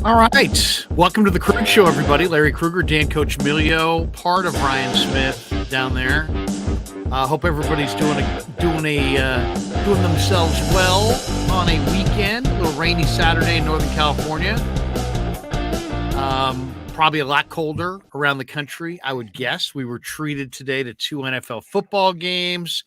All right. Welcome to the Krueg Show, everybody. Larry Krueger, Dan Coccimilgio, part of Ryan Smith down there. Hope everybody's doing themselves well on a weekend. A little rainy Saturday in Northern California. Probably a lot colder around the country, I would guess. We were treated today to 2 NFL football games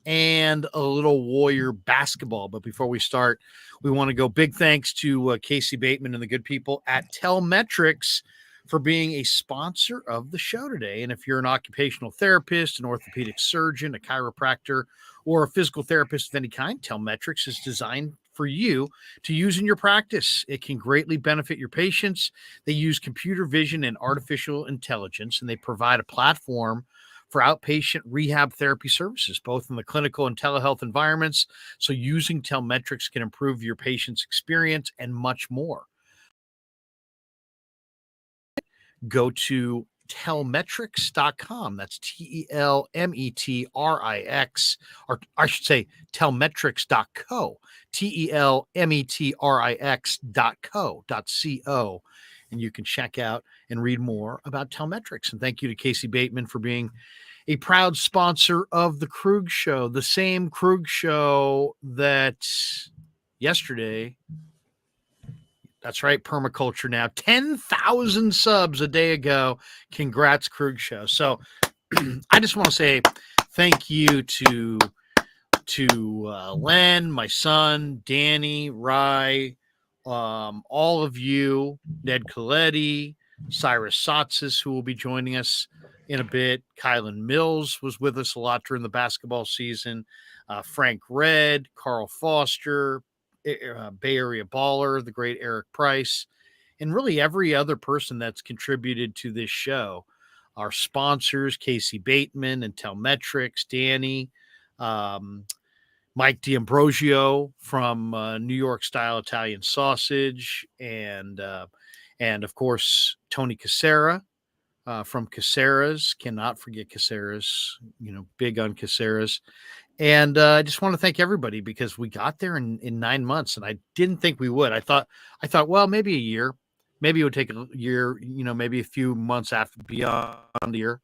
and a little Warrior basketball. But before we start, we want to go big thanks to Casey Bateman and the good people at Telmetrics for being a sponsor of the show today. And if you're an occupational therapist, an orthopedic surgeon, a chiropractor, or a physical therapist of any kind, Telmetrics is designed for you to use in your practice. It can greatly benefit your patients. They use computer vision and artificial intelligence, and they provide a platform for outpatient rehab therapy services, both in the clinical and telehealth environments. So using Telmetrics can improve your patient's experience and much more. Go to telmetrics.com. That's Telmetrix, or I should say telmetrics.co, telmetrix.co. And you can check out and read more about Telmetrics. And thank you to Casey Bateman for being a proud sponsor of the Krueg Show, the same Krueg Show that yesterday, that's right, permaculture now, 10,000 subs a day ago. Congrats, Krueg Show. So I just want to say thank you to Len, my son, Danny, Rye, all of you, Ned Coletti, Cyrus Satsis, who will be joining us in a bit. Kylan Mills was with us a lot during the basketball season. Frank Red, Carl Foster, Bay Area Baller, the great Eric Price, and really every other person that's contributed to this show. Our sponsors, Casey Bateman and Telmetrics, Danny, Mike D'Ambrosio from New York Style Italian Sausage, and of course Tony Cassera from Caceras. Cannot forget Caceras. Big on Caceras. And I just want to thank everybody because we got there in 9 months, and I didn't think we would. I thought, well, maybe a year, maybe it would take a year, maybe a few months after beyond the year.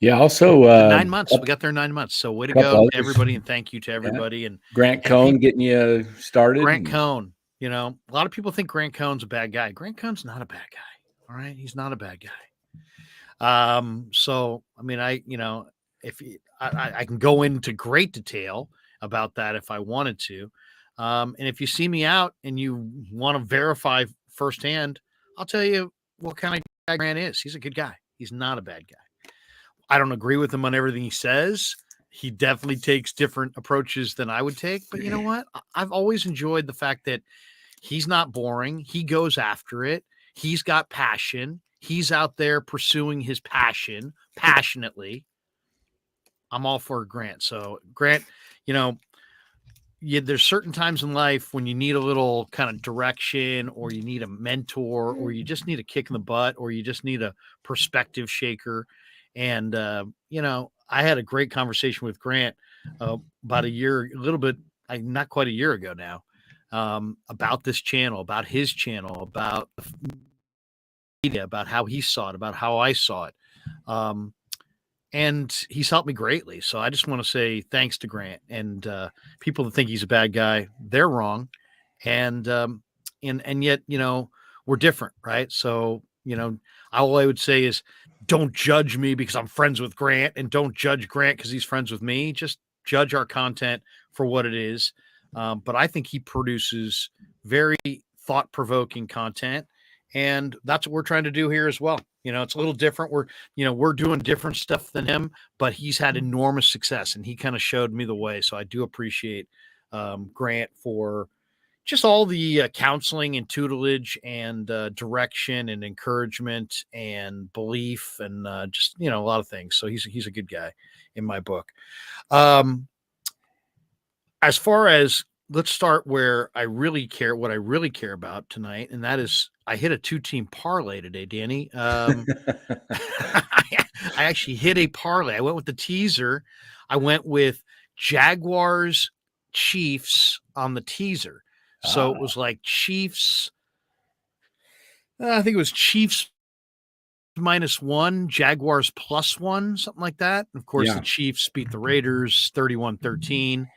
Yeah. Also, 9 months. We got there in 9 months. So way to go, everybody, and thank you to everybody. Yeah. And Grant Cohn getting you started. Grant Cohn. A lot of people think Grant Cohn's a bad guy. Grant Cohn's not a bad guy. All right, he's not a bad guy. So I mean, I can go into great detail about that if I wanted to. And if you see me out and you want to verify firsthand, I'll tell you what kind of guy Grant is. He's a good guy. He's not a bad guy. I don't agree with him on everything he says. He definitely takes different approaches than I would take. But you know what? I've always enjoyed the fact that he's not boring. He goes after it. He's got passion. He's out there pursuing his passion passionately. I'm all for Grant. So Grant, there's certain times in life when you need a little kind of direction, or you need a mentor, or you just need a kick in the butt, or you just need a perspective shaker. And, I had a great conversation with Grant about not quite a year ago now, about this channel, about his channel, about media, about how he saw it, about how I saw it. And he's helped me greatly. So I just want to say thanks to Grant. And people that think he's a bad guy, they're wrong. And yet, we're different, right? So, all I would say is don't judge me because I'm friends with Grant, and don't judge Grant because he's friends with me. Just judge our content for what it is. But I think he produces very thought-provoking content. And that's what we're trying to do here as well. It's a little different. We're doing different stuff than him, but he's had enormous success, and he kind of showed me the way. So I do appreciate Grant for just all the counseling and tutelage and direction and encouragement and belief and just, a lot of things. So he's a good guy in my book. As far as, let's start where what I really care about tonight. And that is, I hit a 2-team parlay today, Danny. I actually hit a parlay. I went with the teaser. I went with Jaguars Chiefs on the teaser. So it was like Chiefs I think it was Chiefs -1, Jaguars +1, something like that. Of course, the Chiefs beat the Raiders 31-13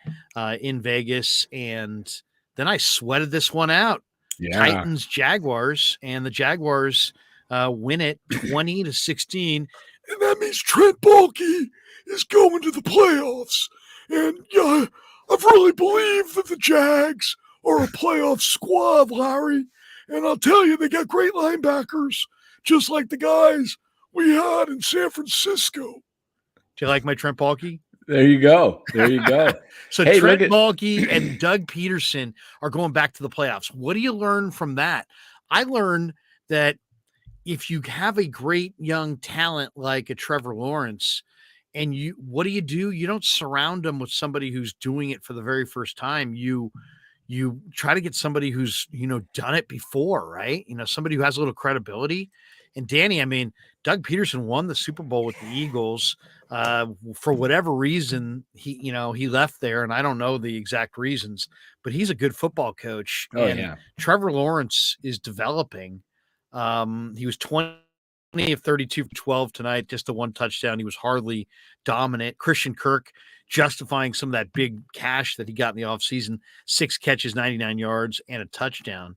in Vegas. And then I sweated this one out. Yeah. Titans, Jaguars, and the Jaguars win it 20-16. And that means Trent Baalke is going to the playoffs. And I really believe that the Jags are a playoff squad, Larry. And I'll tell you, they got great linebackers, just like the guys we had in San Francisco. Do you like my Trent Baalke? There you go. There you go. So hey, Trent Baalke and Doug Peterson are going back to the playoffs. What do you learn from that? I learned that if you have a great young talent like a Trevor Lawrence, and what do? You don't surround them with somebody who's doing it for the very first time. You try to get somebody who's, done it before, right? Somebody who has a little credibility. And Danny, I mean, Doug Peterson won the Super Bowl with the Eagles. For whatever reason, he left there, and I don't know the exact reasons, but he's a good football coach. And Trevor Lawrence is developing. He was 20 of 32 for 12 tonight, just the one touchdown. He was hardly dominant. Christian Kirk justifying some of that big cash that he got in the offseason, 6 catches, 99 yards, and a touchdown.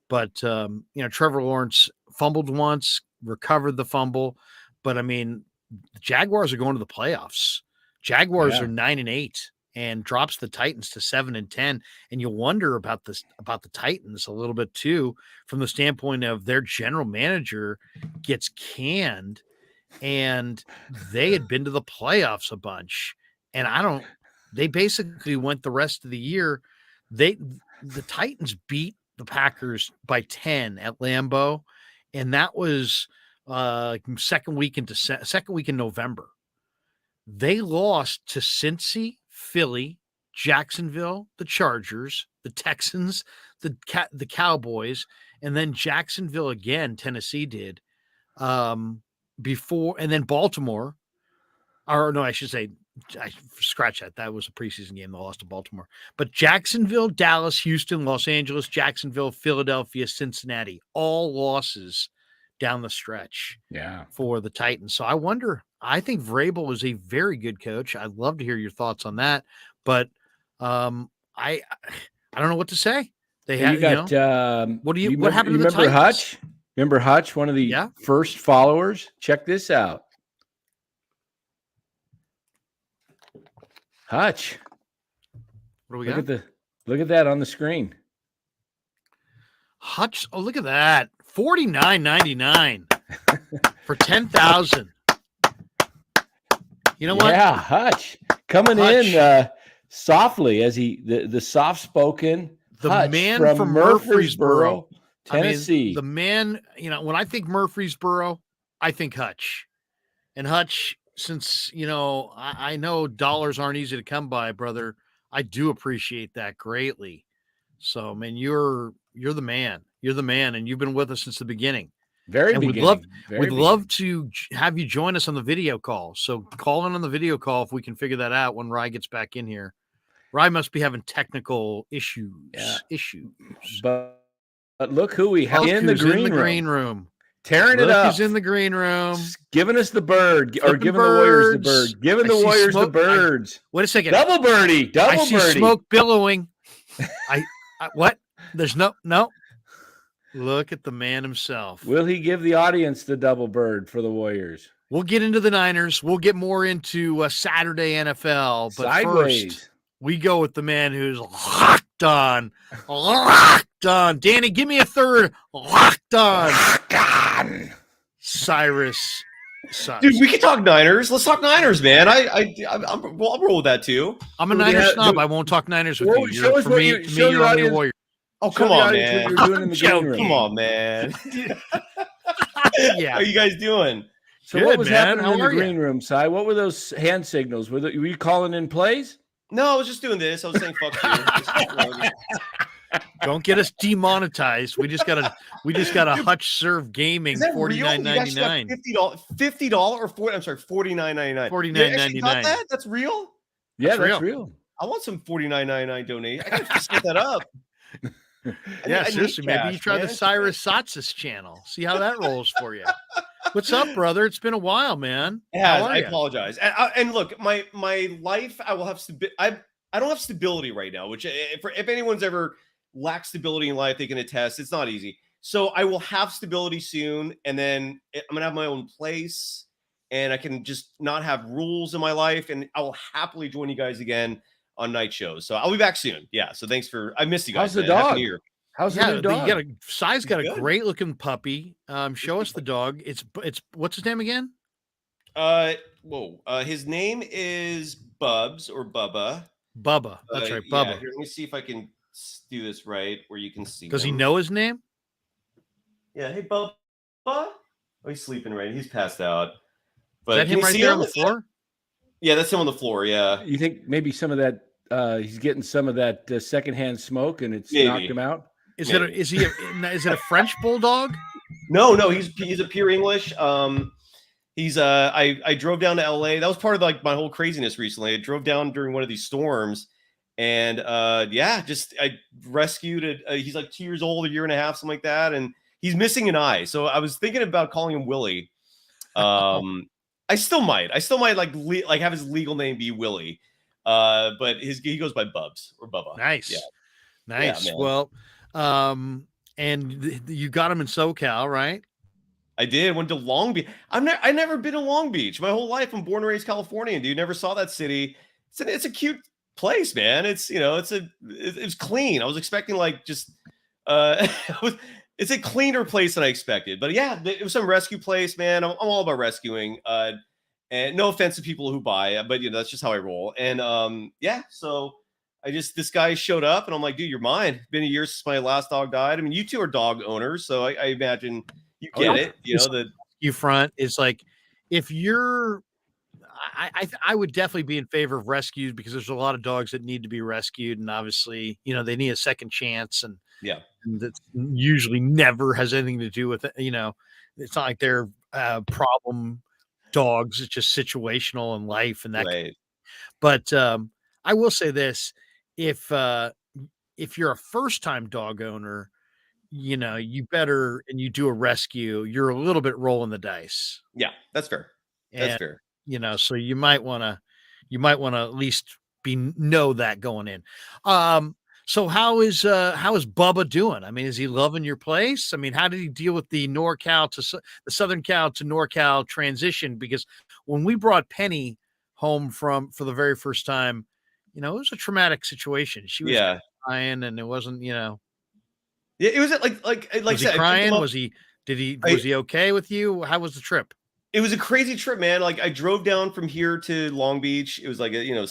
But, Trevor Lawrence fumbled once, recovered the fumble. But, I mean, the Jaguars are going to the playoffs. Jaguars are 9-8 and drops the Titans to 7-10. And you'll wonder about the Titans a little bit, too, from the standpoint of their general manager gets canned, and they had been to the playoffs a bunch. And they basically went the rest of the year. The Titans beat the Packers by 10 at Lambeau. And that was second week in November. They lost to Cincy, Philly, Jacksonville, the Chargers, the Texans, the Cowboys, and then Jacksonville again, Tennessee did, before, and then Baltimore, or no, I should say, I scratch that. That was a preseason game. They lost to Baltimore. But Jacksonville, Dallas, Houston, Los Angeles, Jacksonville, Philadelphia, Cincinnati, all losses down the stretch for the Titans. So I think Vrabel is a very good coach. I'd love to hear your thoughts on that. But I don't know what to say. What happened to the remember Titans? Hutch? Remember Hutch, one of the first followers? Check this out. Hutch. What do we got? Look at that on the screen. Hutch. Oh, look at that. $49.99 for 10,000. You know what? Yeah, Hutch coming in softly as the soft-spoken Hutch man from Murfreesboro, Tennessee. I mean, the man, when I think Murfreesboro, I think Hutch. And Hutch, since, I know dollars aren't easy to come by, brother, I do appreciate that greatly. So, man, you're the man. You're the man, and you've been with us since the beginning. We'd love to have you join us on the video call. So call in on the video call if we can figure that out when Rye gets back in here. Rye must be having technical issues. But look who we have in the green room. Tearing it up. He's in the green room. Giving us the bird, or giving the Warriors the bird. Giving the Warriors the birds. Wait a second. Double birdie. I see smoke billowing. What? There's no. Look at the man himself. Will he give the audience the double bird for the Warriors? We'll get into the Niners. We'll get more into Saturday NFL. But Sideways. First, we go with the man who's locked on. Locked on. Danny, give me a third. Locked on. Locked on. Cyrus. Dude, we can talk Niners. Let's talk Niners, man. I'll roll with that too. I'm a Niners snob. I won't talk Niners with you. You're only a Warrior. Oh, come on, man. Come on, man. Yeah. How are you guys doing? So what was happening in the green room, Si? What were those hand signals? Were you calling in plays? No, I was just doing this. I was saying fuck you. Don't get us demonetized. We just got a Hutch Serve Gaming $49.99. $50 or $49.99. $49.99. That's real? Yeah, that's real. I want some $49.99 donation. I gotta set that up. Yeah, I need seriously, maybe you cash, try the man. Cyrus Satsis channel. See how that rolls for you. What's up, brother? It's been a while, man. It How has. are I you? apologize. And look, my life, I will have I don't have stability right now. Which, if anyone's ever lacked stability in life, they can attest. It's not easy. So I will have stability soon, and then I'm gonna have my own place, and I can just not have rules in my life, and I will happily join you guys again on night shows. So I'll be back soon. Yeah. So thanks for. I missed you guys. How's the Man. Happy dog? New Year. How's the Yeah, new dog? you got a Cy's got a good. great looking puppy. Show us the dog. It's what's his name again? His name is Bubs or Bubba. Bubba. That's right, Yeah, Bubba. here, let me see if I can do this right where you can see Does he him. know his name? Yeah, hey Bubba. Oh, he's sleeping right. He's passed out. Is But that can him you right see there him? on the floor? Yeah, that's him on the floor. Yeah, You think maybe some of that he's getting some of that secondhand smoke and it's Maybe. knocked him out? Is it a French bulldog? No, he's a pure English. I drove down to LA. That was part of like my whole craziness recently. I drove down during one of these storms, and I rescued it. He's like 2 years old, a year and a half, something like that, and he's missing an eye. So I was thinking about calling him Willie. I still might like have his legal name be Willie. But he goes by Bubs or Bubba. Nice. Yeah. Nice. Yeah, man. Well, and you got him in SoCal, right? I did. Went to Long Beach. I never been to Long Beach my whole life. I'm born and raised Californian, dude. Never saw that city. It's a cute place, man. It's it's clean. I was expecting like just it's a cleaner place than I expected. But yeah, it was some rescue place, man. I'm all about rescuing. And no offense to people who buy, but that's just how I roll. And so this guy showed up, and I'm like, dude, you're mine. It's been a year since my last dog died. I mean, you two are dog owners, so I imagine you get it. You front is like if you're. I would definitely be in favor of rescues because there's a lot of dogs that need to be rescued, and obviously, they need a second chance, and that usually never has anything to do with it. It's not like they're problem dogs; it's just situational in life and that. Right. But I will say this: if you're a first time dog owner, you better and you do a rescue, you're a little bit rolling the dice. Yeah, that's fair. That's fair. So you might want to at least know that going in. So how is Bubba doing? I mean, is he loving your place? I mean, how did he deal with the the Southern Cal to NorCal transition? Because when we brought Penny home for the very first time, it was a traumatic situation. She was crying, and it wasn't, Yeah, it was like was he crying? Was he okay with you? How was the trip? It was a crazy trip, man. Like I drove down from here to Long Beach. It was like a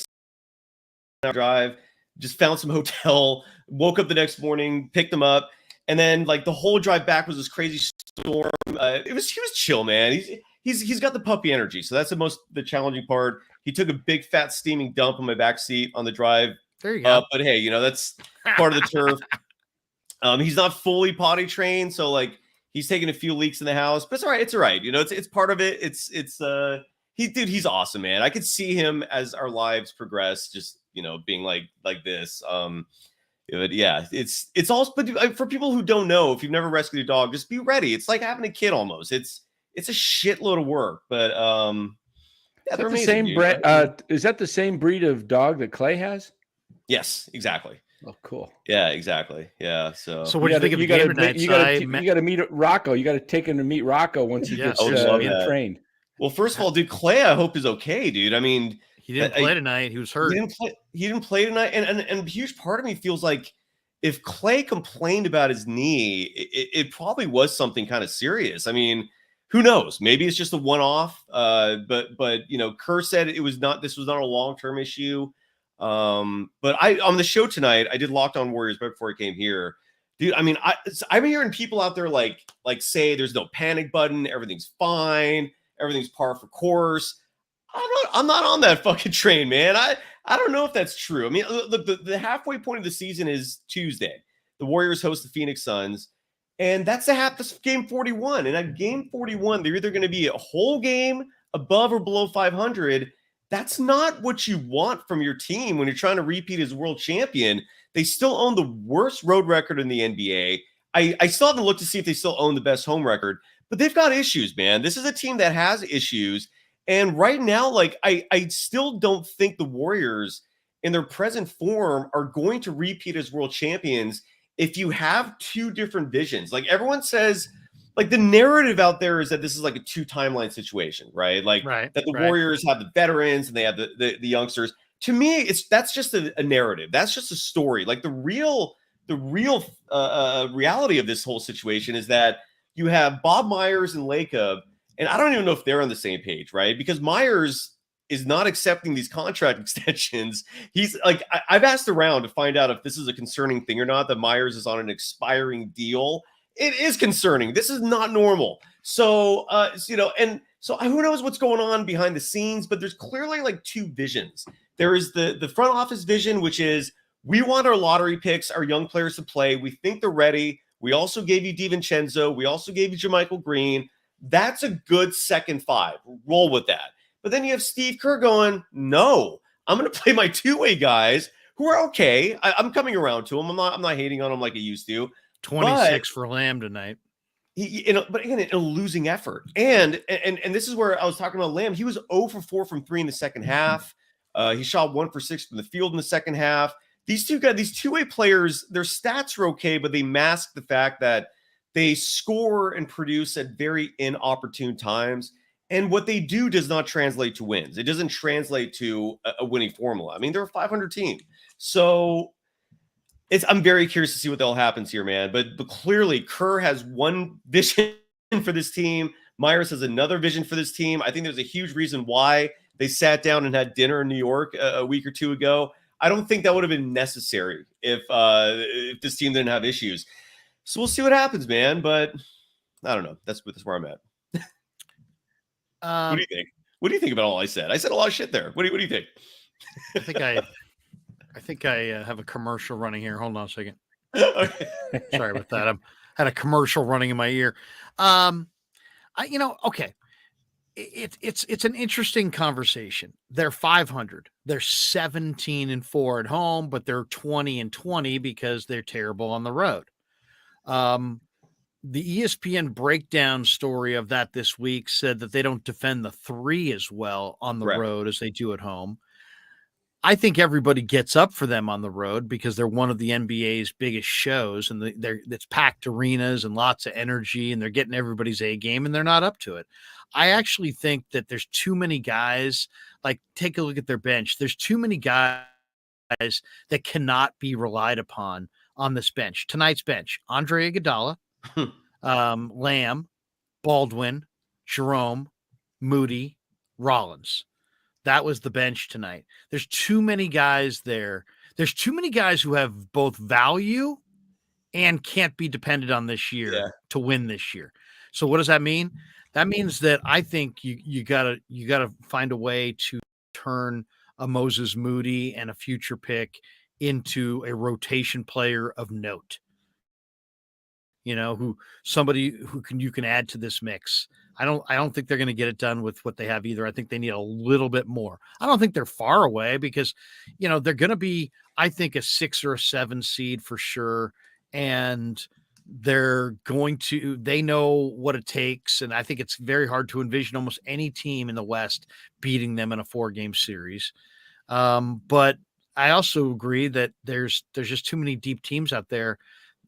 drive. Just found some hotel. Woke up the next morning, picked him up, and then like the whole drive back was this crazy storm. He was chill, man. He's got the puppy energy, so that's the challenging part. He took a big fat steaming dump on my back seat on the drive. There you go. But hey, that's part of the turf. He's not fully potty trained, so like. He's taking a few leaks in the house, but it's all right. It's all right. It's part of it. He's awesome, man. I could see him as our lives progress, just, being like this. But yeah, it's also, but for people who don't know, if you've never rescued a dog, just be ready. It's like having a kid almost. It's a shitload of work, but, is that the same breed? Is that the same breed of dog that Clay has? Yes, exactly. Oh, cool. Yeah, exactly. Yeah. So what do you think of the game tonight? You got to meet Rocco. You got to take him to meet Rocco once he gets trained. Well, first of all, dude, Clay, I hope is okay, dude. I mean, he didn't play tonight. He was hurt. He didn't play tonight, and a huge part of me feels like if Clay complained about his knee, it probably was something kind of serious. I mean, who knows? Maybe it's just a one-off. But Kerr said this was not a long-term issue. But on the show tonight, I did Locked On Warriors right before I came here, dude. I mean, I've been hearing people out there like say there's no panic button, everything's fine, everything's par for course. I'm not on that fucking train, man. I don't know if that's true. I mean, the halfway point of the season is Tuesday. The Warriors host the Phoenix Suns, and that's game 41. And at game 41, they're either going to be a whole game above or below 500. That's not what you want from your team when you're trying to repeat as world champion. They still own the worst road record in the NBA. I still haven't looked to see if they still own the best home record, but they've got issues, man. This is a team that has issues. And right now, like, I still don't think the Warriors in their present form are going to repeat as world champions if you have two different visions. Like, everyone says, like, the narrative out there is that this is like a two timeline situation, right? Like that the Warriors have the veterans and they have the youngsters. To me, that's just a narrative. That's just a story. Like, the real reality of this whole situation is that you have Bob Myers and Lacob, and I don't even know if they're on the same page, right? Because Myers is not accepting these contract extensions. He's like, I've asked around to find out if this is a concerning thing or not, that Myers is on an expiring deal. It is concerning. This is not normal. So, and so who knows what's going on behind the scenes, but there's clearly like two visions. There is the front office vision, which is, we want our lottery picks, our young players to play. We think they're ready. We also gave you DiVincenzo. We also gave you JaMychal Green. That's a good second five. Roll with that. But then you have Steve Kerr going, no, I'm going to play my two-way guys who are okay. I'm coming around to them. I'm not hating on them like I used to. 26 for Lamb tonight. But again, in a losing effort. And this is where I was talking about Lamb. He was 0 for 4 from 3 in the second half. He shot 1 for 6 from the field in the second half. These two-way players, their stats are okay, but they mask the fact that they score and produce at very inopportune times. And what they do does not translate to wins. It doesn't translate to a winning formula. I mean, they're a 500 team. So I'm very curious to see what the hell happens here, man. But clearly, Kerr has one vision for this team. Myers has another vision for this team. I think there's a huge reason why they sat down and had dinner in New York a week or two ago. I don't think that would have been necessary if this team didn't have issues. So we'll see what happens, man. But I don't know. That's where I'm at. What do you think? What do you think about all I said? I said a lot of shit there. What do you think? I think I have a commercial running here. Hold on a second. Okay. Sorry about that. I had a commercial running in my ear. Okay. It's an interesting conversation. They're 500. They're 17-4 at home, but they're 20-20 because they're terrible on the road. The ESPN breakdown story of that this week said that they don't defend the three as well on the road as they do at home. I think everybody gets up for them on the road because they're one of the NBA's biggest shows, and it's packed arenas and lots of energy, and they're getting everybody's A game, and they're not up to it. I actually think that there's too many guys. Like, take a look at their bench. There's too many guys that cannot be relied upon on this bench. Tonight's bench: Andre Iguodala, Lamb, Baldwin, Jerome, Moody, Rollins. That was the bench tonight. There's too many guys there. There's too many guys who have both value and can't be dependent on this year to win this year. So what does that mean? That means that I think you gotta find a way to turn a Moses Moody and a future pick into a rotation player of note. You know, you can add to this mix. I don't think they're going to get it done with what they have either. I think they need a little bit more. I don't think they're far away because, they're going to be, I think, a 6 or a 7 seed for sure. And they know what it takes. And I think it's very hard to envision almost any team in the West beating them in a 4-game series. But I also agree that there's just too many deep teams out there,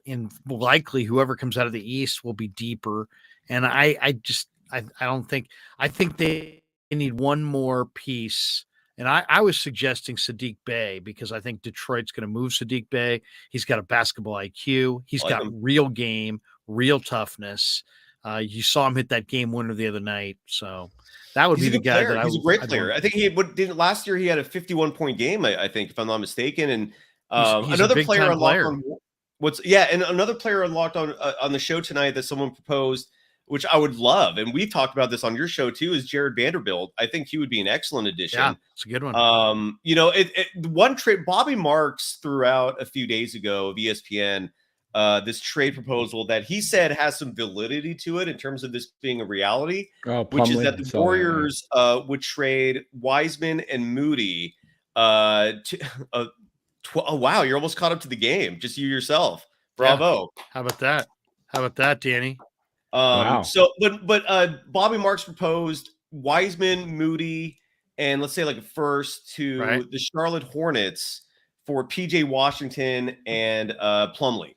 and likely whoever comes out of the East will be deeper. And I think they need one more piece. And I was suggesting Saddiq Bey because I think Detroit's going to move Saddiq Bey. He's got a basketball IQ. He's got real game, real toughness. You saw him hit that game winner the other night. So that would be the guy that he's a great player. I think last year he had a 51-point game, I think, if I'm not mistaken. And he's another player unlocked on another player unlocked on the show tonight that someone proposed, which I would love, and we've talked about this on your show too, is Jared Vanderbilt. I think he would be an excellent addition. Yeah, it's a good one. One trade Bobby Marks threw out a few days ago of ESPN this trade proposal that he said has some validity to it in terms of this being a reality, which is that the Warriors would trade Wiseman and Moody to oh wow, you're almost caught up to the game, just you yourself. Bravo. Yeah. How about that, Danny? Wow. So but Bobby Marks proposed Wiseman, Moody, and let's say like a first to the Charlotte Hornets for PJ Washington and Plumlee.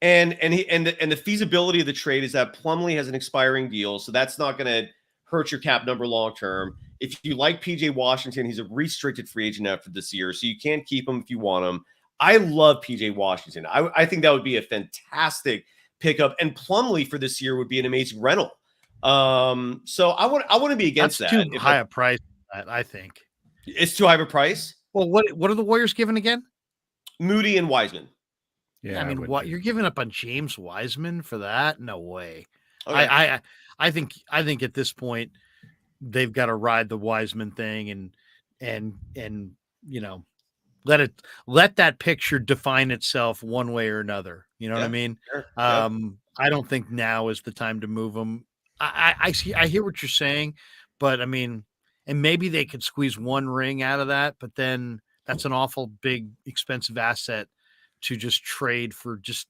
And the feasibility of the trade is that Plumlee has an expiring deal, so that's not going to hurt your cap number long term. If you like PJ Washington, he's a restricted free agent after this year, so you can't keep him if you want him. I love PJ Washington. I think that would be a fantastic pickup, and Plumlee for this year would be an amazing rental. So I want to be against That's that. Too high a price, I think. It's too high of a price. Well, what are the Warriors giving again? Moody and Wiseman. Yeah, I mean, what you're giving up on James Wiseman for that? No way. Okay. I think at this point they've got to ride the Wiseman thing and you know let that picture define itself one way or another. You know what I mean? Sure. I don't think now is the time to move them. I hear what you're saying, but I mean, and maybe they could squeeze one ring out of that, but then that's an awful big expensive asset to just trade for just,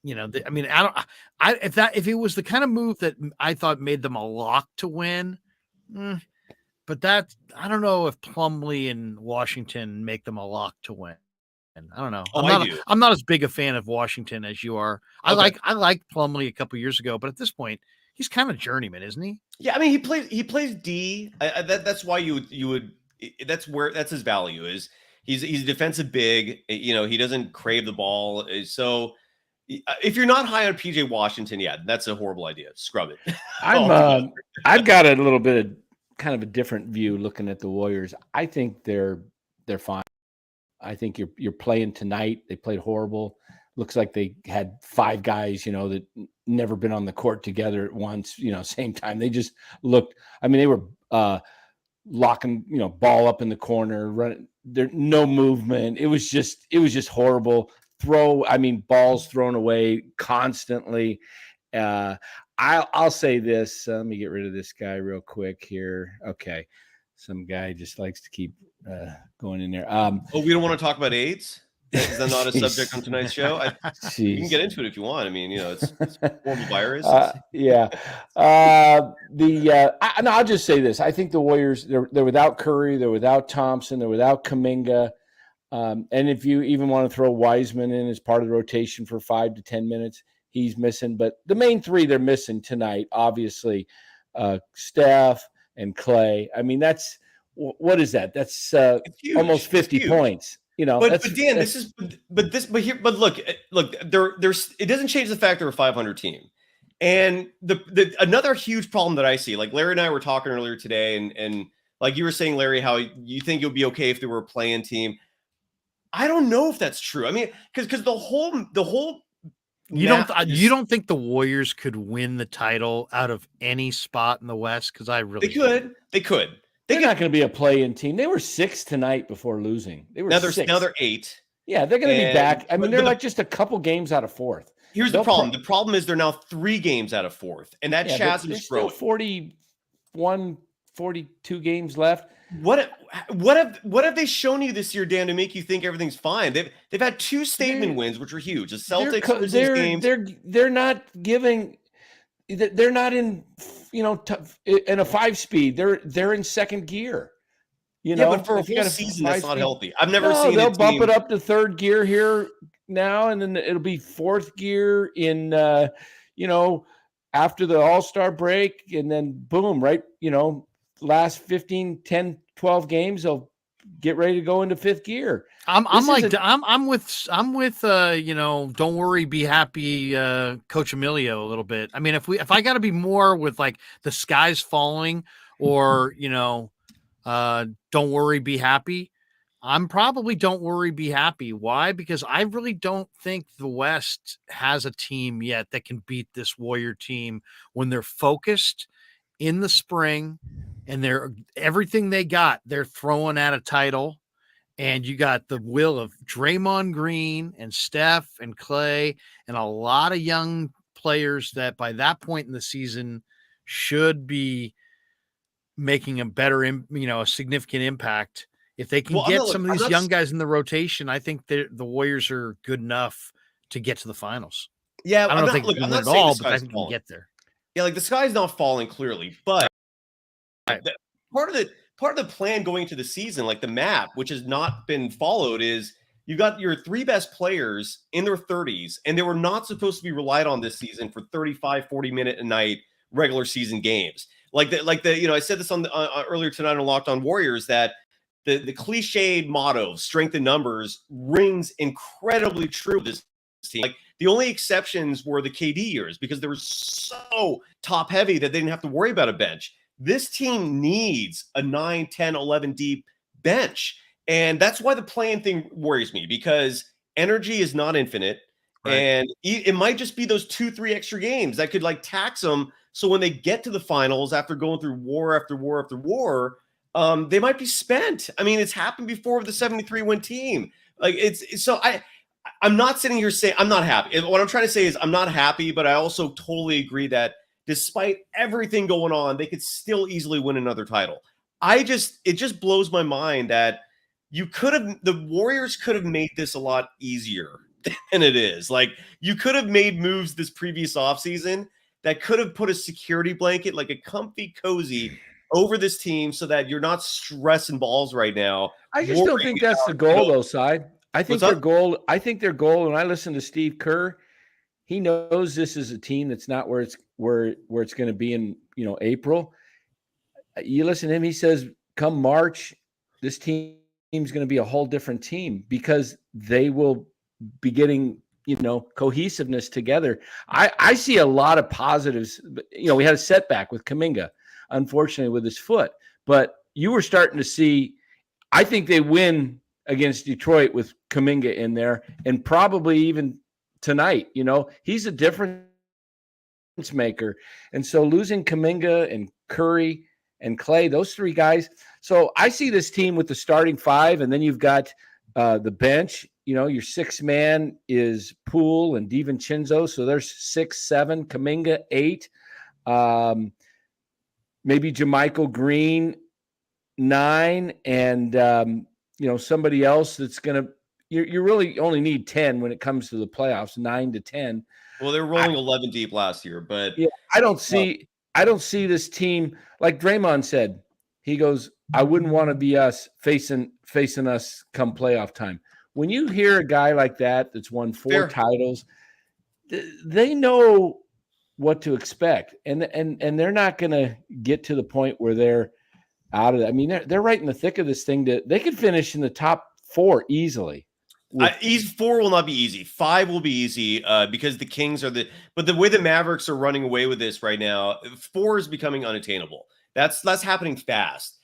I mean, if it was the kind of move that I thought made them a lock to win, but that, I don't know if Plumlee and Washington make them a lock to win. And I don't know. I'm not as big a fan of Washington as you are. I liked Plumlee a couple years ago, but at this point, he's kind of journeyman, isn't he? Yeah, I mean, he plays D. That's why you would. That's his value is. He's a defensive big. He doesn't crave the ball. So if you're not high on PJ Washington, yeah, that's a horrible idea. Scrub it. I've got a little bit of kind of a different view looking at the Warriors. I think they're fine. I think you're playing tonight. They played horrible. Looks like they had 5 guys, that never been on the court together at once, same time. They just looked, I mean, they were locking, ball up in the corner, there no movement. It was just horrible. Balls thrown away constantly. I'll say this. Let me get rid of this guy real quick here. Okay. Some guy just likes to keep going in there. We don't want to talk about AIDS? Is that not a subject on tonight's show? You can get into it if you want. I mean, it's a horrible virus. I'll just say this. I think the Warriors, they're without Curry, they're without Thompson, they're without Kuminga. And if you even want to throw Wiseman in as part of the rotation for 5 to 10 minutes, he's missing. But the main 3 they're missing tonight, obviously, Steph and Clay. I mean, what is that? That's almost 50 points. But Dan, look, it doesn't change the fact they're a 500 team. And the another huge problem that I see, like Larry and I were talking earlier today, and like you were saying, Larry, how you think you'll be okay if they were a play-in team. I don't know if that's true. I mean, because the whole you don't think the Warriors could win the title out of any spot in the West? Because they could. They're not going to be a play-in team. They were 6 tonight before losing. They were now 6. Now they're 8. Yeah, they're going to be back. I mean, they're like just a couple games out of 4th. Here's the problem. The problem is they're now 3 games out of 4th, and that chasm is growing. 41, 42 games left. What have they shown you this year, Dan, to make you think everything's fine? They've had 2 statement wins, which are huge. The Celtics games. They're not giving. They're not in, in a 5-speed. They're in second gear. But for a whole season, that's not healthy. I've never seen. They'll bump it up to 3rd gear here now, and then it'll be 4th gear in, after the All-Star break, and then boom, right? Last 15, 10, 12 games, they'll get ready to go into 5th gear. I'm with don't worry, be happy, Coccimilgio a little bit. I mean, if I got to be more with like the sky's falling or don't worry, be happy, I'm probably don't worry, be happy. Why? Because I really don't think the West has a team yet that can beat this Warrior team when they're focused in the spring and everything they got, they're throwing at a title. and you got the will of Draymond Green and Steph and Clay and a lot of young players that by that point in the season should be making a better, a significant impact. If they can get some of these young guys in the rotation, I think the Warriors are good enough to get to the finals. Yeah, I don't think they can win it all, but I think they can get there. Yeah, like the sky's not falling clearly, but part of the plan going into the season, like the map, which has not been followed, is you got your 3 best players in their 30s, and they were not supposed to be relied on this season for 35, 40-minute a night regular season games. I said this on earlier tonight on Locked On Warriors, that the cliched motto, strength in numbers, rings incredibly true with this team. Like, the only exceptions were the KD years because they were so top heavy that they didn't have to worry about a bench. This team needs a 9, 10, 11 deep bench. And that's why the playing thing worries me, because energy is not infinite. Right. And it might just be those 2-3 extra games that could like tax them. So when they get to the finals after going through war after war after war, they might be spent. I mean, it's happened before with the 73-win team. Like I'm not sitting here saying I'm not happy. What I'm trying to say is I'm not happy, but I also totally agree that despite everything going on, they could still easily win another title. It just blows my mind that the Warriors could have made this a lot easier than it is. Like, you could have made moves this previous offseason that could have put a security blanket, like a comfy cozy, over this team so that you're not stressing balls right now. I just don't think that's the goal, though, Side. I think their goal, and I listen to Steve Kerr, he knows this is a team that's not where it's going to be in, April. You listen to him, he says, come March, this team's going to be a whole different team because they will be getting, cohesiveness together. I see a lot of positives. We had a setback with Kuminga, unfortunately, with his foot, but you were starting to see, I think they win against Detroit with Kuminga in there, and probably even tonight. He's a difference maker. And so losing Kuminga and Curry and Clay, those 3 guys. So I see this team with the starting 5, and then you've got the bench. Your 6th man is Poole and DiVincenzo. So there's 6, 7, Kuminga 8. Maybe JaMychal Green 9, and somebody else that's going to. You really only need 10 when it comes to the playoffs, 9 to 10. Well, they were rolling 11 deep last year, but yeah, I don't see this team, like Draymond said. He goes, I wouldn't want to be us facing us come playoff time. When you hear a guy like that's won 4 titles, they know what to expect, and they're not going to get to the point where they're out of it. I mean, they're right in the thick of this thing. They could finish in the top 4 easily. 4 will not be easy. 5 will be easy because the Kings are but the way the Mavericks are running away with this right now, 4 is becoming unattainable. That's happening fast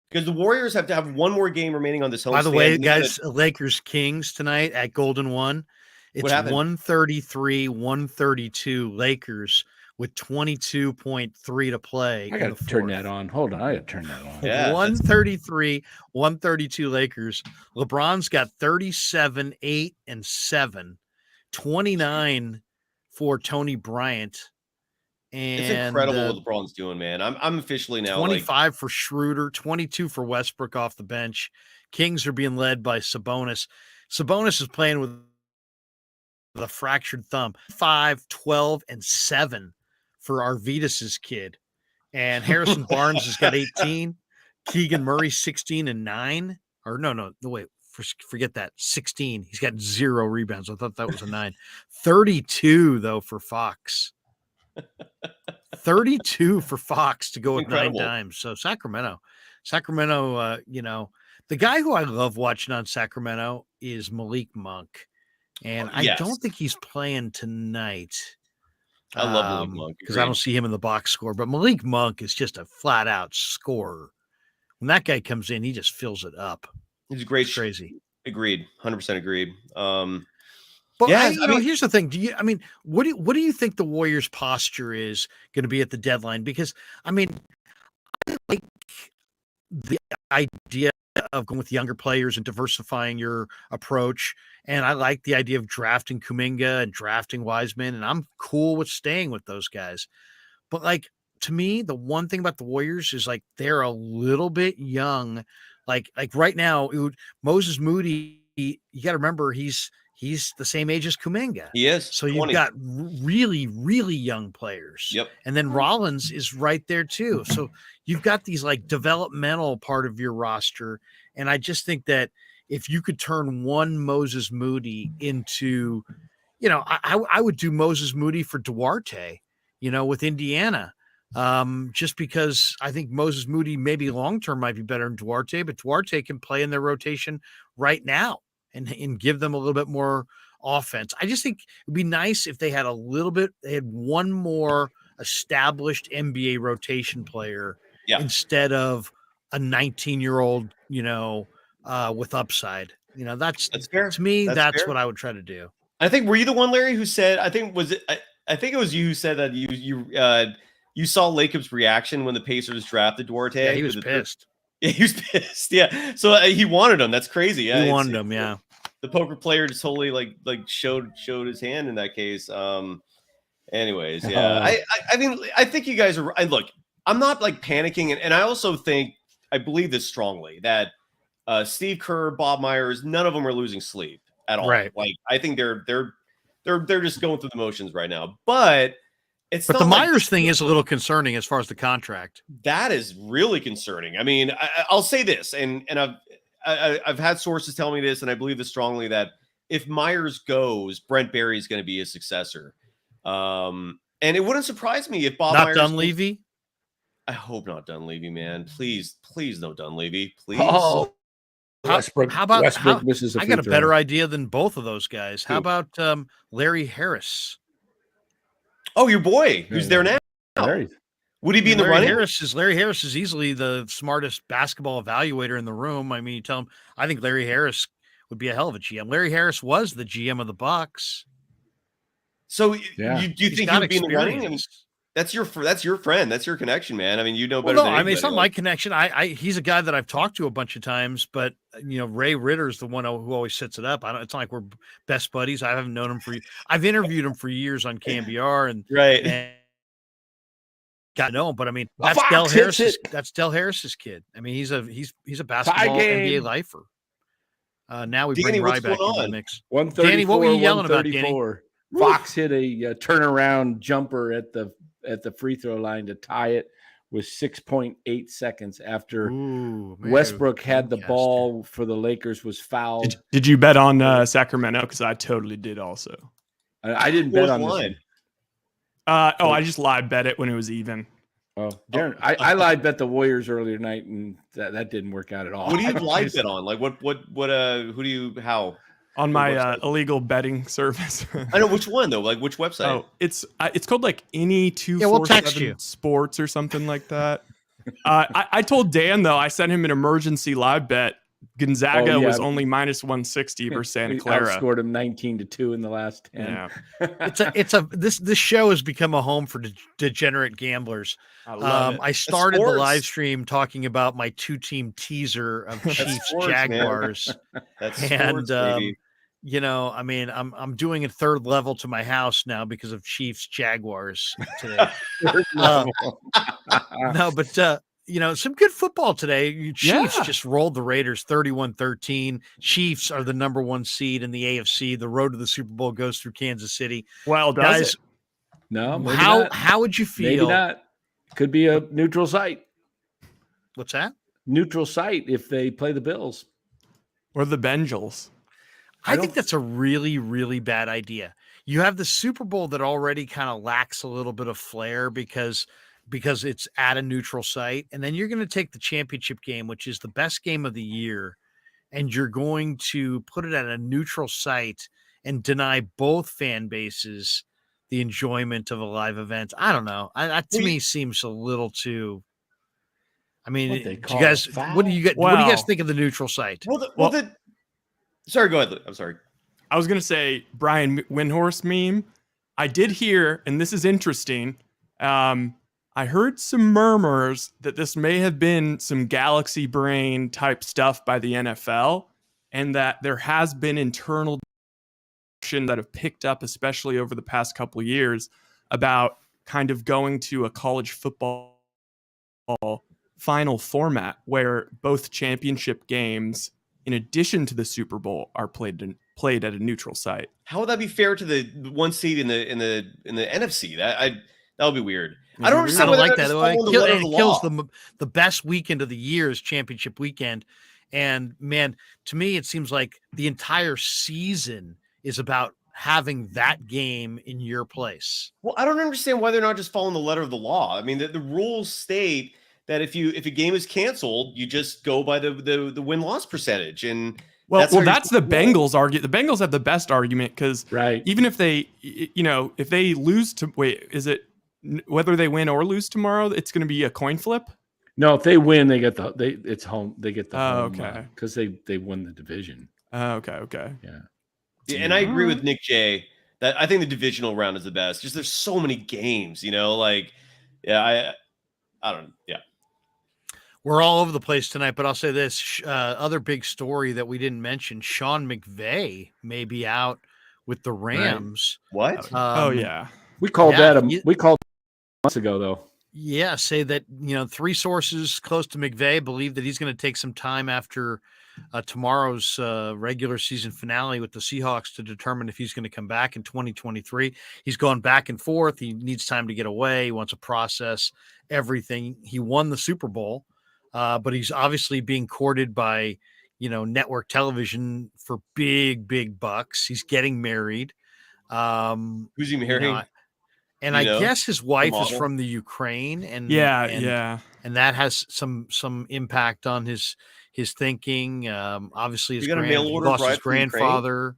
because the Warriors have to have one more game remaining on this home. By the way, guys, Lakers Kings tonight at Golden One. It's 133-132 Lakers with 22.3 to play. I got to turn that on. Hold on. I got to turn that on. Yeah, 133-132 Lakers. LeBron's got 37, 8, and 7. 29 for Tony Bryant. And it's incredible what LeBron's doing, man. I'm officially now 25 for Schroeder, 22 for Westbrook off the bench. Kings are being led by Sabonis. Sabonis is playing with a fractured thumb. 5, 12, and 7 for Arvidas's kid. And Harrison Barnes has got 18. Keegan Murray 16 and 9. Or no, wait. Forget that. 16. He's got 0 rebounds. I thought that was a 9. 32 though for Fox. 32 for Fox to go with incredible. 9 times. So Sacramento, the guy who I love watching on Sacramento is Malik Monk. And I don't think he's playing tonight. I love Malik Monk because I don't see him in the box score. But Malik Monk is just a flat out scorer. When that guy comes in, he just fills it up. He's a great, it's crazy. Agreed, 100% agreed. But here's the thing. What do you think the Warriors' posture is going to be at the deadline? Because I like the idea of going with younger players and diversifying your approach. And I like the idea of drafting Kuminga and drafting Wiseman, and I'm cool with staying with those guys. But like, to me, the one thing about the Warriors is like they're a little bit young. Like right now, Moses Moody, you got to remember he's the same age as Kuminga. He is. So 20. you've got really, really young players. Yep. And then Rollins is right there too. So you've got these like developmental part of your roster. And I just think that if you could turn one Moses Moody into, I would do Moses Moody for Duarte, with Indiana. Just because I think Moses Moody maybe long-term might be better than Duarte, but Duarte can play in their rotation right now and give them a little bit more offense. I just think it'd be nice if they had one more established NBA rotation player instead of a 19-year-old, with upside. That's fair. To me, that's fair. what I would try to do. I think, were you the one, Larry, who said, I think it was you who said that you saw Lacob's reaction when the Pacers drafted Duarte? Yeah, he was pissed. Yeah, he was pissed. Yeah. So he wanted him. That's crazy. Yeah, he wanted him. Yeah. The poker player just totally like showed his hand in that case. Anyways, yeah. I mean, I think you guys are. Look, I'm not like panicking, and I also think I believe this strongly that Steve Kerr, Bob Myers, none of them are losing sleep at all. Right. Like I think they're just going through the motions right now. But But the Myers thing is a little concerning as far as the contract. That is really concerning. I mean, I'll say this, and I've had sources tell me this, and I believe this strongly, that if Myers goes, Brent Barry is going to be his successor. And it wouldn't surprise me if Bob Myers Dunleavy. I hope not Dunleavy, man. Please no Dunleavy, please. Oh, Westbrook. How about Westbrook misses I got a better idea than both of those guys. How about Larry Harris? Oh, your boy, who's there now? Larry. Would he be in the running? Larry Harris is easily the smartest basketball evaluator in the room. I mean, you tell him, I think Larry Harris would be a hell of a GM. Larry Harris was the GM of the Bucks. So do you think he would be in the running? I mean, that's your friend. That's your connection, man. I mean, you know better than anybody. I mean, it's not my connection. He's a guy that I've talked to a bunch of times, but Ray Ritter's the one who always sets it up. It's not like we're best buddies. I haven't known him I've interviewed him for years on KMBR and right. And got to know him, but I mean, that's Del Harris's kid. I mean, he's a basketball NBA lifer. Now we bring Rye back into the mix. Danny, what were you yelling about, Danny? Fox hit a turnaround jumper at the free throw line to tie it with 6.8 seconds after Westbrook had the ball for the Lakers, was fouled. Did you bet on Sacramento? Because I totally did also. I didn't bet on this. I just live bet it when it was even. Oh, Darren, I live bet the Warriors earlier tonight, and that didn't work out at all. What do you live bet on? Like what who do you how? On my illegal betting service. I know which one though. Like which website? Oh, it's called like any 247 sports or something like that. I told Dan though, I sent him an emergency live bet. Gonzaga was only minus 160 versus Santa Clara. Outscored him 19-2 in the last 10. Yeah. This show has become a home for degenerate gamblers. I love it. I started the live stream talking about my 2-team teaser of Chiefs Jaguars. That's sports, baby. I mean, I'm doing a third level to my house now because of Chiefs Jaguars today. No, but some good football today. Chiefs just rolled the Raiders 31-13. Chiefs are the number 1 seed in the AFC. The road to the Super Bowl goes through Kansas City. Well, does it? No. How would you feel? Maybe not. Could be a neutral site. What's that? Neutral site if they play the Bills. Or the Bengals. I think that's a really, really bad idea. You have the Super Bowl that already kind of lacks a little bit of flair because it's at a neutral site. And then you're going to take the championship game, which is the best game of the year, and you're going to put it at a neutral site and deny both fan bases the enjoyment of a live event. I don't know. That to me seems a little too. I mean, what do you guys think of the neutral site? Sorry, go ahead. I'm sorry. I was going to say Brian Windhorst meme. I did hear, and this is interesting. I heard some murmurs that this may have been some galaxy brain type stuff by the NFL, and that there has been internal discussion that have picked up, especially over the past couple of years, about kind of going to a college football final format where both championship games, in addition to the Super Bowl, are played at a neutral site. How would that be fair to the one seed in the NFC? That would be weird. I don't understand. I don't like that. It kills the best weekend of the year is championship weekend. And man, to me, it seems like the entire season is about having that game in your place. Well, I don't understand why they're not just following the letter of the law. I mean, the rules state that if a game is canceled, you just go by the win-loss percentage. And that's the Bengals argument. The Bengals have the best argument because right. Even if they, if they lose is it whether they win or lose tomorrow, it's going to be a coin flip? No, if they win, they get it's home. They get the home. Okay. Because they won the division. Okay. Yeah, and I agree with Nick J that I think the divisional round is the best. Just there's so many games, I don't. Yeah. We're all over the place tonight, but I'll say this: other big story that we didn't mention: Sean McVay may be out with the Rams. Right. What? Yeah. We called months ago, though. Yeah, say that 3 sources close to McVay believe that he's going to take some time after tomorrow's regular season finale with the Seahawks to determine if he's going to come back in 2023. He's gone back and forth. He needs time to get away. He wants to process everything. He won the Super Bowl, but he's obviously being courted by network television for big bucks. He's getting married. Who's he marrying? And I guess his wife is from the Ukraine, and that has some impact on his thinking. Obviously, he lost his grandfather.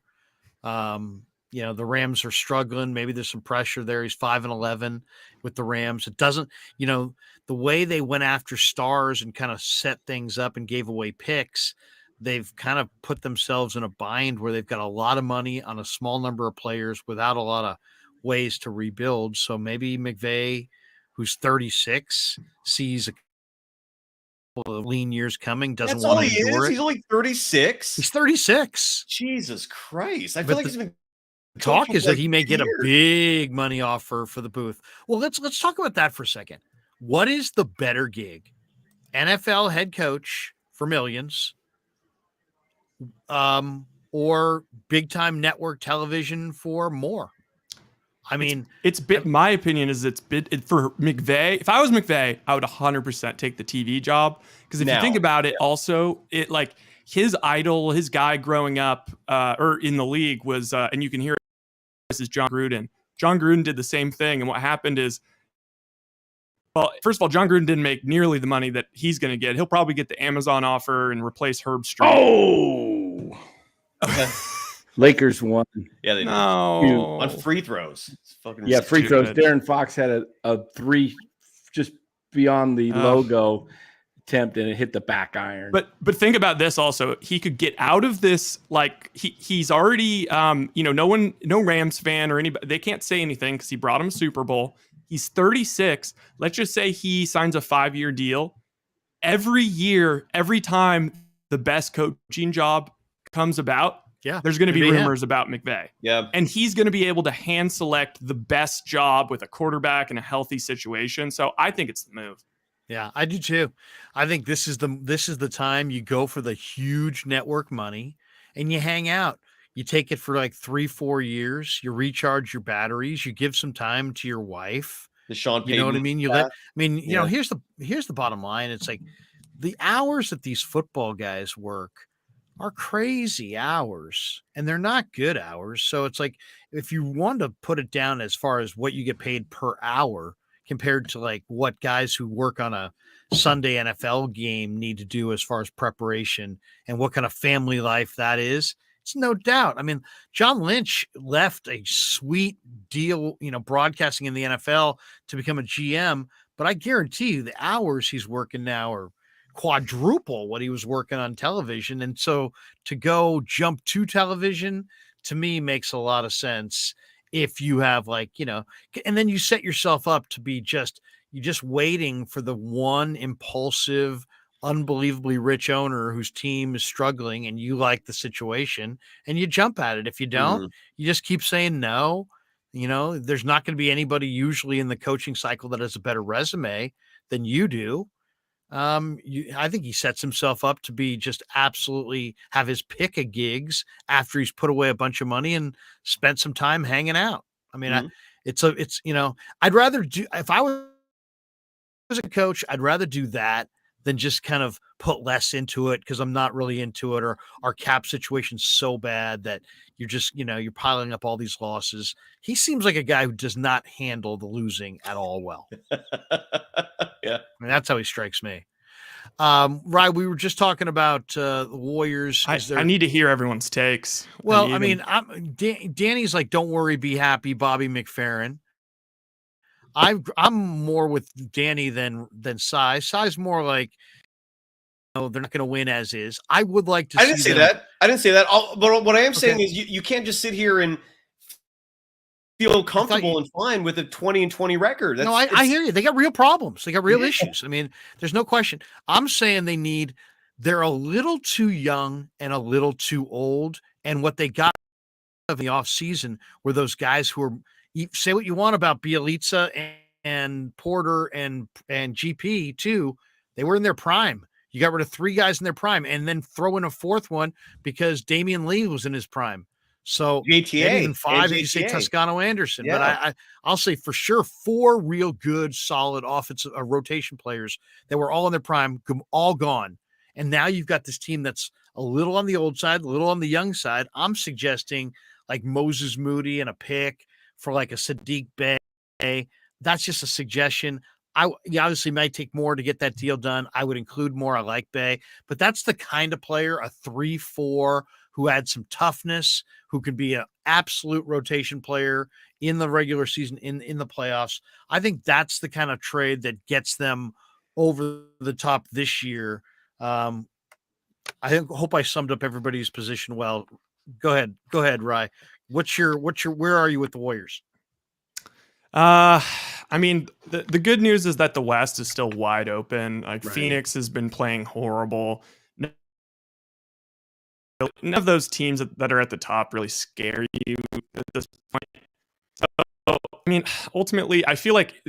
The Rams are struggling. Maybe there's some pressure there. He's 5-11 with the Rams. It doesn't, the way they went after stars and kind of set things up and gave away picks. They've kind of put themselves in a bind where they've got a lot of money on a small number of players without a lot of ways to rebuild. So maybe McVay, who's 36, sees a couple of lean years coming, doesn't want to endure it. He's only 36. He's 36. Jesus Christ. I feel like he's been talk is that he may get a big money offer for the booth. Well, let's talk about that for a second. What is the better gig? NFL head coach for millions, or big time network television for more? I mean, my opinion is for McVay. If I was McVay, I would 100% take the TV job. Because if you think about it, also his idol, his guy growing up or in the league was, and you can hear this is John Gruden. John Gruden did the same thing. And what happened is, well, first of all, John Gruden didn't make nearly the money that he's going to get. He'll probably get the Amazon offer and replace Herb Street. Oh, Lakers won. Yeah, they did. On free throws. Free throws. Darren Fox had a 3 just beyond the logo attempt, and it hit the back iron. But think about this also. He could get out of this. Like he's already, no Rams fan or anybody, they can't say anything because he brought him a Super Bowl. He's 36. Let's just say he signs a 5-year deal. Every year, every time the best coaching job comes about, there's going to be rumors about McVay. Yeah. And he's going to be able to hand select the best job with a quarterback in a healthy situation. So I think it's the move. Yeah, I do too. I think this is the time you go for the huge network money and you hang out. You take it for like 3-4 years. You recharge your batteries. You give some time to your wife. The Sean Payton. You know what I mean? Here's the bottom line. It's like the hours that these football guys work are crazy hours, and they're not good hours. So it's like, if you want to put it down as far as what you get paid per hour compared to like what guys who work on a Sunday NFL game need to do as far as preparation and what kind of family life that is, it's no doubt. I mean, John Lynch left a sweet deal, broadcasting in the NFL to become a GM, but I guarantee you the hours he's working now are quadruple what he was working on television. And so to go jump to television, to me, makes a lot of sense if you have and then you set yourself up to be just, You're just waiting for the one impulsive, unbelievably rich owner whose team is struggling and you like the situation and you jump at it. If you don't, you just keep saying no. There's not going to be anybody usually in the coaching cycle that has a better resume than you do. I think he sets himself up to be just absolutely have his pick of gigs after he's put away a bunch of money and spent some time hanging out. I mean, I'd rather do, if I was a coach, I'd rather do that than just kind of put less into it because I'm not really into it, or our cap situation's so bad that you're just, you're piling up all these losses. He seems like a guy who does not handle the losing at all well. Yeah. I mean, that's how he strikes me. Right. We were just talking about the Warriors. I need to hear everyone's takes. Well, Danny's like, don't worry, be happy, Bobby McFerrin. I'm more with Danny than Cy. Cy's more like, they're not going to win as is. I would like to. I didn't say that. But what I am saying is, you can't just sit here and feel comfortable and fine with a 20-20 record. I hear you. They got real problems. They got real issues. I mean, there's no question. I'm saying they're a little too young and a little too old. And what they got of the offseason were those guys who are, say what you want about Bielitsa and Porter and GP too. They were in their prime. You got rid of 3 guys in their prime and then throw in a 4th one because Damian Lee was in his prime. So JTA, even 5, and you say Toscano Anderson, but I'll say for sure 4 real good, solid offensive rotation players that were all in their prime, all gone. And now you've got this team that's a little on the old side, a little on the young side. I'm suggesting like Moses Moody and a pick for like a Sadiq Bey. That's just a suggestion. You obviously might take more to get that deal done. I would include more. I like Bey, but that's the kind of player, a 3-4 who had some toughness, who could be an absolute rotation player in the regular season, in the playoffs. I think that's the kind of trade that gets them over the top this year. I hope I summed up everybody's position well. Go ahead, Rye. Where are you with the Warriors? I mean, the good news is that the West is still wide open. Like right. Phoenix has been playing horrible. None of those teams that are at the top really scare you at this point. So, I mean, ultimately, I feel like,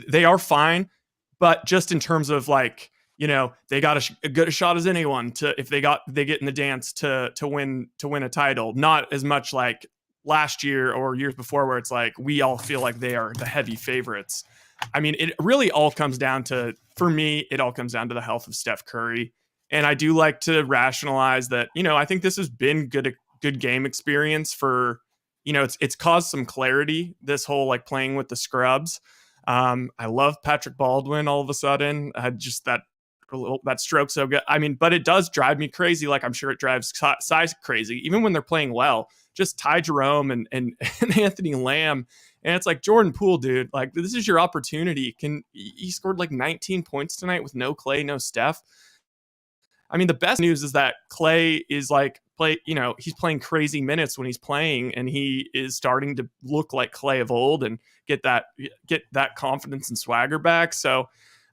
they are fine, but just in terms of like, they got as good a shot as anyone if they get in the dance to win a title. Not as much like last year or years before where it's like we all feel like they are the heavy favorites. I mean, it really all comes down to, for me, it all comes down to the health of Steph Curry. And I do like to rationalize that, I think this has been good game experience for, it's caused some clarity, this whole like playing with the scrubs. I love Patrick Baldwin all of a sudden. Just that stroke so good. I mean, but it does drive me crazy. Like I'm sure it drives Size crazy, even when they're playing well. Just Ty Jerome and Anthony Lamb. And it's like, Jordan Poole, dude, like this is your opportunity. He scored like 19 points tonight with no Clay, no Steph. I mean, the best news is that Clay is he's playing crazy minutes when he's playing, and he is starting to look like Clay of old and get that confidence and swagger back. So,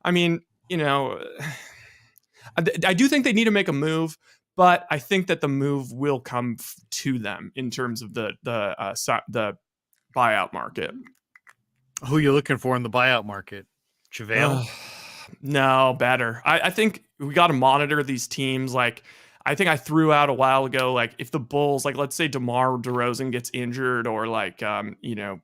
I mean, I do think they need to make a move, but I think that the move will come to them in terms of the buyout market. Who are you looking for in the buyout market? JaVale? No, better. I think we got to monitor these teams. Like, I think I threw out a while ago, like if the Bulls, like let's say DeMar DeRozan gets injured, or like, the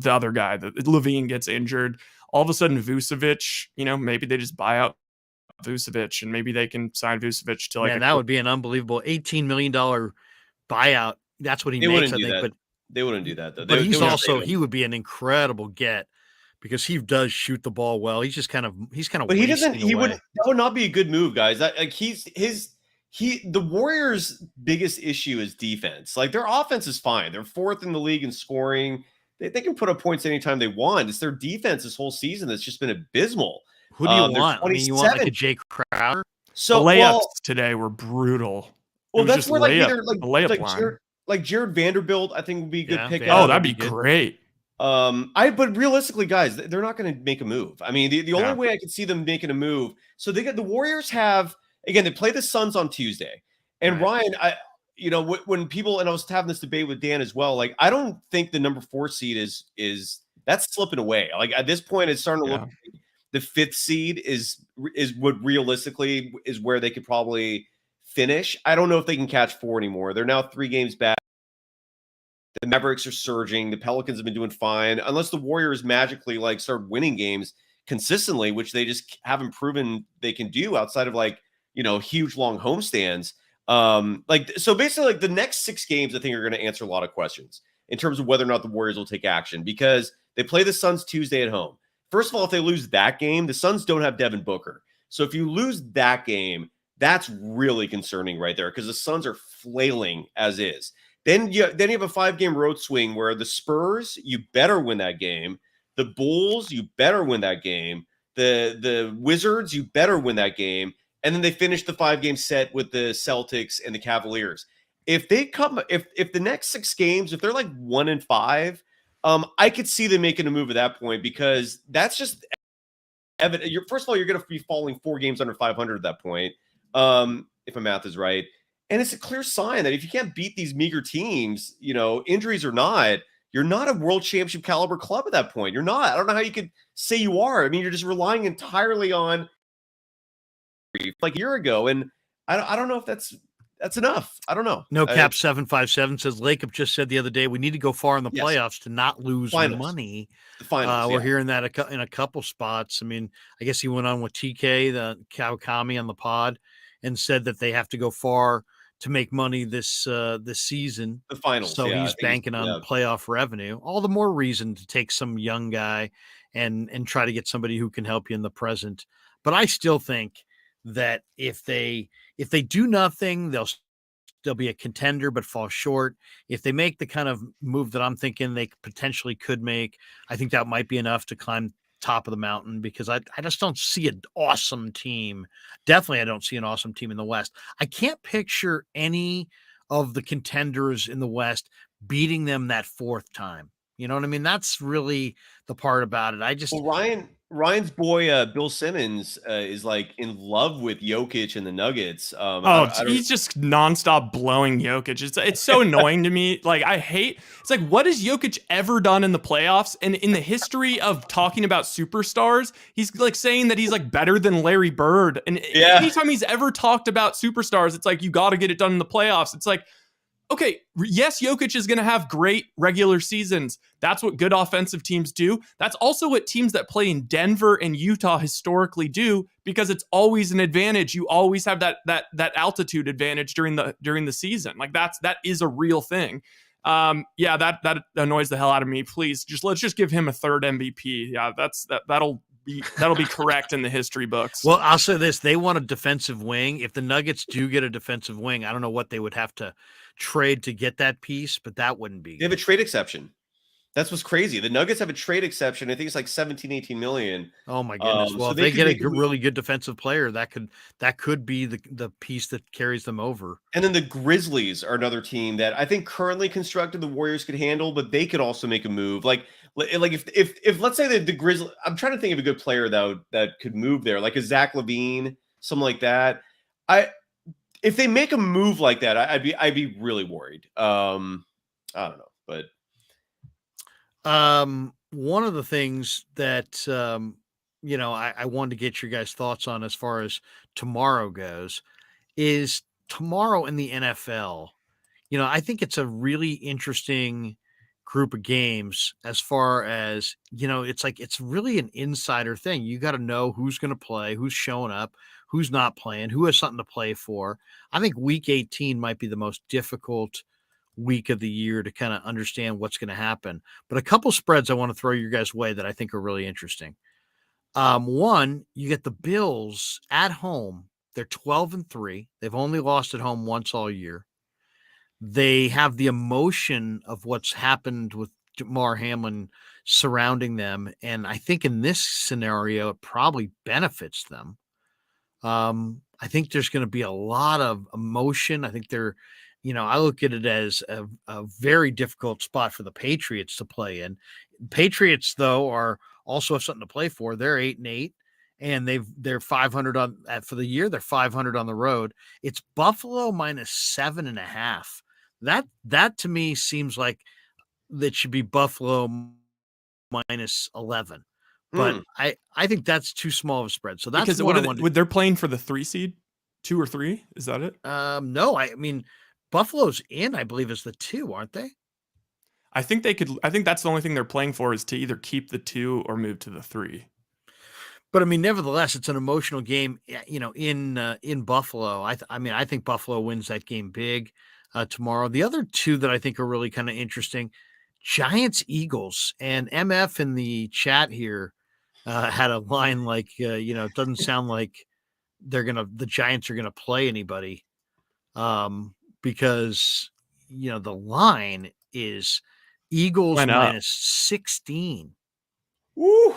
other guy, Levine gets injured, all of a sudden Vucevic, maybe they just buy out Vucevic and maybe they can sign Vucevic to like. That would be an unbelievable $18 million buyout. That's what he makes, I think. That. But they wouldn't do that though. But he would be an incredible get. Because he does shoot the ball well. He's just kind of. But he doesn't. That would not be a good move, guys. The Warriors' biggest issue is defense. Like their offense is fine. They're 4th in the league in scoring. They can put up points anytime they want. It's their defense this whole season that's just been abysmal. Who do you want? I mean, you want like a Jay Crowder? So the layups today were brutal. Well, that's where like Jared Vanderbilt, I think would be a good pickup. Oh, that'd be great. But realistically, guys, they're not going to make a move. I mean, the only way I could see them making a move. So the Warriors have, again, they play the Suns on Tuesday, and Ryan, when people, and I was having this debate with Dan as well, like, I don't think the number 4 seed is that's slipping away. Like, at this point, it's starting to look like the 5th seed is what realistically is where they could probably finish. I don't know if they can catch 4 anymore. They're now 3 games back. The Mavericks are surging. The Pelicans have been doing fine, unless the Warriors magically like start winning games consistently, which they just haven't proven they can do outside of huge long homestands. So basically, like, the next 6 games, I think, are going to answer a lot of questions in terms of whether or not the Warriors will take action, because they play the Suns Tuesday at home. First of all, if they lose that game, the Suns don't have Devin Booker. So if you lose that game, that's really concerning right there, because the Suns are flailing as is. Then you have a 5-game road swing where the Spurs, you better win that game. The Bulls, you better win that game. The Wizards, you better win that game. And then they finish the 5-game set with the Celtics and the Cavaliers. If the next 6 games, if they're like 1-5, I could see them making a move at that point, because that's just evident. First of all, you're going to be falling 4 games under 500 at that point, if my math is right. And it's a clear sign that if you can't beat these meager teams, injuries or not, you're not a world championship caliber club at that point. You're not. I don't know how you could say you are. I mean, you're just relying entirely on like a year ago. And I don't know if that's enough. I don't know. No Cap 757 says Lacob just said the other day, we need to go far in the playoffs to not lose money. The finals, we're hearing that in a couple spots. I mean, I guess he went on with TK, the Kawakami on the pod, and said that they have to go far to make money this season. The finals. So he's banking on playoff revenue. All the more reason to take some young guy and try to get somebody who can help you in the present. But I still think that if they do nothing, they'll be a contender but fall short. If they make the kind of move that I'm thinking they potentially could make, I think that might be enough to climb top of the mountain, because I just don't see an awesome team. Definitely, I don't see an awesome team in the West. I can't picture any of the contenders in the West beating them that 4th time. You know what I mean? That's really the part about it. Ryan's boy, Bill Simmons, is like in love with Jokic and the Nuggets. He's just nonstop blowing Jokic. It's so annoying to me. Like, it's like, what has Jokic ever done in the playoffs? And in the history of talking about superstars, he's like saying that he's like better than Larry Bird. And anytime he's ever talked about superstars, it's like, you got to get it done in the playoffs. It's like, okay, yes, Jokic is going to have great regular seasons. That's what good offensive teams do. That's also what teams that play in Denver and Utah historically do, because it's always an advantage. You always have that altitude advantage during the season. Like, that is a real thing. That annoys the hell out of me. Please, let's just give him a 3rd MVP. Yeah, that'll be correct in the history books. Well, I'll say this: they want a defensive wing. If the Nuggets do get a defensive wing, I don't know what they would have to trade to get that piece, but that wouldn't be. They have a trade exception. That's what's crazy. The Nuggets have a trade exception. I think it's like 17-18 million. Oh my goodness. Well, if they get a really good defensive player, that could be the piece that carries them over. And then the Grizzlies are another team that I think currently constructed the Warriors could handle, but they could also make a move. Like if let's say that the Grizzlies, I'm trying to think of a good player that could move there, like a Zach LaVine, something like that. If they make a move like that, I'd be really worried. I don't know, but one of the things that I wanted to get your guys' thoughts on as far as tomorrow goes is tomorrow in the NFL. I think it's a really interesting group of games as far as, it's really an insider thing. You got to know who's going to play, who's showing up, who's not playing, who has something to play for. I think week 18 might be the most difficult week of the year to kind of understand what's going to happen. But a couple spreads I want to throw your guys' way that I think are really interesting. One, you get the Bills at home. They're 12-3. They've only lost at home once all year. They have the emotion of what's happened with Damar Hamlin surrounding them. And I think in this scenario, it probably benefits them. I think there's going to be a lot of emotion. I think I look at it as a very difficult spot for the Patriots to play in. Patriots, though, are also have something to play for. They're 8-8, and they're 500 for the year. They're 500 on the road. It's Buffalo minus 7.5. That to me seems like that should be Buffalo minus 11. But I think that's too small of a spread. So that's because what they're playing for the 3 seed, 2 or 3. Is that it? No, I mean Buffalo's in, I believe, is the 2, aren't they? I think they could. I think that's the only thing they're playing for is to either keep the 2 or move to the 3. But I mean, nevertheless, it's an emotional game, in Buffalo. I think Buffalo wins that game big tomorrow. The other 2 that I think are really kind of interesting, Giants Eagles, and MF in the chat here had a line like, it doesn't sound like the Giants are gonna play anybody, because the line is Eagles minus 16. Woo!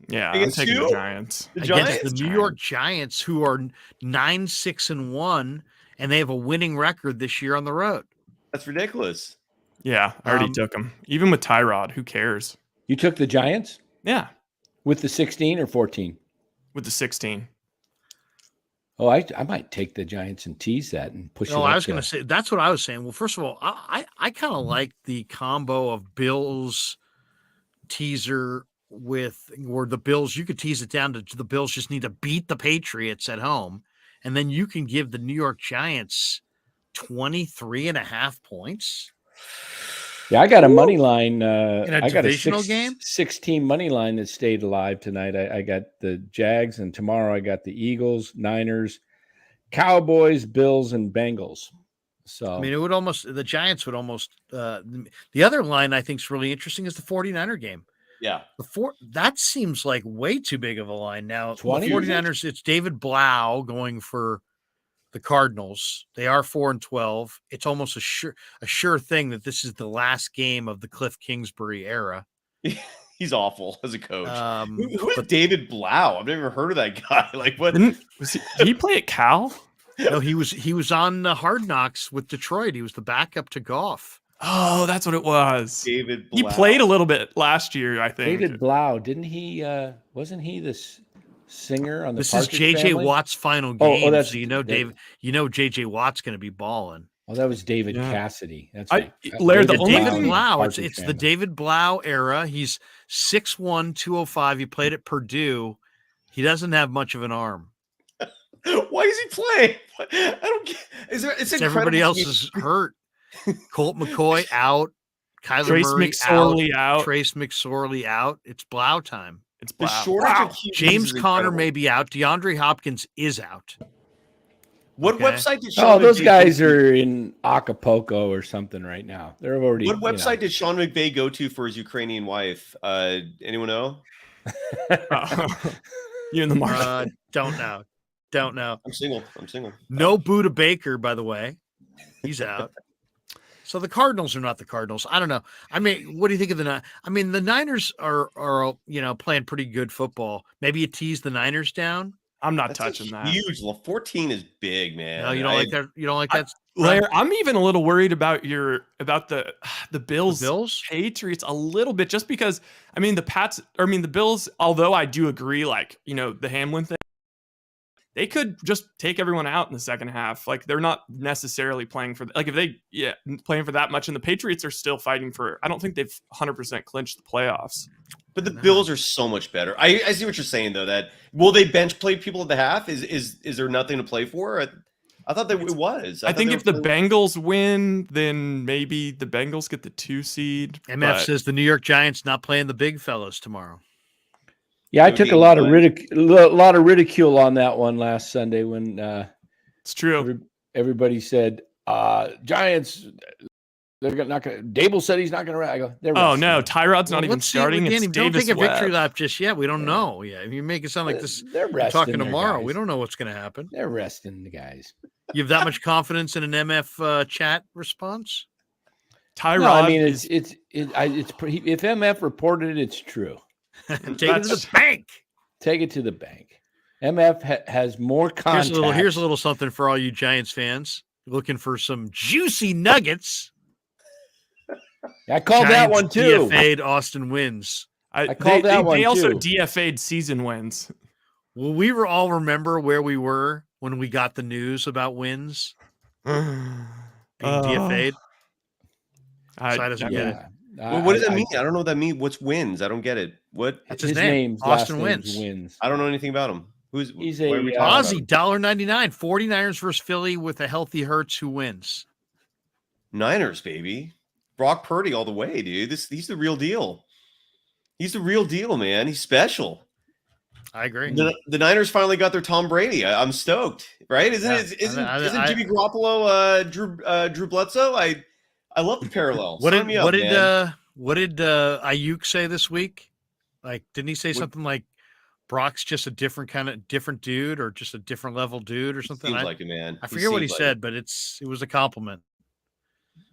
Yeah, I'm taking the Giants. Against the New York Giants, who are 9-6-1, and they have a winning record this year on the road. That's ridiculous. Yeah, I already took them. Even with Tyrod, who cares? You took the Giants? Yeah. With the 16 or 14? With the 16. Oh, I might take the Giants and tease that and push it. I was going to say, that's what I was saying. Well, first of all, I kind of like the combo of Bills teaser where the Bills, you could tease it down to the Bills just need to beat the Patriots at home. And then you can give the New York Giants 23.5 points. Yeah, I got a money line. In a divisional game? 16 money line that stayed alive tonight. I got the Jags, and tomorrow I got the Eagles, Niners, Cowboys, Bills, and Bengals. So I mean, the Giants would almost. The other line I think is really interesting is the 49er game. Yeah. That seems like way too big of a line now. 20? The 49ers, it's David Blau going for the Cardinals. They are 4-12. It's almost a sure thing that this is the last game of the Cliff Kingsbury era. He's awful as a coach. Who is David Blau? I've never heard of that guy. Like, what? Did he play at Cal? No, he was on Hard Knocks with Detroit. He was the backup to Goff. Oh, that's what it was. David Blau. He played a little bit last year, I think. David Blau, didn't he? Wasn't he this singer on the? This is JJ Watt's final game. That's so David. JJ Watt's going to be balling. Oh, that was David Cassidy. That's Laird, David Blau. It's the David Blau era. He's 6'1", 205. He played at Purdue. He doesn't have much of an arm. Why is he playing? I don't get. It's everybody else is hurt. Colt McCoy out. Kyler Trace Murray McSorley out. Trace McSorley out. It's Blau time. It's Blau. James Conner may be out. DeAndre Hopkins is out. What website did Sean those guys are in Acapulco or something right now. They're already. What website did Sean McVay go to for his Ukrainian wife? Anyone know? You in the market? Don't know. I'm single. No Buda Baker, by the way. He's out. So the Cardinals are not the Cardinals. I don't know. I mean, what do you think of the Niners are playing pretty good football. Maybe you tease the Niners down. I'm not touching that. Huge. 14 is big, man. No, you don't like that. You don't like that. Lair, I'm even a little worried about the Bills, Patriots a little bit, just because the Bills, although I do agree, the Hamlin thing, they could just take everyone out in the second half. Like, they're not necessarily playing for playing for that much, and the Patriots are still fighting for. I don't think they've 100% clinched the playoffs. But the Bills are so much better. I see what you're saying, though. That will they bench play people at the half? Is there nothing to play for? I thought that it was. I think if the Bengals win, then maybe the Bengals get the 2 seed. MF says the New York Giants not playing the big fellas tomorrow. Yeah, I took a lot of ridicule on that one last Sunday when it's true. Everybody said Giants. They're not going to. Dable said he's not going to. I go. Oh no, Tyrod's not even starting. It's don't Davis take a victory Webb. lap just yet. We don't know. Yeah, you make it sound like this. They're talking tomorrow. We don't know what's going to happen. They're resting the guys. You have that much confidence in an MF chat response? Tyrod. No, I mean it's if MF reported it, it's true. Take it to the bank. Take it to the bank. MF has more contact. Here's a little something for all you Giants fans looking for some juicy nuggets. I called that one too. DFA'd Austin Wins. I called that one They also too. DFA'd season wins. Will we all remember where we were when we got the news about Wins being DFA'd? Side doesn't get it. Well, what does that mean? I don't know what that means. What's Wins? I don't get it. What? That's his name. Austin Wins. I don't know anything about him. He's a Aussie, $1.99. 49ers versus Philly with a healthy Hurts who wins. Niners, baby. Brock Purdy all the way, dude. He's the real deal. He's the real deal, man. He's special. I agree. The Niners finally got their Tom Brady. I'm stoked, right? Isn't Jimmy Garoppolo Drew Bledsoe? I love the parallel. What did Ayuk say this week? Like, didn't he say something like Brock's just a different dude, or just a different level dude, or something? Seems like it, man. I forget what he said, but it was a compliment.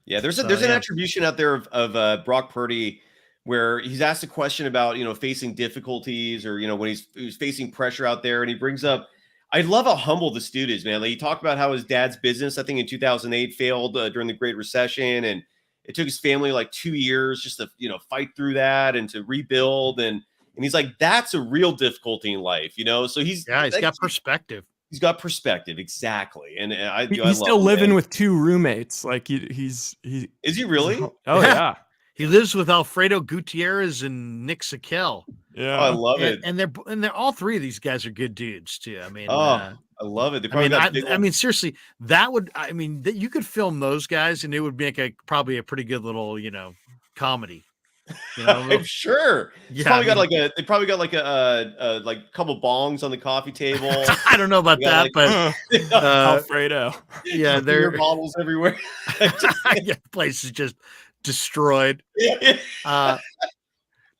Yeah, there's an attribution out there of Brock Purdy where he's asked a question about facing difficulties, or when he's facing pressure out there, and he brings up, I love how humble this dude is, man. Like, he talked about how his dad's business, I think in 2008, failed during the Great Recession, and it took his family like 2 years just to fight through that and to rebuild, and he's like, that's a real difficulty in life, So he's got perspective. He's got perspective, exactly, and he's still living with 2 roommates. Like is he really? Oh yeah. He lives with Alfredo Gutierrez and Nick Sakel. Yeah, I love it. And they're all 3 of these guys are good dudes too. I mean, I love it. I mean, seriously, you could film those guys and it would make probably a pretty good little, comedy. I'm sure. Yeah, they probably got like a couple bongs on the coffee table. I don't know about that, but Alfredo. Yeah, there are bottles everywhere. The place is just destroyed.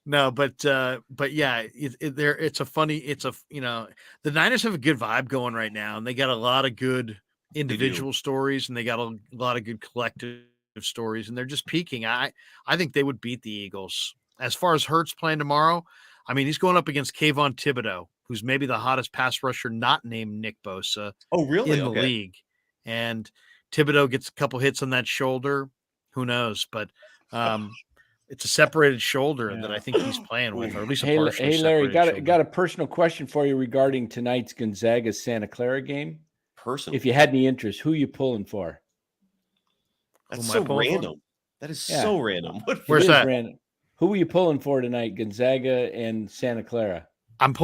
No, but yeah, the Niners have a good vibe going right now, and they got a lot of good individual stories, and they got a lot of good collective stories, and they're just peaking. I think they would beat the Eagles. As far as Hurts playing tomorrow, I mean, he's going up against Kayvon Thibodeau, who's maybe the hottest pass rusher not named Nick Bosa. Oh, really? In the league. And Thibodeau gets a couple hits on that shoulder. Who knows? But it's a separated shoulder that I think he's playing with, or at least a partially Larry, got a personal question for you regarding tonight's Gonzaga Santa Clara game. Personal. If you had any interest, who are you pulling for? That's so random. That is so random. Where's that? Random. Who are you pulling for tonight? Gonzaga and Santa Clara. I'm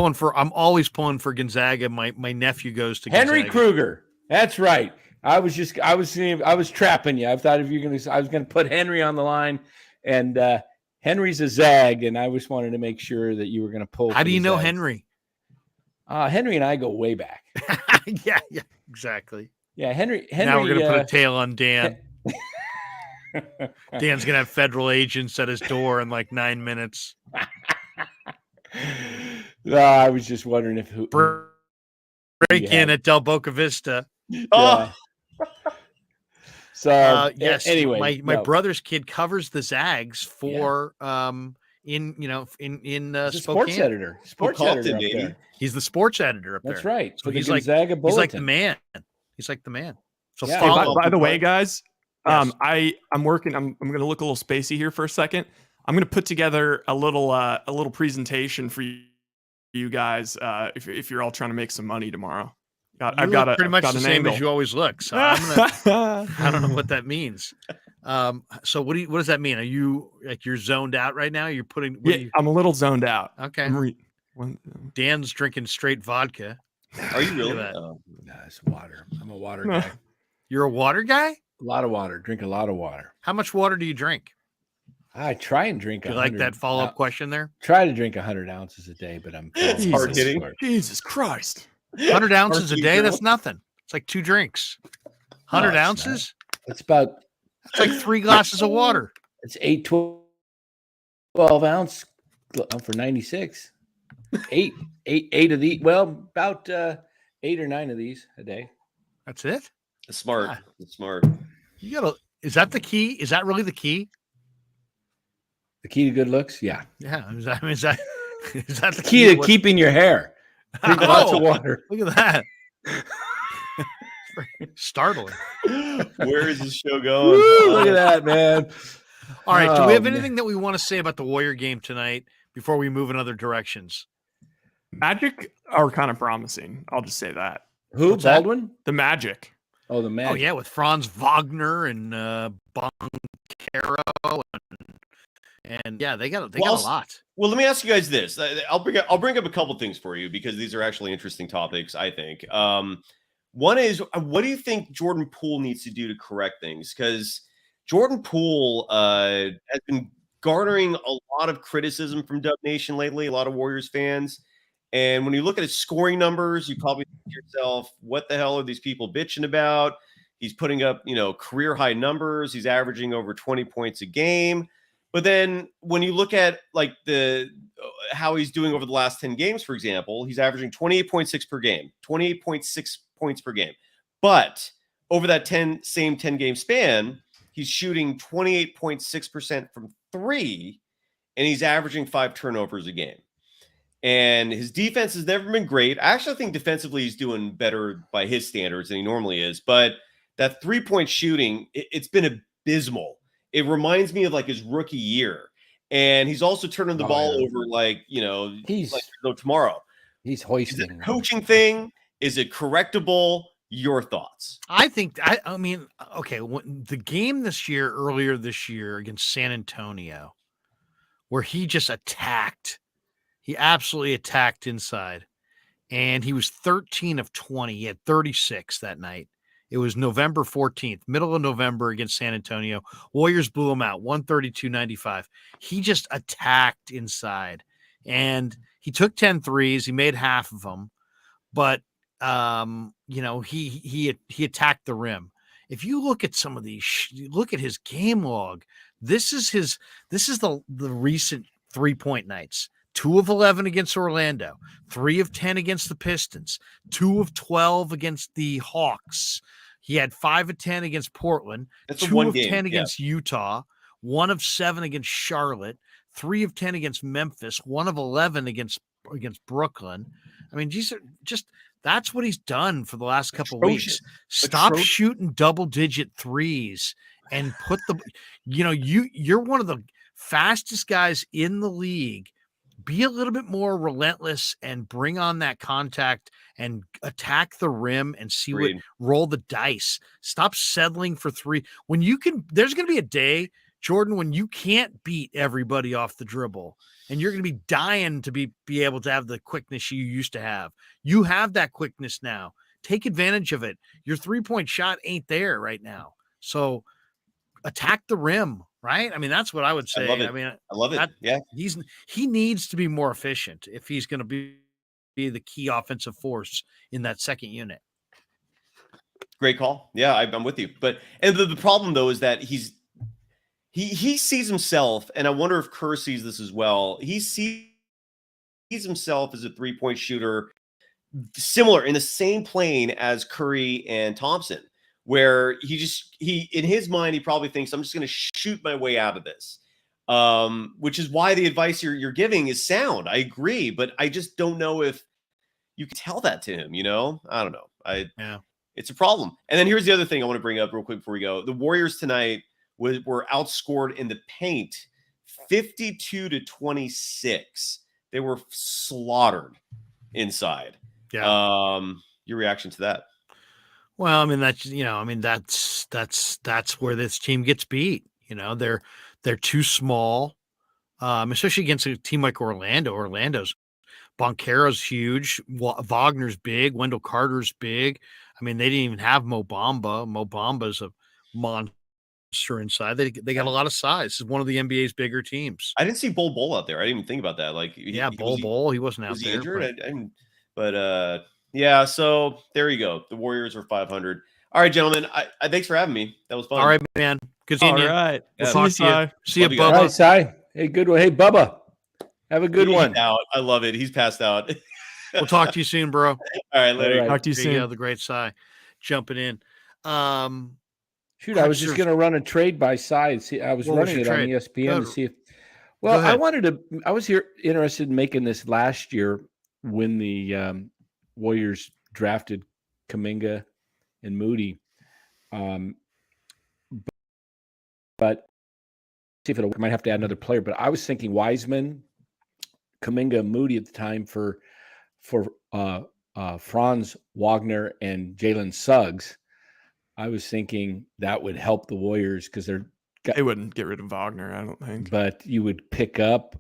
always pulling for Gonzaga. My nephew goes to Henry Gonzaga. Krueger. That's right. I was trapping you. I thought I was gonna put Henry on the line, and Henry's a Zag, and I just wanted to make sure that you were gonna pull. How do you know Zags. Henry? Henry and I go way back. yeah, exactly. Yeah, Henry. Now we're gonna put a tail on Dan. Dan's gonna have federal agents at his door in like 9 minutes. I was just wondering if break in at Del Boca Vista. Oh. So yes. Anyway, my brother's kid covers the Zags for in Spokane. Sports editor. Sports editor up there. He's the sports editor up there. That's right. So he's Gonzaga Bulletin. He's like the man. He's like the man. So by the way, guys, yes. I'm working. I'm going to look a little spacey here for a second. I'm going to put together a little presentation for you guys if you're all trying to make some money tomorrow. I've got pretty much the same angle. as you always look. So I don't know what that means. So what does that mean? Are you you're zoned out right now? You're putting. I'm a little zoned out. Okay. Dan's drinking straight vodka. Are you really? No, it's water. I'm a water guy. You're a water guy? A lot of water. Drink a lot of water. How much water do you drink? I try and drink. You like that follow-up question there? Try to drink 100 ounces a day, but I'm hard hitting. Jesus Christ. 100 ounces a day? That's nothing. It's like 2 drinks. 100 ounces? It's about. It's like 3 glasses of water. It's 12 ounce for 96. Eight of these. Well, about 8 or 9 of these a day. That's it. It's smart. Yeah. It's smart. You gotta. Is that the key? Is that really the key? The key to good looks? Yeah. Yeah. Is that the key to keeping your hair? Drink lots of water. Look at that. Startling. Where is this show going? Look at that, man. All right. Do we have man. anything that we want to say about the Warrior game tonight before we move in other directions? Magic are kind of promising. I'll just say that. Who? What's that? Baldwin? The Magic. Oh, the Magic. Oh yeah, with Franz Wagner and Boncaro and yeah, they got a lot. Well, let me ask you guys this. I'll bring up a couple things for you because these are actually interesting topics, I think. One is, what do you think Jordan Poole needs to do to correct things? Because Jordan Poole has been garnering a lot of criticism from Dub Nation lately, a lot of Warriors fans. And when you look at his scoring numbers, you probably think to yourself, what the hell are these people bitching about? He's putting up, career high numbers. He's averaging over 20 points a game. But then when you look at like how he's doing over the last 10 games, for example, he's averaging 28.6 per game, 28.6 points per game. But over that same 10 game span, he's shooting 28.6% from three, and he's averaging 5 turnovers a game. And his defense has never been great. I actually think defensively he's doing better by his standards than he normally is. But that 3-point shooting, it's been abysmal. It reminds me of like his rookie year. And he's also turning the ball over he's like no tomorrow. He's hoisting. Is it a coaching thing? Is it correctable? Your thoughts? I think okay, the game earlier this year against San Antonio, where he just attacked. He absolutely attacked inside, and he was 13 of 20. He had 36 that night. It was November 14th, middle of November against San Antonio. Warriors blew him out, 132-95. He just attacked inside, and he took 10 threes. He made half of them, but he attacked the rim. If you look at some of these, look at his game log. This is the recent 3-point nights. 2 of 11 against Orlando, 3 of 10 against the Pistons, 2 of 12 against the Hawks. He had 5 of 10 against Portland, 2 of 10 against Utah, 1 of 7 against Charlotte, 3 of 10 against Memphis, 1 of 11 against Brooklyn. I mean, that's what he's done for the last couple of weeks. Stop shooting double-digit threes and put you're one of the fastest guys in the league. Be a little bit more relentless and bring on that contact and attack the rim and roll the dice. Stop settling for 3. When you can, there's going to be a day, Jordan, when you can't beat everybody off the dribble and you're going to be dying to be able to have the quickness you used to have. You have that quickness now. Take advantage of it. Your 3-point shot ain't there right now. So attack the rim. Right? I mean, that's what I would say. I love it. Yeah. He needs to be more efficient if he's going to be the key offensive force in that second unit. Great call. Yeah, I'm with you. But the problem though is that he sees himself, and I wonder if Kerr sees this as well. He sees himself as a 3-point shooter, similar in the same plane as Curry and Thompson, where he in his mind, he probably thinks, I'm just going to shoot my way out of this, which is why the advice you're giving is sound. I agree, but I just don't know if you can tell that to him, I don't know. It's a problem. And then here's the other thing I want to bring up real quick before we go. The Warriors tonight were outscored in the paint 52-26. They were slaughtered inside. Yeah. Your reaction to that? Well, I mean, that's where this team gets beat. They're too small, especially against a team like Orlando. Orlando's Boncaro's huge. Wagner's big. Wendell Carter's big. I mean, they didn't even have Mo Bamba. Mo Bamba's a monster inside. They got a lot of size. This is one of the NBA's bigger teams. I didn't see Bol at there. I didn't even think about that. Bol. He wasn't out was there. He injured? Yeah, so there you go. The Warriors are 500. All right, gentlemen. I thanks for having me. That was fun. All right, man. Good seeing you. All right. We'll talk to you. See you, Bubba. All right, Cy. Hey, good one. Hey, Bubba. Have a good one. Out. I love it. He's passed out. We'll talk to you soon, bro. All right, later. Talk to you soon. Yeah, the great Cy jumping in. Shoot, I was just going to run a trade by Cy. See, I was running it on ESPN to see if. Well, I was interested in making this last year when the Warriors drafted Kuminga and Moody. But see if it might have to add another player. But I was thinking Wiseman, Kuminga, and Moody at the time for Franz Wagner and Jalen Suggs. I was thinking that would help the Warriors because they wouldn't get rid of Wagner, I don't think. But you would pick up.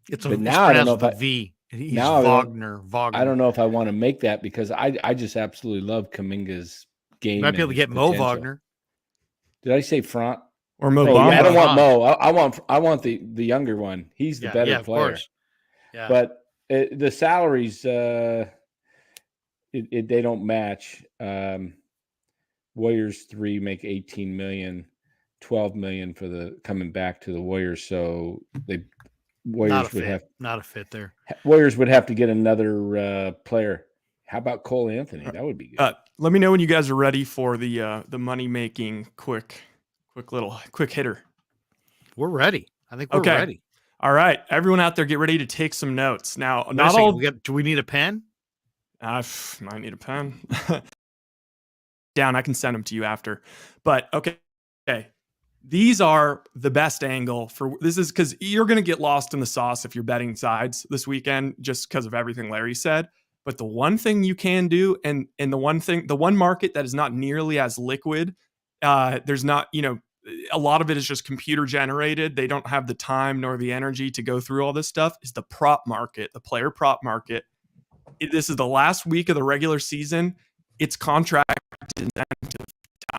It's now I don't know if He's now Wagner. I don't know if I want to make that because I just absolutely love Kuminga's game. You might be able to get Mo Wagner. Did I say Front or Mo? No, I don't want Mo. I want the younger one. He's the better player. Course. Yeah. But the salaries they don't match. Warriors 3 make 18 million, 12 million for the coming back to the Warriors. So Warriors would have not a fit there. Warriors would have to get another player. How about Cole Anthony? That would be good. Let me know when you guys are ready for the money making quick hitter. We're ready. I think we're ready. All right, everyone out there, get ready to take some notes. Now, do we need a pen? I might need a pen. Down, I can send them to you after. But okay. These are the best angle for this is because you're going to get lost in the sauce if you're betting sides this weekend, just because of everything Larry said. But the one thing you can do, and the one market that is not nearly as liquid, there's not, a lot of it is just computer generated. They don't have the time nor the energy to go through all this stuff, is the prop market, the player prop market. This is the last week of the regular season. It's contract incentive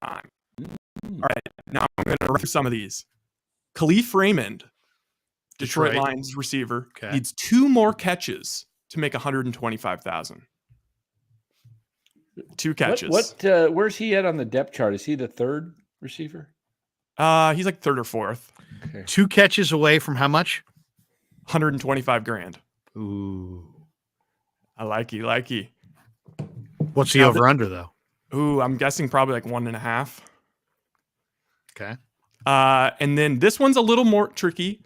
time. All right, now I'm going to run through some of these. Khalif Raymond, Detroit Lions receiver, needs 2 more catches to make $125,000. 2 catches. Where's he at on the depth chart? Is he the 3rd receiver? He's like 3rd or 4th. Okay. 2 catches away from how much? $125,000. Ooh, I like you. What's the over under though? Ooh, I'm guessing probably like 1.5. Okay. And then this one's a little more tricky,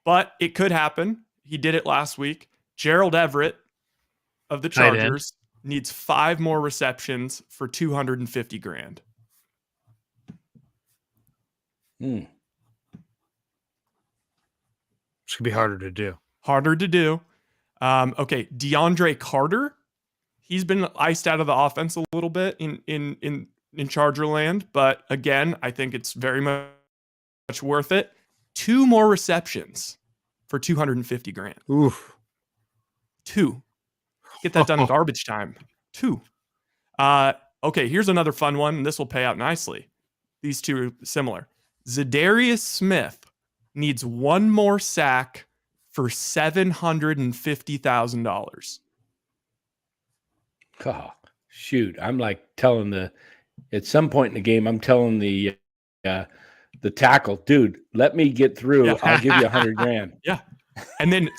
but it could happen. He did it last week. Gerald Everett of the Chargers needs 5 more receptions for $250,000. It's gonna be harder to do. Okay, DeAndre Carter. He's been iced out of the offense a little bit in Charger land, but again, I think it's very much worth it. 2 more receptions for $250,000. Oof. 2. Get that done in garbage time. 2. Okay, here's another fun one, and this will pay out nicely. These two are similar. Zadarius Smith needs 1 more sack for $750,000. Oh, shoot. I'm like at some point in the game, I'm telling the tackle, dude, let me get through. Yeah. I'll give you $100,000. Yeah. And then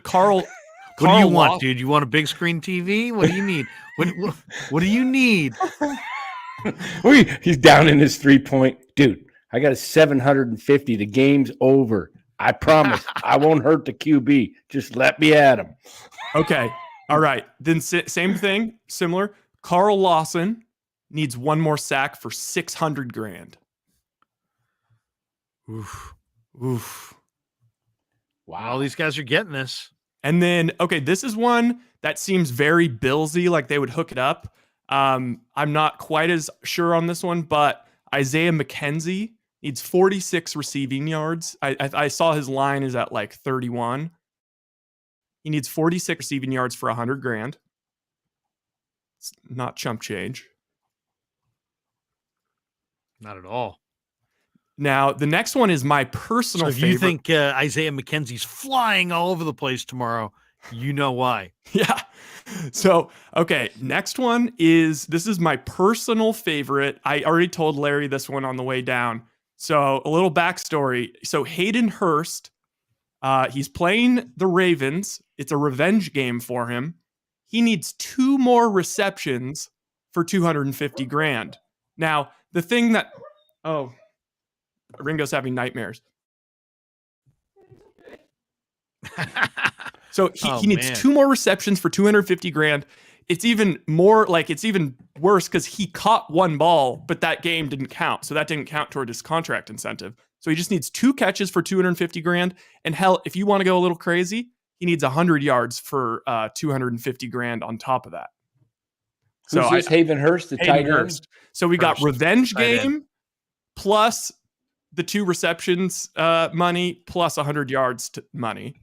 Carl. What do you want, dude? You want a big screen TV? What do you need? What do you need? He's down in his 3-point. Dude, I got a 750. The game's over. I promise I won't hurt the QB. Just let me at him. Okay. All right. Then same thing, similar. Carl Lawson needs 1 more sack for $600,000. Oof. Wow. All these guys are getting this. And then, okay, this is one that seems very Billsy, like they would hook it up. I'm not quite as sure on this one, but Isaiah McKenzie needs 46 receiving yards. I saw his line is at like 31. He needs 46 receiving yards for $100,000. It's not chump change. Not at all. Now, the next one is my personal favorite. If you think Isaiah McKenzie's flying all over the place tomorrow, you know why. Yeah. So, okay, next one this is my personal favorite. I already told Larry this one on the way down. So, a little backstory. So, Hayden Hurst, he's playing the Ravens. It's a revenge game for him. He needs 2 more receptions for $250,000. Now, the thing that... Oh... Ringo's having nightmares. So he needs 2 more receptions for $250,000. It's even more like it's even worse because he caught 1 ball, but that game didn't count. So that didn't count toward his contract incentive. So he just needs 2 catches for 250 grand. And hell, if you want to go a little crazy, he needs 100 yards for 250 grand on top of that. Who's this? Haven Hurst, the tight end? So we got revenge tight game end. plus the 2 receptions money plus 100 yards money.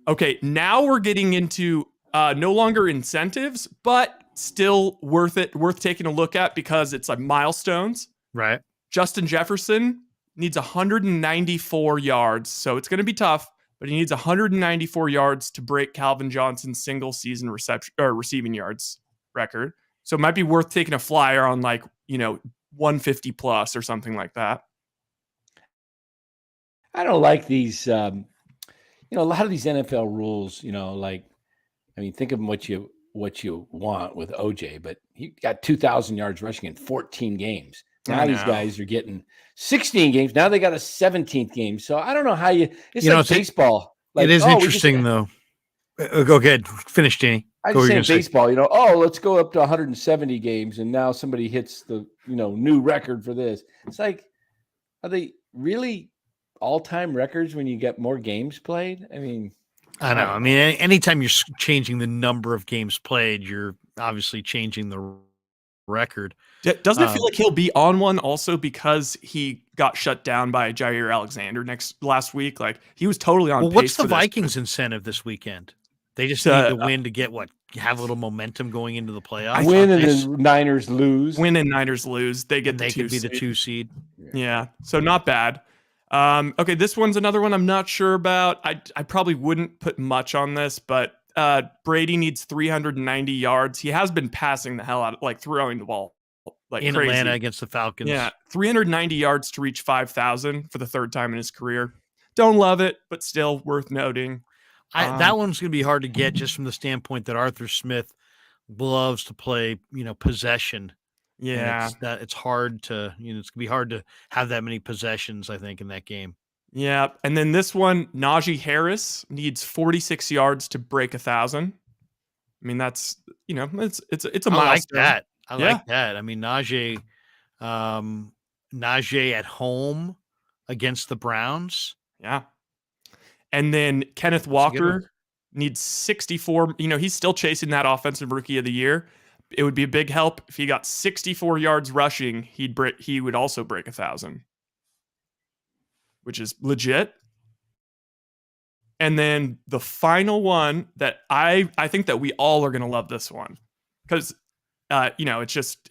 Okay, now we're getting into no longer incentives, but still worth taking a look at because it's like milestones. Right. Justin Jefferson needs 194 yards, so it's going to be tough, but he needs 194 yards to break Calvin Johnson's single season receiving yards record. So it might be worth taking a flyer on 150 plus or something like that. I don't like these, a lot of these NFL rules, think of what you want with OJ, but he got 2,000 yards rushing in 14 games. Now these guys are getting 16 games. Now they got a 17th game. So I don't know how it's like baseball. It is interesting though. Go ahead. Finish, Danny. I just say in baseball, let's go up to 170 games. And now somebody hits the, new record for this. It's like, are they really all-time records when you get more games played? I mean, I know. I mean, anytime you're changing the number of games played, you're obviously changing the record. Doesn't it feel like he'll be on one also because he got shut down by Jair Alexander last week? Like he was totally on pace. What's the Vikings' incentive this weekend? They just need to win to get have a little momentum going into the playoffs. Win and the Niners lose. Win and Niners lose. They could be the 2 seed. Yeah. So not bad. Okay, this one's another one I'm not sure about. I probably wouldn't put much on this, but Brady needs 390 yards. He has been passing the hell out, throwing the ball in crazy. Atlanta against the Falcons. Yeah, 390 yards to reach 5,000 for the 3rd time in his career. Don't love it, but still worth noting. That one's going to be hard to get just from the standpoint that Arthur Smith loves to play, possession. Yeah, it's hard to, it's going to be hard to have that many possessions, I think, in that game. Yeah, and then this one, Najee Harris needs 46 yards to break 1,000. I mean, that's it's a milestone. I like that. I like that. I mean, Najee at home against the Browns. Yeah, and then Kenneth Walker needs 64. He's still chasing that offensive rookie of the year. It would be a big help if he got 64 yards rushing. He would also break 1,000, which is legit. And then the final one that I think that we all are going to love this one because, it's just,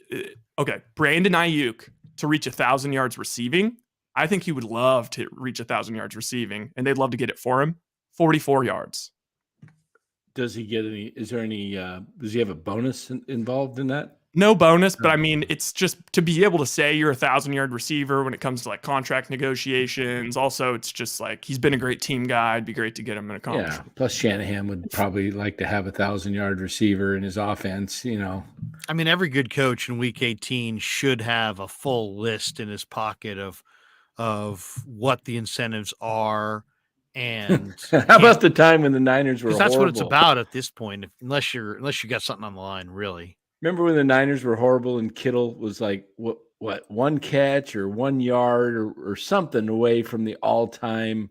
okay, Brandon Ayuk to reach 1,000 yards receiving. I think he would love to reach 1,000 yards receiving, and they'd love to get it for him. 44 yards. Does he get any? Is there any? Does he have a bonus involved in that? No bonus, but I mean, it's just to be able to say you're a 1,000-yard receiver when it comes to contract negotiations. Also, it's just he's been a great team guy. It'd be great to get him an accomplishment. Yeah. Plus, Shanahan would probably like to have a 1,000-yard receiver in his offense. I mean, every good coach in Week 18 should have a full list in his pocket of what the incentives are. And how about the time when the Niners were horrible? That's what it's about at this point. Unless you got something on the line, really. Remember when the Niners were horrible and Kittle was what 1 catch or 1 yard or something away from the all-time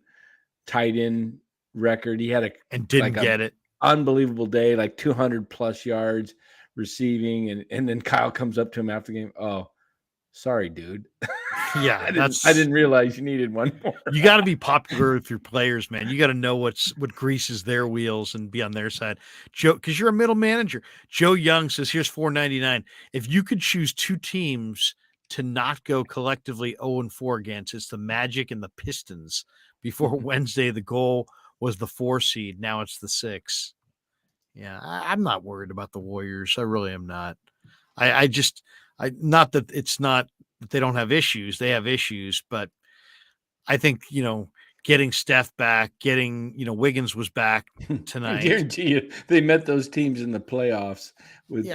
tight end record? He had didn't get it. Unbelievable day, 200 plus yards receiving, and then Kyle comes up to him after the game. Oh, sorry, dude. Yeah, I didn't realize you needed one more. You got to be popular with your players, man. You got to know what greases their wheels and be on their side. Joe, because you're a middle manager. Joe Young says, here's $4.99. If you could choose 2 teams to not go collectively 0-4 against, it's the Magic and the Pistons. Before Wednesday, the goal was the 4 seed. Now it's the 6. Yeah, I'm not worried about the Warriors. I really am not. Not that it's not that they don't have issues. They have issues, but I think, getting Steph back, Wiggins was back tonight. I guarantee you they met those teams in the playoffs with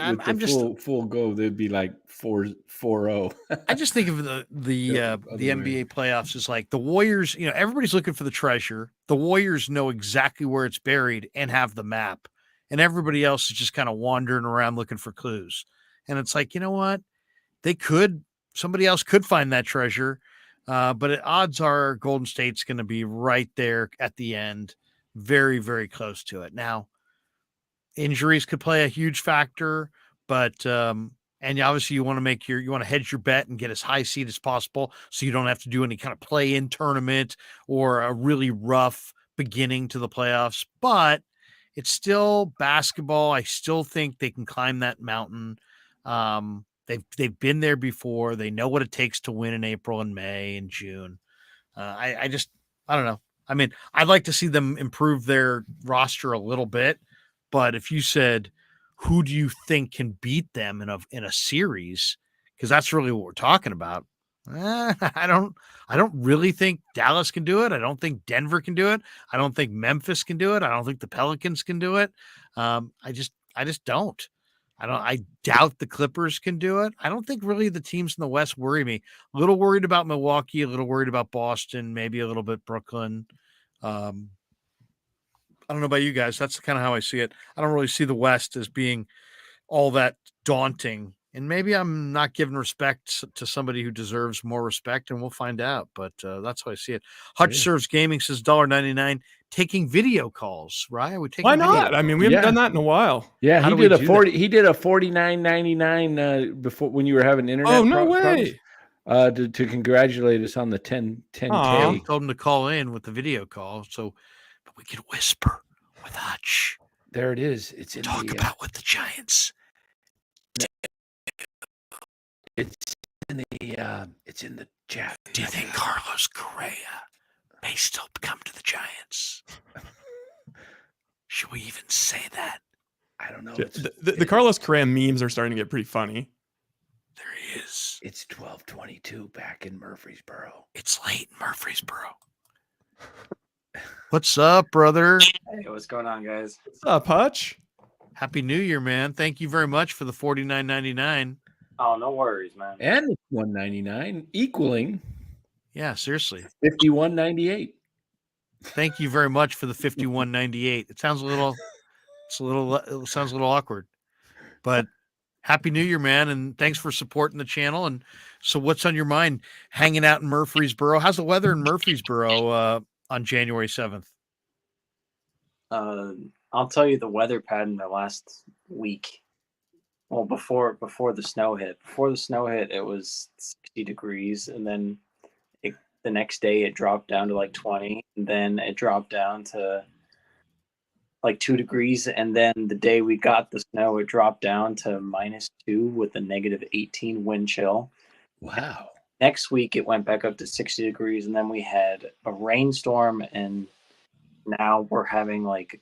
full go. They'd be 4-0. I just think of the NBA playoffs as the Warriors, everybody's looking for the treasure. The Warriors know exactly where it's buried and have the map, and everybody else is just kind of wandering around looking for clues. And it's you know what? Somebody else could find that treasure. But odds are Golden State's going to be right there at the end, very, very close to it. Now, injuries could play a huge factor, but and obviously you want to hedge your bet and get as high seed as possible, so you don't have to do any kind of play-in tournament or a really rough beginning to the playoffs. But it's still basketball. I still think they can climb that mountain. They've been there before. They know what it takes to win in April and May and June. I don't know. I mean, I'd like to see them improve their roster a little bit, but if you said, who do you think can beat them in a series? Because that's really what we're talking about. I don't really think Dallas can do it. I don't think Denver can do it. I don't think Memphis can do it. I don't think the Pelicans can do it. I just don't. I doubt the Clippers can do it. I don't think really the teams in the West worry me. A little worried about Milwaukee, a little worried about Boston, maybe a little bit Brooklyn. I don't know about you guys. That's kind of how I see it. I don't really see the West as being all that daunting. And maybe I'm not giving respect to somebody who deserves more respect, and we'll find out. But that's how I see it. Hutch Serves Gaming says $1.99. Taking video calls, right? We take Why not? I mean, we haven't done that in a while. Yeah, he did a $49.99 before when you were having internet. Oh, no way. To congratulate us on the 10K. We told him to call in with the video call, but we could whisper with Hutch. There it is. It's in talk about what the Giants. It's in the chat. Do you think Carlos Correa may still come to the Giants? Should we even say that? I don't know. The Carlos Correa memes are starting to get pretty funny. There he is. It's 12:22 back in Murfreesboro. It's late in Murfreesboro. What's up, brother? Hey, what's going on, guys? What's up, Hutch? Happy New Year, man. Thank you very much for the $49.99. Oh, no worries, man. And it's $1.99, equaling. Yeah, seriously. $51.98. Thank you very much for the $51.98. It sounds a little awkward, but Happy New Year, man, and thanks for supporting the channel. And so, what's on your mind? Hanging out in Murfreesboro. How's the weather in Murfreesboro on January 7th? I'll tell you the weather pattern the last week. Well, before the snow hit. Before the snow hit, it was 60 degrees, and then the next day it dropped down to like 20, and then it dropped down to like 2 degrees, and then the day we got the snow, it dropped down to -2 with a -18 wind chill. Wow. Next week it went back up to 60 degrees, and then we had a rainstorm, and now we're having like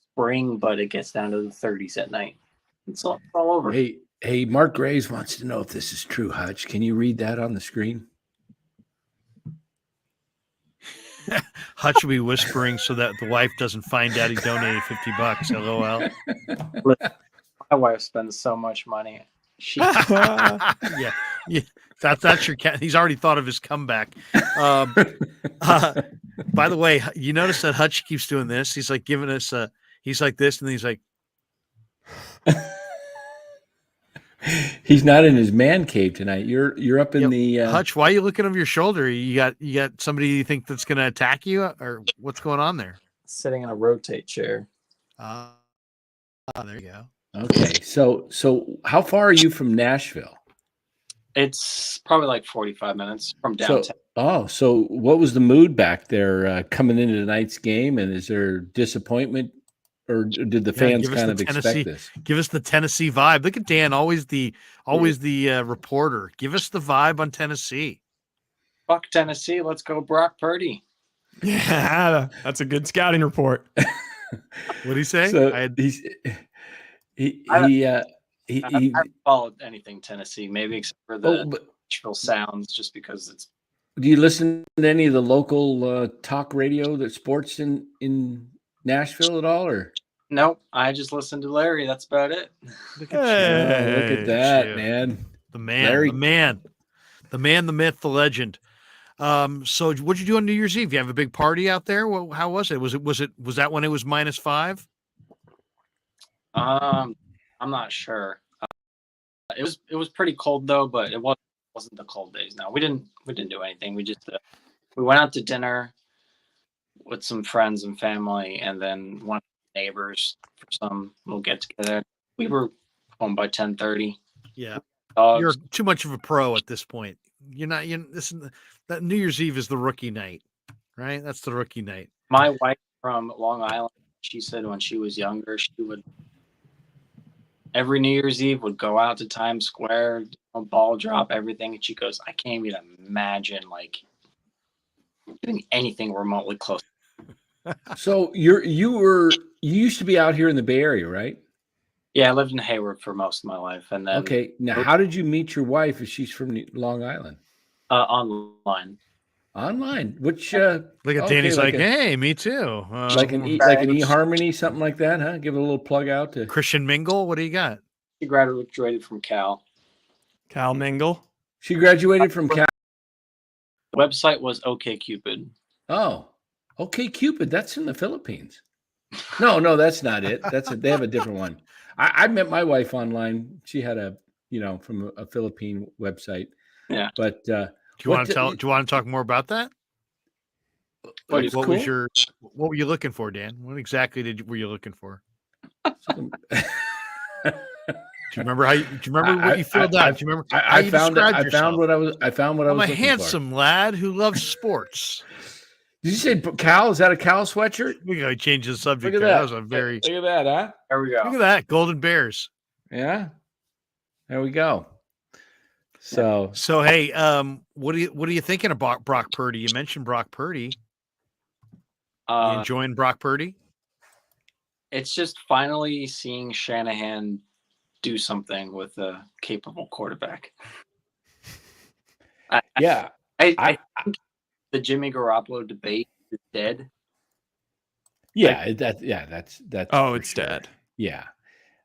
spring, but it gets down to the 30s at night. It's all over. Hey, Mark Graves wants to know if this is true, Hutch. Can you read that on the screen? Hutch will be whispering so that the wife doesn't find out he donated $50. LOL. My wife spends so much money. Yeah. That's your cat. He's already thought of his comeback. By the way, you notice that Hutch keeps doing this. He's like giving us he's like this, and then he's like. He's not in his man cave tonight. You're up in the Hutch. Why are you looking over your shoulder? You got somebody you think that's going to attack you, or what's going on there? Sitting in a rotate chair. There you go. Okay, so how far are you from Nashville? It's probably like 45 minutes from downtown. So what was the mood back there coming into tonight's game? And is there disappointment? Or did the fans kind of expect this? Give us the Tennessee vibe. Look at Dan, always the reporter. Give us the vibe on Tennessee. Fuck Tennessee. Let's go Brock Purdy. Yeah, that's a good scouting report. What did he say? So I haven't followed anything Tennessee, maybe except for the Nashville Sounds, just because it's. Do you listen to any of the local talk radio, that sports in Nashville at all, or? Nope, I just listened to Larry. That's about it. Look at that, man. The man, Larry. the myth, the legend. So what'd you do on New Year's Eve? You have a big party out there? Well, how was it? Was that when it was -5? I'm not sure. It was pretty cold though, but it wasn't wasn't the cold days. No, we didn't do anything. We just we went out to dinner with some friends and family, and then one of the neighbors for some little get together. We were home by 10:30. Yeah, Dogs. you're too much of a pro at this point. You're not. That New Year's Eve is the rookie night, right? That's the rookie night. My wife from Long Island, she said when she was younger, she would every New Year's Eve would go out to Times Square, ball drop, everything, and she goes, "I can't even imagine like doing anything remotely close." So you used to be out here in the Bay Area, right? Yeah, I lived in Hayward for most of my life, and then Okay. Now, how did you meet your wife if she's from Long Island? online. Online. Which Look at okay, Danny's like hey, me too. like an eHarmony, something like that, huh? Give it a little plug out to Christian Mingle. What do you got? She graduated from Cal. Cal Mingle. She graduated from Cal. The website was OkCupid. Oh, okay, Cupid. That's in the Philippines. No, that's not it. They have a different one. I met my wife online. She had from a Philippine website. Yeah. But Do you want to talk more about that? What were you looking for, Dan? What exactly were you looking for? Do you remember what you filled out? Do you remember? I found what I was I'm a handsome lad who loves sports. Did you say Cal? Is that a Cal sweatshirt? We gotta change the subject. Look at that. That was a very Look at that, huh? There we go. Look at that. Golden Bears. Yeah. There we go. So hey, what are you thinking about Brock Purdy? You mentioned Brock Purdy. You enjoying Brock Purdy? It's just finally seeing Shanahan do something with a capable quarterback. I think the Jimmy Garoppolo debate is dead. Yeah, that's it's dead. Yeah.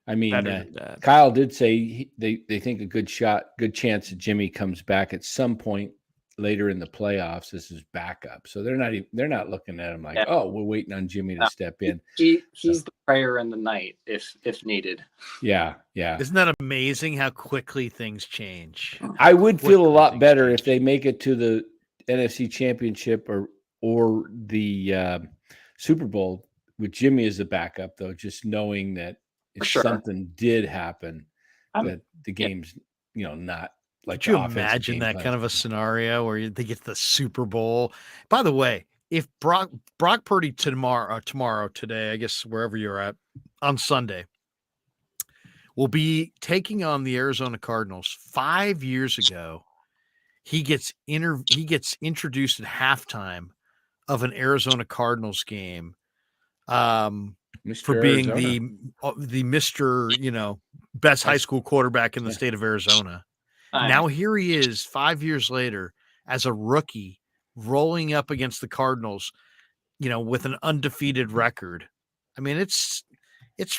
I mean, Kyle did say they think a good chance that Jimmy comes back at some point later in the playoffs as his backup. So they're not looking at him like, oh, we're waiting on Jimmy to step in. He's the prayer in the night if needed. Yeah. Isn't that amazing how quickly things change? I would feel a lot better if they make it to the NFC Championship or the Super Bowl with Jimmy as the backup, though, just knowing that if something did happen, that the game's not like. Could you imagine that kind of a scenario where they get to the Super Bowl? By the way, if Brock Purdy today, I guess wherever you're at on Sunday, will be taking on the Arizona Cardinals. 5 years ago, he gets introduced at halftime of an Arizona Cardinals game. For being the Mr. Best high school quarterback in the state of Arizona. Now here he is 5 years later as a rookie rolling up against the Cardinals, with an undefeated record. I mean, it's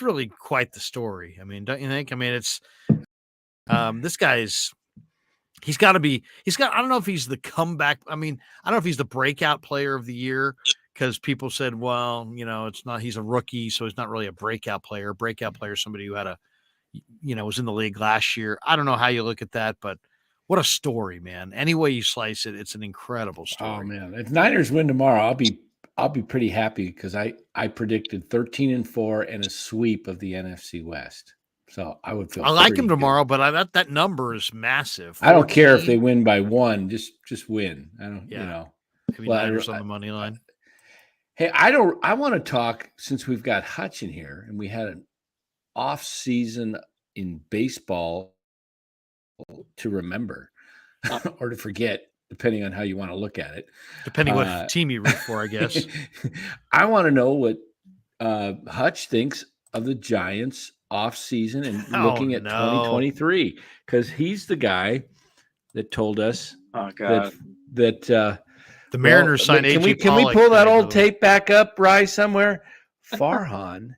really quite the story. I mean, don't you think? I mean, it's this guy's I don't know if he's the comeback. I mean, I don't know if he's the breakout player of the year. Because people said, well, it's not, he's a rookie, so he's not really a breakout player. Breakout player is somebody who had was in the league last year. I don't know how you look at that, but what a story, man. Any way you slice it, it's an incredible story. Oh man. If Niners win tomorrow, I'll be pretty happy because I predicted 13-4 and a sweep of the NFC West. So I would feel I like him tomorrow, but that number is massive. 14. I don't care if they win by one, just win. I don't, Maybe Niners on the money line. Hey, I want to talk, since we've got Hutch in here and we had an off season in baseball to remember or to forget, depending on how you want to look at it. Depending what team you root for, I guess. I want to know what Hutch thinks of the Giants off season and looking at 2023, because he's the guy that told us that the Mariners signed A.J. Can we pull that old tape back up, Rye, somewhere? Farhan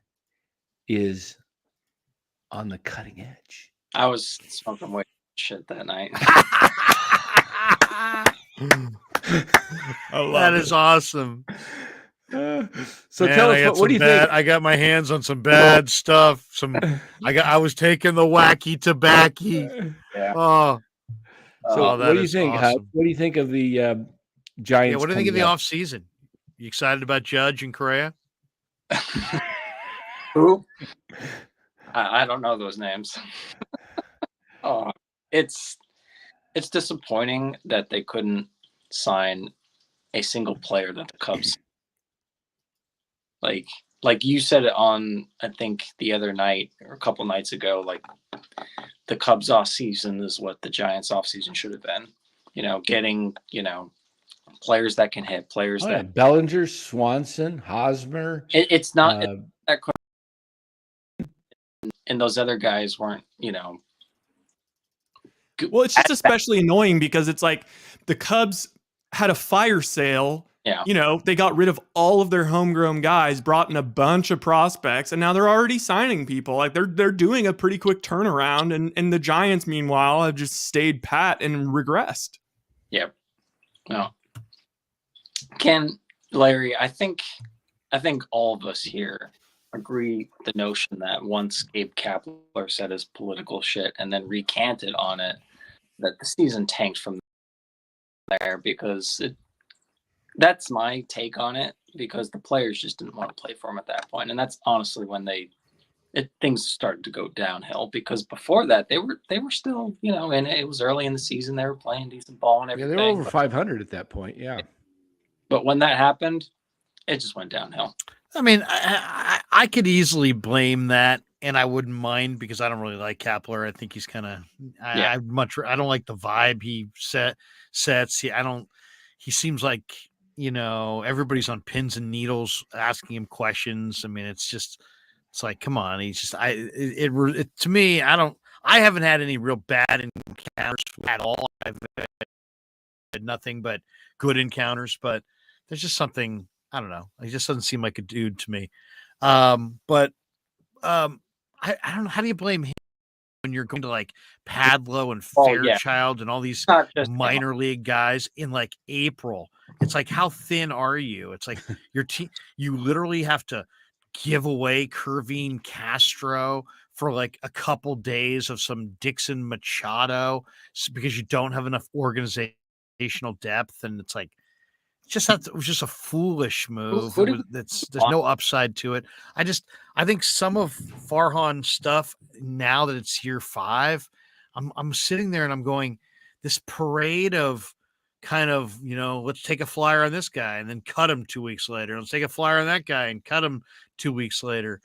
is on the cutting edge. I was smoking way shit that night. That is awesome. So tell us, what do you think? I got my hands on some bad stuff. I was taking the wacky tobacco. Yeah. Oh. So that what do you is think, Hud? awesome. What do you think of the Yeah, Giants? what do you think of the coming up? offseason? You excited about Judge and Correa? Who? I don't know those names. Oh, it's disappointing that they couldn't sign a single player that the Cubs like you said it on, I think the other night or a couple nights ago, like the Cubs off season is what the Giants off season should have been. Getting, players that can hit, players that Bellinger, Swanson, Hosmer. It's not that and those other guys weren't, Well, it's just especially annoying because it's like the Cubs had a fire sale. Yeah. They got rid of all of their homegrown guys, brought in a bunch of prospects, and now they're already signing people. Like they're doing a pretty quick turnaround, and the Giants, meanwhile, have just stayed pat and regressed. Yep. No. Larry, I think all of us here agree with the notion that once Gabe Kapler said his political shit and then recanted on it, that the season tanked from there because that's my take on it, because the players just didn't want to play for him at that point. And that's honestly when things started to go downhill, because before that they were still, and it was early in the season, they were playing decent ball and everything. Yeah, they were over 500 at that point. Yeah. But when that happened, it just went downhill. I mean, I could easily blame that, and I wouldn't mind because I don't really like Kapler. I think he's kind of, I don't like the vibe he sets. He seems like, everybody's on pins and needles asking him questions. I mean, it's like, come on. He's just, to me, I haven't had any real bad encounters at all. I've had nothing but good encounters, but there's just something, I don't know. He just doesn't seem like a dude to me. I don't know. How do you blame him when you're going to like Padlo and Fairchild and all these minor league guys in like April? It's like, how thin are you? It's like your team, you literally have to give away Kervin Castro for like a couple days of some Dixon Machado because you don't have enough organizational depth. And it's like, it was just a foolish move. There's no upside to it. I think some of Farhan's stuff, now that it's year 5, I'm sitting there and I'm going, this parade of kind of, let's take a flyer on this guy and then cut him 2 weeks later. Let's take a flyer on that guy and cut him 2 weeks later.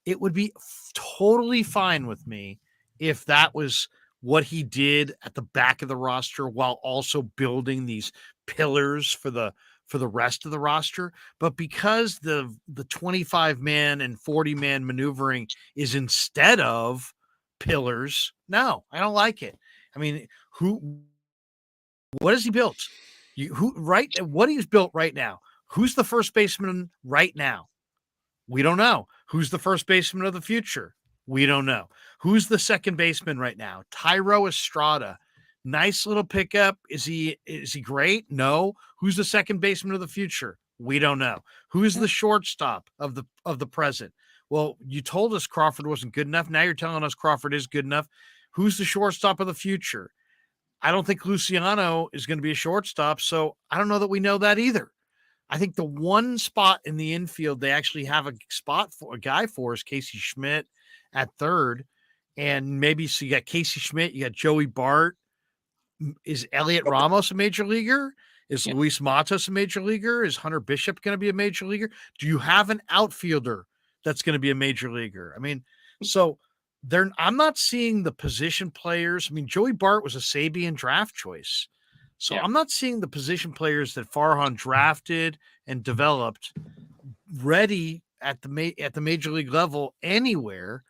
It would be totally fine with me if that was what he did at the back of the roster while also building these pillars for the rest of the roster. But because the 25-man and 40-man maneuvering is instead of pillars, no, I don't like it. I mean, what has he built? What he's built right now? Who's the first baseman right now? We don't know. Who's the first baseman of the future? We don't know. Who's the second baseman right now? Tyro Estrada. Nice little pickup. Is he great? No. Who's the second baseman of the future? We don't know. Who's the shortstop of the present? Well, you told us Crawford wasn't good enough. Now you're telling us Crawford is good enough. Who's the shortstop of the future? I don't think Luciano is going to be a shortstop, so I don't know that we know that either. I think the one spot in the infield they actually have a guy for is Casey Schmidt at third. And maybe so you got Casey Schmidt, you got Joey Bart. Is Elliot Ramos a major leaguer? Is Luis Matos a major leaguer? Is Hunter Bishop going to be a major leaguer? Do you have an outfielder that's going to be a major leaguer? I mean, so I'm not seeing the position players. I mean, Joey Bart was a Sabian draft choice. So I'm not seeing the position players that Farhan drafted and developed ready at the major league level anywhere.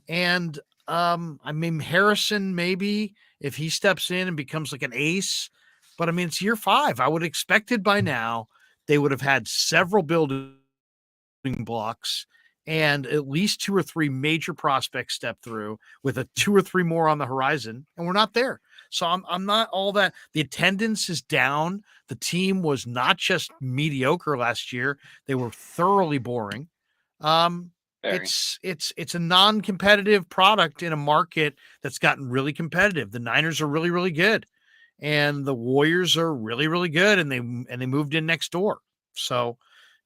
And I mean, Harrison, maybe if he steps in and becomes like an ace, but I mean, it's year 5. I would have expected by now they would have had several building blocks and at least 2 or 3 major prospects step through with 2 or 3 more on the horizon. And we're not there. So I'm not all that. The attendance is down. The team was not just mediocre last year. They were thoroughly boring. It's a non-competitive product in a market that's gotten really competitive. The Niners are really, really good. and the Warriors are really, really good, and they moved in next door. So,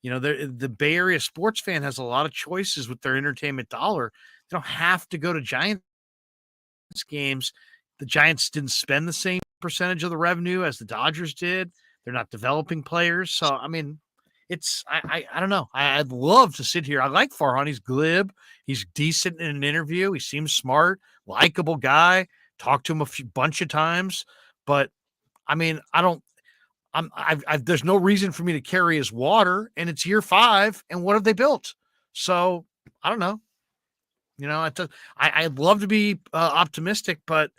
the Bay Area sports fan has a lot of choices with their entertainment dollar. They don't have to go to Giants games. The Giants didn't spend the same percentage of the revenue as the Dodgers did. They're not developing players. So, I mean, I don't know. I'd love to sit here. I like Farhan. He's glib. He's decent in an interview. He seems smart, likable guy. Talked to him bunch of times, but I mean, there's no reason for me to carry his water, and it's year 5. And what have they built? So I don't know. I'd love to be optimistic, but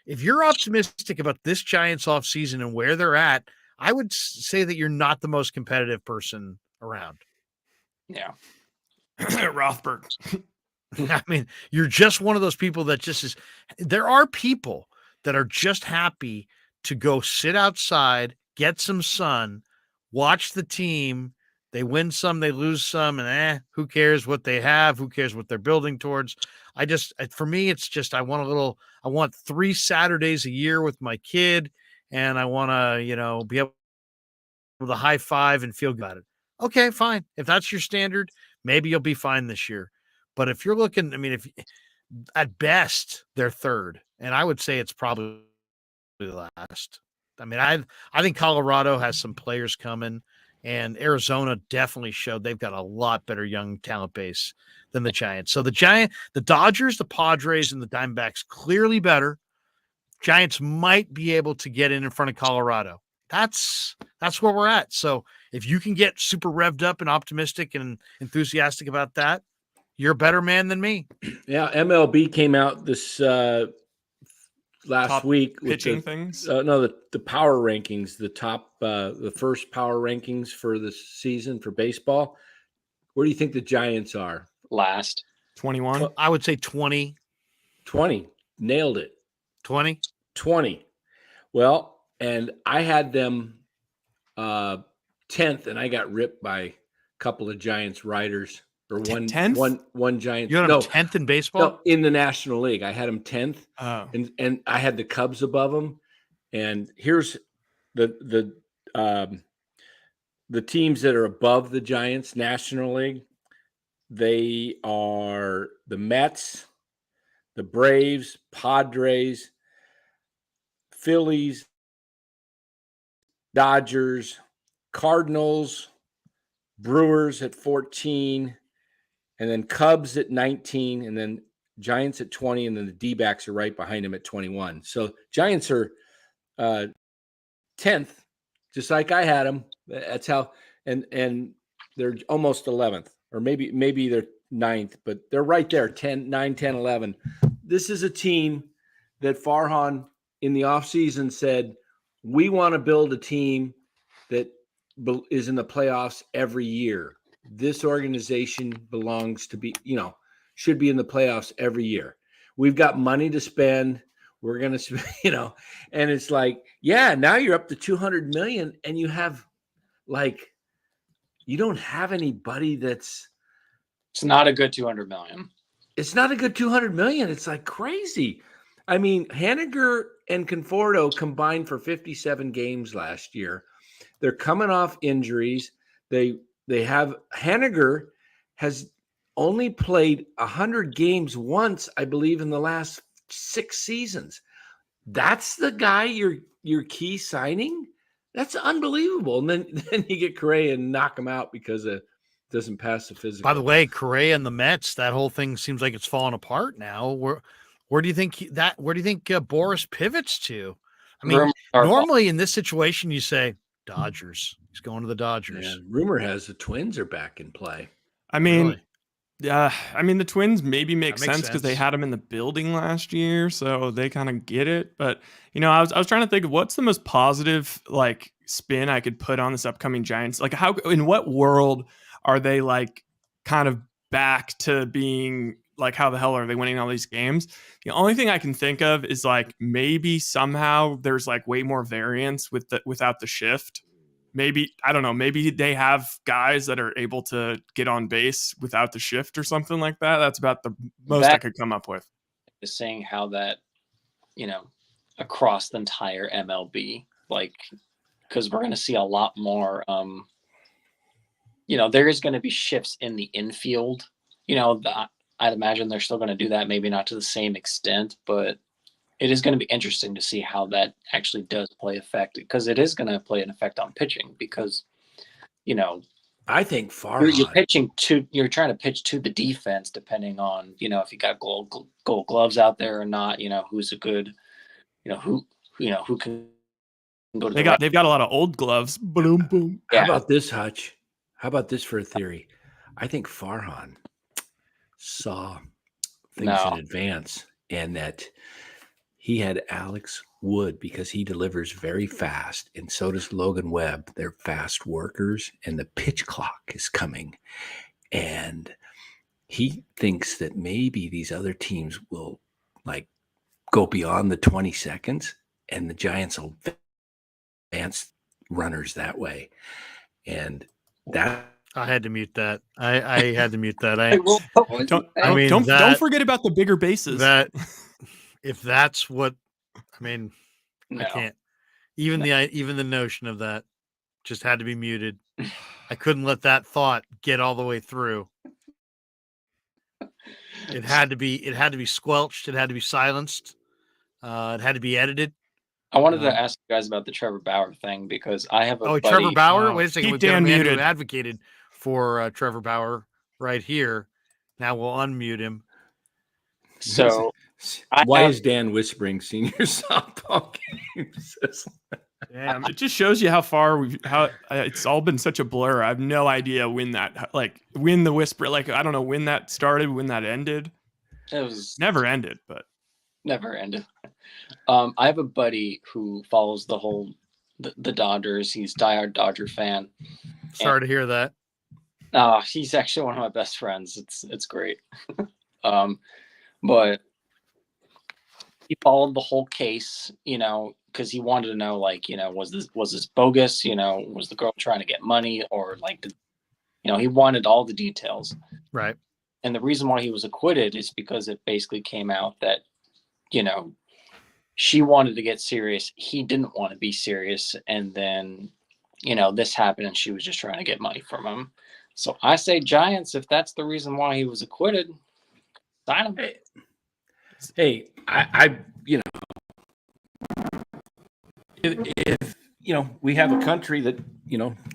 if you're optimistic about this Giants offseason and where they're at, I would say that you're not the most competitive person around. Yeah. Rothberg. I mean, you're just one of those people that just is. There are people that are just happy to go sit outside, get some sun, watch the team. They win some, they lose some, and who cares what they have? Who cares what they're building towards? For me, it's just I want 3 Saturdays a year with my kid, and I want to, be able to high five and feel good about it. Okay, fine. If that's your standard, maybe you'll be fine this year. But if you're looking, I mean, if at best they're third, and I would say it's probably last. I mean, I think Colorado has some players coming. And Arizona definitely showed they've got a lot better young talent base than the Giants. So the Dodgers, the Padres, and the Diamondbacks clearly better. Giants might be able to get in front of Colorado. That's where we're at. So if you can get super revved up and optimistic and enthusiastic about that, you're a better man than me. Yeah, MLB came out this last top week with pitching things. The power rankings, the first power rankings for the season for baseball. Where do you think the Giants are? Last. 21. I would say 20. 20. Nailed it. 20. Well, and I had them 10th, and I got ripped by a couple of Giants writers. Or one Giant. You had them 10th in baseball? No, in the National League. I had them 10th. Oh. And I had the Cubs above them. And here's the teams that are above the Giants National League. They are the Mets, the Braves, Padres, Phillies, Dodgers, Cardinals, Brewers at 14, and then Cubs at 19, and then Giants at 20, and then the D-backs are right behind them at 21. So Giants are 10th, just like I had them. That's how, and they're almost 11th, or maybe they're 9th, but they're right there, 9, 10, 11. This is a team that Farhan in the offseason said, we want to build a team that is in the playoffs every year. This organization belongs to be, should be in the playoffs every year. We've got money to spend. We're going to, and it's like, yeah, now you're up to 200 million and you have you don't have anybody it's not a good 200 million. It's not a good 200 million. It's like crazy. I mean, Haniger and Conforto combined for 57 games last year. They're coming off injuries. They have Haniger has only played 100 games once, I believe, in the last 6 seasons. That's the guy your key signing? That's unbelievable. And then you get Correa and knock him out because it doesn't pass the physical. By the way, Correa and the Mets, that whole thing seems like it's falling apart now. Where do you think Boris pivots to? I mean, normally in this situation, you say Dodgers. He's going to the Dodgers. Yeah, rumor has the Twins are back in play. I mean, really? The Twins maybe make sense because they had him in the building last year, so they kind of get it. But I was trying to think of what's the most positive spin I could put on this upcoming Giants. How in what world are they kind of back to being how the hell are they winning all these games? The only thing I can think of is maybe somehow there's way more variance without the shift. Maybe, I don't know, maybe they have guys that are able to get on base without the shift or something like that. That's about the most I could come up with. Is saying how that, across the entire MLB, like, because we're going to see a lot more. There is going to be shifts in the infield. I'd imagine they're still going to do that, maybe not to the same extent, but it is going to be interesting to see how that actually does play effect, because it is going to play an effect on pitching, because, I think Farhan. you're trying to pitch to the defense, depending on, if you got gold gloves out there or not, who's a good, who can go to they've got a lot of old gloves. Boom, boom. How about this, Hutch? How about this for a theory? I think Farhan saw things in advance, and that he had Alex Wood, because he delivers very fast, and so does Logan Webb. They're fast workers, and the pitch clock is coming. And he thinks that maybe these other teams will like go beyond the 20 seconds, and the Giants will advance runners that way. And that I had to mute that. I had to mute that. Don't forget about the bigger bases. That if that's what I can't. Even the notion of that just had to be muted. I couldn't let that thought get all the way through. It had to be squelched. It had to be silenced. It had to be edited. I wanted to ask you guys about the Trevor Bauer thing, because I have a buddy. Trevor Bauer? Wait a second. We've got a man who advocated for Trevor Bauer right here. Now we'll unmute him. So why is Dan whispering senior softball games? Damn, it just shows you how it's all been such a blur. I have no idea when the whisper, I don't know when that started, when that ended. It was never ended, but never ended. I have a buddy who follows the Dodgers. He's a diehard Dodger fan. Sorry to hear that. He's actually one of my best friends. It's great. But he followed the whole case, because he wanted to know, was this bogus? Was the girl trying to get money, or he wanted all the details. Right. And the reason why he was acquitted is because it basically came out that, she wanted to get serious. He didn't want to be serious. And then, this happened, and she was just trying to get money from him. So I say Giants, if that's the reason why he was acquitted, sign him. Hey, I if we have a country that,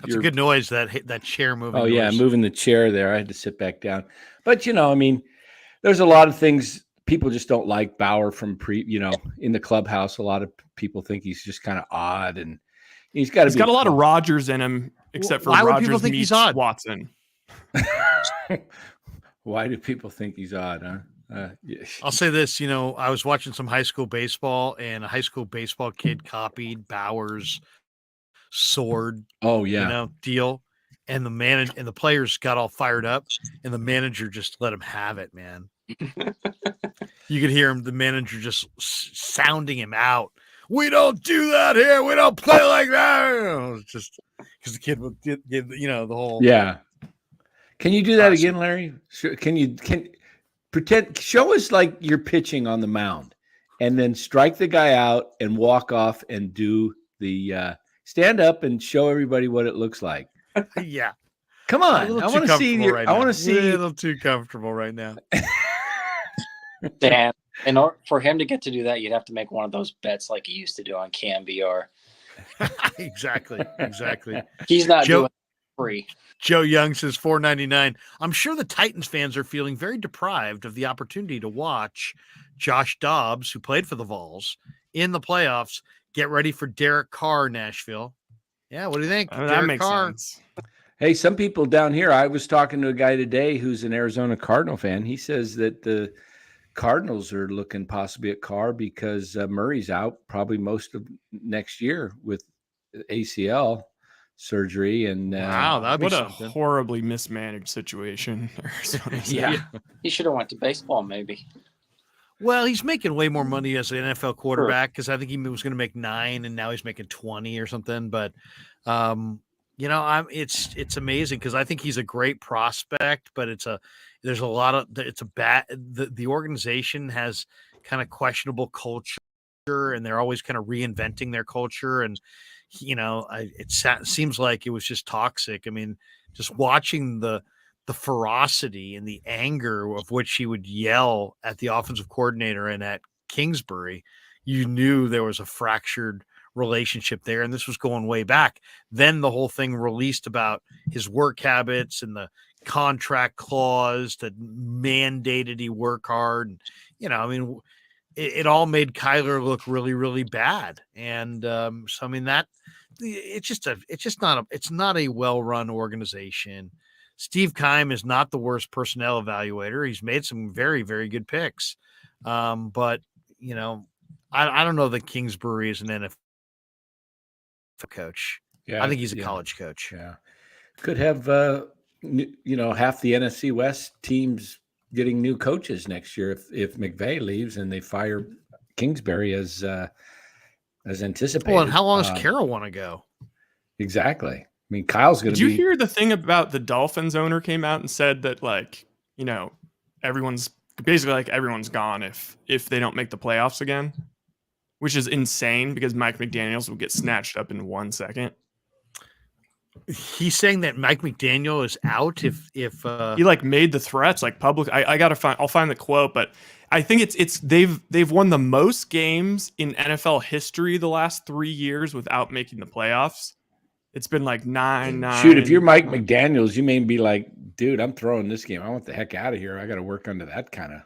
that's a good noise, that chair moving. Oh, noise. yeah, moving the chair there. I had to sit back down. But, there's a lot of things people just don't like Bauer from in the clubhouse. A lot of people think he's just kind of odd, and he's got a lot of Rogers in him, except for Rogers meets Watson. Why do people think he's odd, huh? Yeah. I'll say this, I was watching some high school baseball, and a high school baseball kid copied Bauer's sword. Oh yeah, deal, and the players got all fired up, and the manager just let him have it, man. You could hear the manager just sounding him out. We don't do that here. We don't play like that. It's just because the kid would give the whole. Yeah. Can you do that again, Larry? Can pretend, show us like you're pitching on the mound, and then strike the guy out and walk off and do the stand up and show everybody what it looks like. Yeah. Come on. I want to see I want to see a little too comfortable right now. Dan, in order for him to get to do that, you'd have to make one of those bets like he used to do on CamVR. Exactly. He's not doing it free. Joe Young says $4.99. I'm sure the Titans fans are feeling very deprived of the opportunity to watch Josh Dobbs, who played for the Vols, in the playoffs, get ready for Derek Carr, Nashville. Yeah, what do you think? That makes sense. Hey, some people down here, I was talking to a guy today who's an Arizona Cardinal fan. He says that the Cardinals are looking possibly at Carr because Murray's out probably most of next year with ACL surgery. And wow, that'd be what something. A horribly mismanaged situation. Yeah, he should have went to baseball maybe. Well, he's making way more money as an NFL quarterback because I think he was going to make 9 and now he's making 20 or something. But it's amazing because I think he's a great prospect, but the organization has kind of questionable culture and they're always kind of reinventing their culture. And, it seems like it was just toxic. I mean, just watching the ferocity and the anger of which he would yell at the offensive coordinator and at Kingsbury, you knew there was a fractured relationship there. And this was going way back. Then the whole thing released about his work habits and the contract clause that mandated he work hard. And, it all made Kyler look really, really bad. And so, I mean, it's not a well-run organization. Steve Keim is not the worst personnel evaluator. He's made some very, very good picks. But, I don't know that Kingsbury is an NFL coach. Yeah, I think he's a college coach. Yeah. Could have, half the NFC West teams getting new coaches next year if McVay leaves and they fire Kingsbury as anticipated. Well, and how long does Carroll want to go? Exactly. I mean, Kyle's going to be. Did you hear the thing about the Dolphins owner came out and said that everyone's gone if they don't make the playoffs again, which is insane because Mike McDaniels will get snatched up in 1 second. He's saying that Mike McDaniel is out if he made the threats public. I'll find the quote, but I think they've won the most games in NFL history the last 3 years without making the playoffs. It's been 9-9. Shoot, if you're Mike McDaniels, you may be like, dude, I'm throwing this game. I want the heck out of here. I got to work under that kind of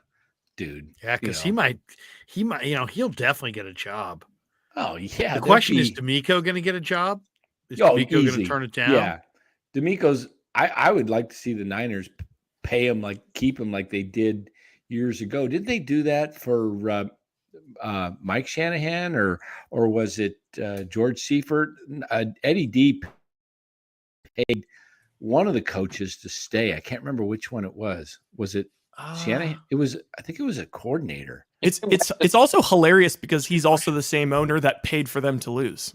dude. Yeah, because he might, he'll definitely get a job. Oh yeah. The question is, D'Amico going to get a job? Is D'Amico going to turn it down? Yeah, D'Amico's. I would like to see the Niners pay him keep him like they did years ago. Did they do that for Mike Shanahan or was it George Seifert? Eddie D paid one of the coaches to stay. I can't remember which one it was. Was it Shanahan? I think it was a coordinator. It's also hilarious because he's also the same owner that paid for them to lose.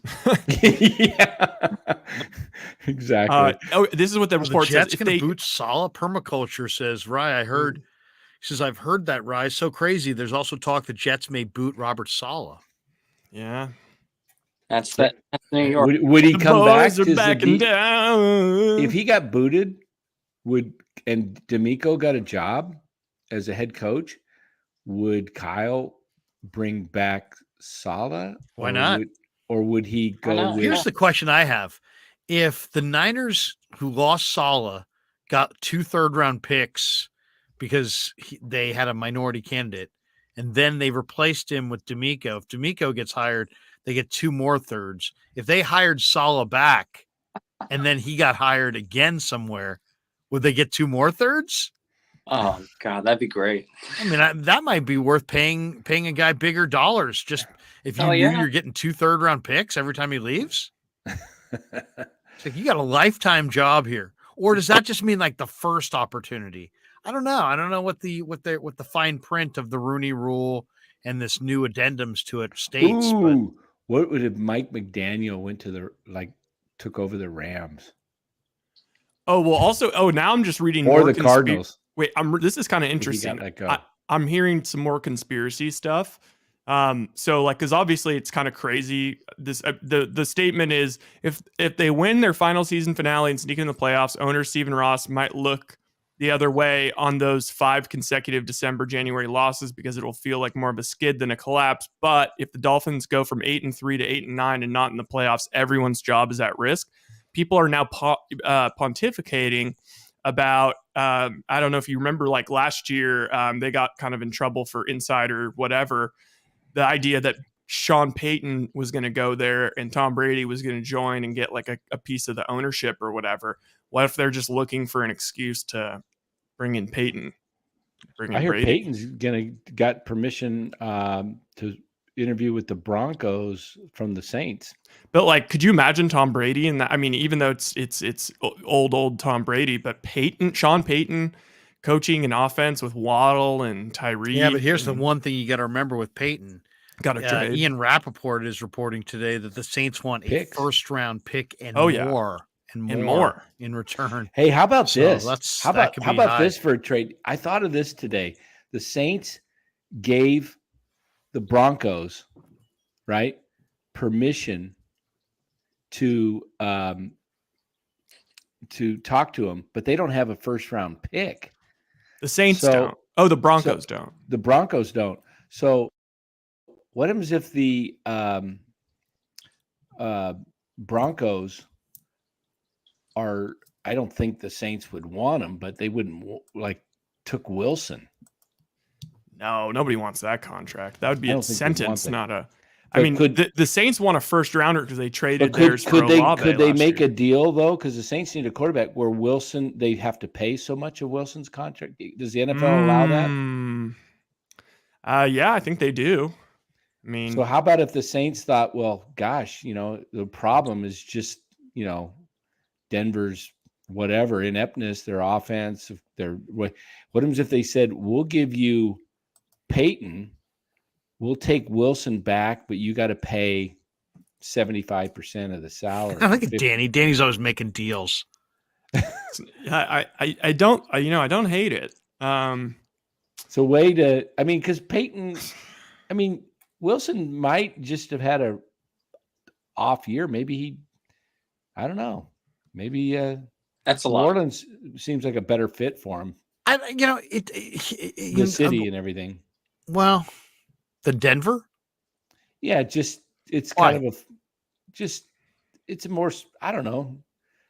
Yeah, exactly. This is what the report the Jets says. Going to boot Saleh. Permaculture says, Rye, he says, I've heard that, Rye. So crazy. There's also talk the Jets may boot Robert Saleh. Yeah. That's New York. Would he come back? Down. If he got booted, and D'Amico got a job as a head coach, would Kyle bring back Saleh? Why not? Would he go with... Here's the question I have. If the Niners, who lost Saleh, got 2 third-round picks because they had a minority candidate, and then they replaced him with D'Amico. If D'Amico gets hired, they get 2 more thirds. If they hired Saleh back and then he got hired again somewhere, would they get 2 more thirds? Oh God, that'd be great. I mean, that might be worth paying a guy bigger dollars. Just if you knew you're getting 2 third-round picks every time he leaves. It's like you got a lifetime job here, or does that just mean the first opportunity? I don't know. I don't know what the fine print of the Rooney Rule and this new addendums to it states. Ooh, what would if Mike McDaniel went to took over the Rams? Oh well. Also, now I'm just reading or the Cardinals. Wait, this is kind of interesting. I'm hearing some more conspiracy stuff. Because obviously it's kind of crazy. This the statement is if they win their final season finale and sneak in the playoffs, owner Stephen Ross might look the other way on those 5 consecutive December-January losses because it'll feel like more of a skid than a collapse. But if the Dolphins go from 8-3 to 8-9 and not in the playoffs, everyone's job is at risk. People are now pontificating about I don't know if you remember last year they got kind of in trouble for insider whatever, the idea that Sean Payton was going to go there and Tom Brady was going to join and get a piece of the ownership or whatever. What if they're just looking for an excuse to bring in Payton? I hear Brady? Payton's got permission to interview with the Broncos from the Saints. But could you imagine Tom Brady and that? I mean, even though it's old Tom Brady, but Sean Payton coaching an offense with Waddle and Tyree. Yeah, but here's the one thing you got to remember with Payton. Trade. Ian Rappaport is reporting today that the Saints want a first-round pick and more in return. Hey, how about this? How about this for a trade? I thought of this today. The Saints gave the Broncos right, permission to talk to him, but they don't have a first round pick. The Saints don't. Oh, the Broncos don't. The Broncos don't. So what happens if the Broncos are? I don't think the Saints would want him, but they wouldn't took Wilson. No, nobody wants that contract. That would be a sentence, not a. But I mean, the Saints want a first rounder because they traded theirs for Olave. Could they make year. a deal though? Because the Saints need a quarterback where Wilson, they have to pay so much of Wilson's contract. Does the NFL allow that? Yeah, I think they do. I mean, so how about if the Saints thought, well, gosh, the problem is just Denver's whatever ineptness, their offense, what happens if they said, we'll give you Peyton. We'll take Wilson back, but you got to pay 75% of the salary. I look at Danny. Danny's always making deals. I don't hate it. It's a way to, because Peyton, Wilson might just have had a off year. Maybe I don't know. Maybe that's a New lot. Orleans seems like a better fit for him. The city and everything. Well, the Denver? Yeah, it's Why? kind of it's a more, I don't know.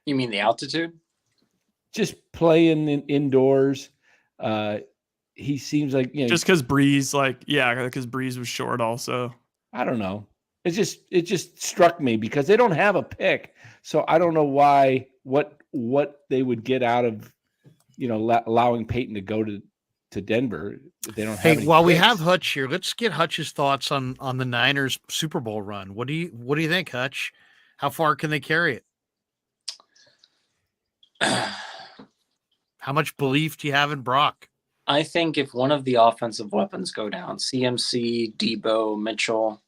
You mean the altitude? Just playing indoors. He seems like, just because Breeze, because Breeze was short also. I don't know. It just struck me because they don't have a pick. So I don't know why, what they would get out of, allowing Peyton to go to Denver. If they don't have any while picks. we have Hutch here, let's get Hutch's thoughts on the Niners Super Bowl run. What do you think, Hutch? How far can they carry it? How much belief do you have in Brock? I think if one of the offensive weapons go down, CMC, Debo, Mitchell,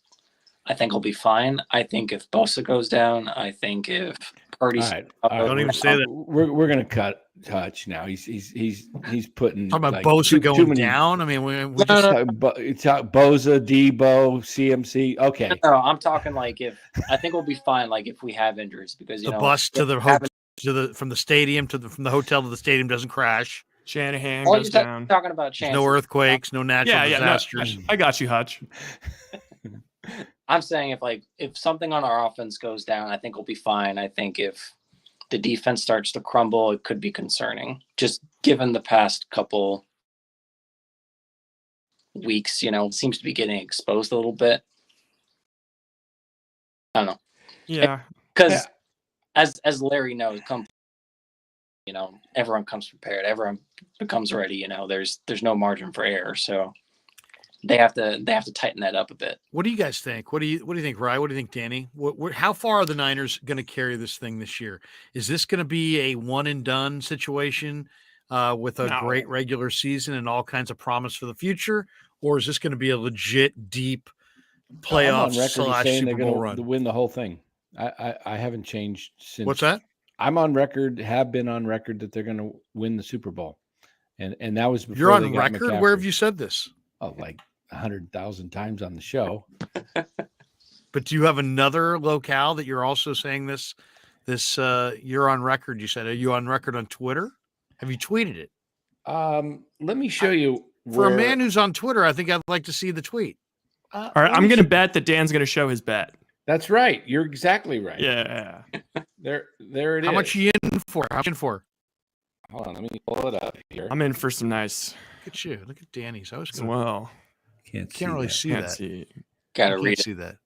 I think he'll be fine. I think if Bosa goes down, I think if Purdy's don't even say that. We're gonna cut Hutch now. He's putting talking about Bosa going down. I mean, we just Bosa, Debo, CMC. Okay, no, I'm talking if I think we'll be fine. If we have injuries, because the bus to the from the stadium from the hotel to the stadium doesn't crash. Shanahan goes down. Talking about chances. No earthquakes, no natural disasters. No, I got you, Hutch. I'm saying if something on our offense goes down, I think we'll be fine. I think if the defense starts to crumble, it could be concerning. Just given the past couple weeks, it seems to be getting exposed a little bit. I don't know. Yeah. Because as Larry knows, everyone comes prepared. Everyone becomes ready. There's no margin for error. So they have to tighten that up a bit. What do you guys think? What do you think, Rye? What do you think, Danny? How far are the Niners going to carry this thing this year? Is this going to be a one and done situation with a great regular season and all kinds of promise for the future, or is this going to be a legit deep playoff / Super Bowl run? To win the whole thing. I haven't changed since. What's that? I'm on record. Have been on record that they're going to win the Super Bowl, and that was before you're on they got record. McCaffrey. Where have you said this? Oh, 100,000 times on the show. But do you have another locale that you're also saying this you're on record? You said, are you on record on Twitter? Have you tweeted it? Let me show you. For a man who's on Twitter, I think I'd like to see the tweet. All right, I'm going to bet that Dan's going to show his bet. That's right. You're exactly right. Yeah. There it is. How much are you in for? How much in for? Hold on, let me pull it up here. I'm in for some nice. Look at you. Look at Danny's. I was going well. Can't really see that. Gotta read it. See that. It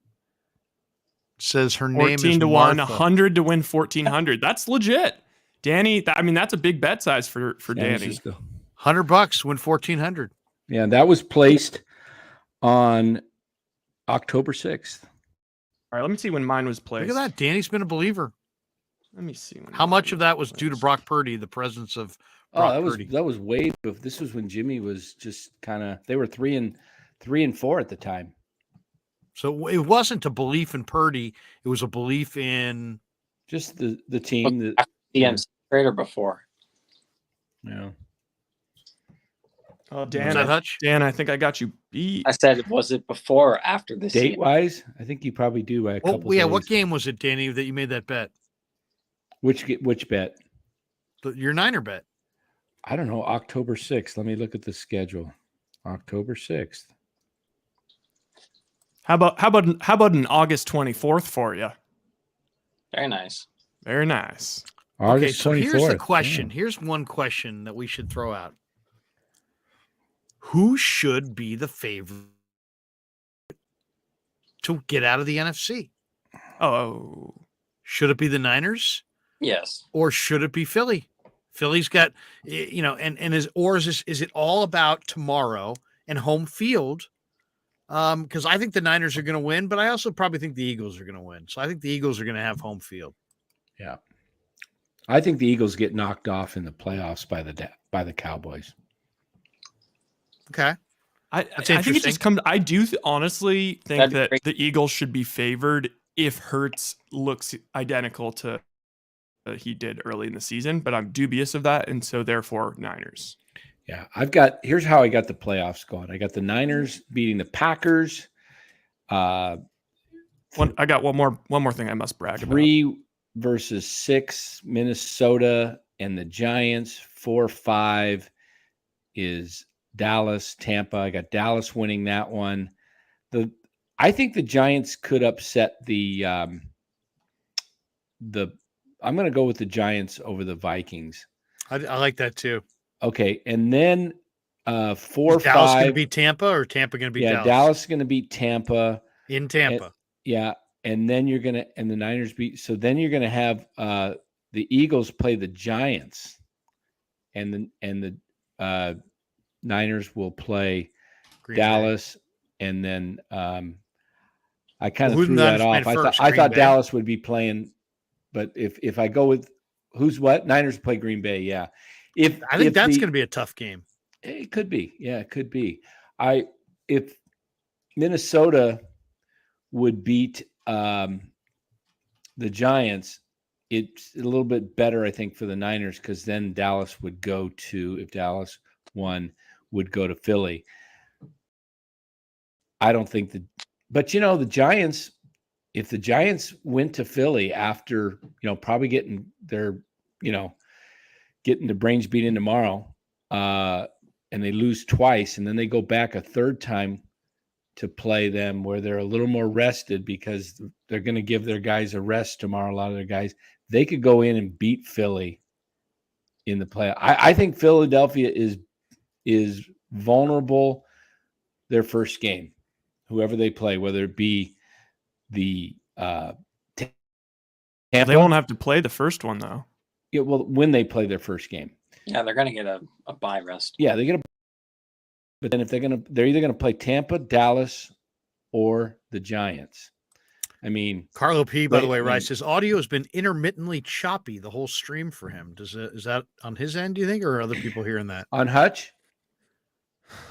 says her name is 14 to 1, Martha. 100 to win 1,400. That's legit. Danny, that's a big bet size for Danny. $100 win 1,400. Yeah, that was placed on October 6th. All right, let me see when mine was placed. Look at that. Danny's been a believer. Let me see. How much of that was due to Brock Purdy, the presence of Brock Purdy? That was way. This was when Jimmy was just kind of. They were 3-4 at the time. So it wasn't a belief in Purdy; it was a belief in just the team. The trader before. Yeah. Oh, Dan, Was that Hutch? Dan, I think I got you beat. I said, was it before or after this Date wise, I think you probably do by a couple. Yeah, days. what game was it, Danny, that you made that bet? Which bet? Your Niner bet. I don't know. October 6th. Let me look at the schedule. October 6th. How about an August 24th for you? Very nice. Very nice. August 24th. So here's the question. Yeah. Here's one question that we should throw out. Who should be the favorite to get out of the NFC? Oh. Should it be the Niners? Yes. Or should it be Philly? Philly's got, is it all about tomorrow and home field? Because I think the Niners are going to win, but I also probably think the Eagles are going to win. So I think the Eagles are going to have home field. Yeah. I think the Eagles get knocked off in the playoffs by the Cowboys. Okay. I think it just comes. I do honestly think that the Eagles should be favored if Hurts looks identical to he did early in the season, but I'm dubious of that, and so therefore Niners. Yeah, here's how I got the playoffs going. I got the Niners beating the Packers. I got one more thing I must brag about. 3 versus 6, Minnesota and the Giants. 4-5 is Dallas, Tampa. I got Dallas winning that one. I think the Giants could upset I'm going to go with the Giants over the Vikings. I like that too. Okay, and then 4-5. Dallas going to beat Tampa, or Tampa going to beat Dallas? Yeah, Dallas is going to beat Tampa. In Tampa. And then and the Niners beat. So then you're going to have the Eagles play the Giants, and the Niners will play Green Dallas, Bay. And then I kind of threw that off. I thought Dallas would be playing, but if I go with who's what, Niners play Green Bay. Yeah, I think that's going to be a tough game. It could be. Yeah, it could be. If Minnesota would beat the Giants, it's a little bit better, I think, for the Niners, because then Dallas would go to, if Dallas won, would go to Philly. I don't think but the Giants, if the Giants went to Philly after, probably getting their, getting the brains beat in tomorrow, and they lose twice, and then they go back a third time to play them where they're a little more rested because they're going to give their guys a rest tomorrow. A lot of their guys, they could go in and beat Philly in the play. I think Philadelphia is vulnerable their first game, whoever they play, whether it be the Tampa. They won't have to play the first one though. Yeah, well, when they play their first game. Yeah, they're going to get a bye rest. Yeah, they get a. But then if they're either going to play Tampa, Dallas, or the Giants. I mean, Carlo P, by the way, writes, his audio has been intermittently choppy the whole stream for him. Is that on his end, do you think, or are other people hearing that? On Hutch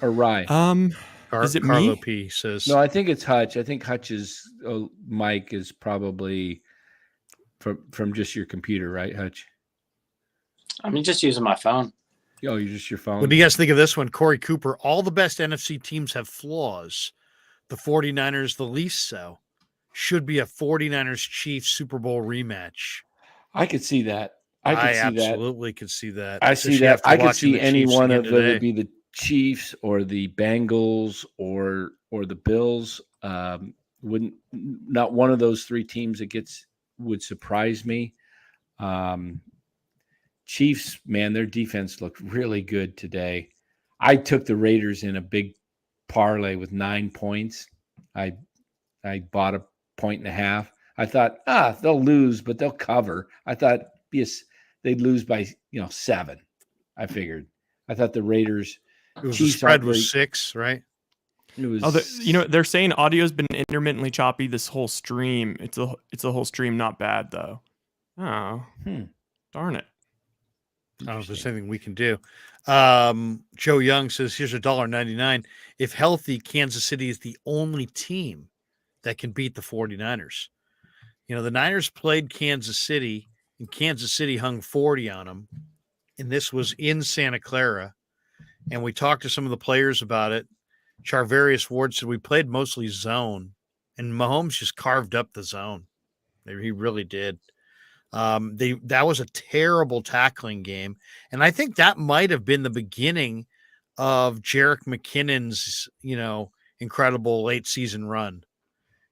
or Rye? Is it Carlo me? P says. No, I think it's Hutch. I think Hutch's mic is probably from just your computer, right, Hutch? I'm just using my phone. Oh, you're just your phone. What do you guys think of this one? Corey Cooper, all the best NFC teams have flaws. The 49ers, the least so. Should be a 49ers Chiefs Super Bowl rematch. I could see that. I absolutely could see that. I see that. I could see any one of whether it be the Chiefs or the Bengals or the Bills. Not one of those three teams would surprise me. Chiefs, man, their defense looked really good today. I took the Raiders in a big parlay with 9 points. I bought 1.5. I thought, they'll lose, but they'll cover. I thought they'd lose by 7. I figured. I thought the Raiders. The spread was 6, right? It was. They're saying audio's been intermittently choppy this whole stream. It's a whole stream, not bad though. Oh, darn it. I don't know if there's anything we can do. Joe Young says, here's $1.99. If healthy, Kansas City is the only team that can beat the 49ers. The Niners played Kansas City, and Kansas City hung 40 on them. And this was in Santa Clara. and we talked to some of the players about it. Charvarius Ward said we played mostly zone, and Mahomes just carved up the zone. He really did. That was a terrible tackling game, and I think that might have been the beginning of Jerick McKinnon's, incredible late season run.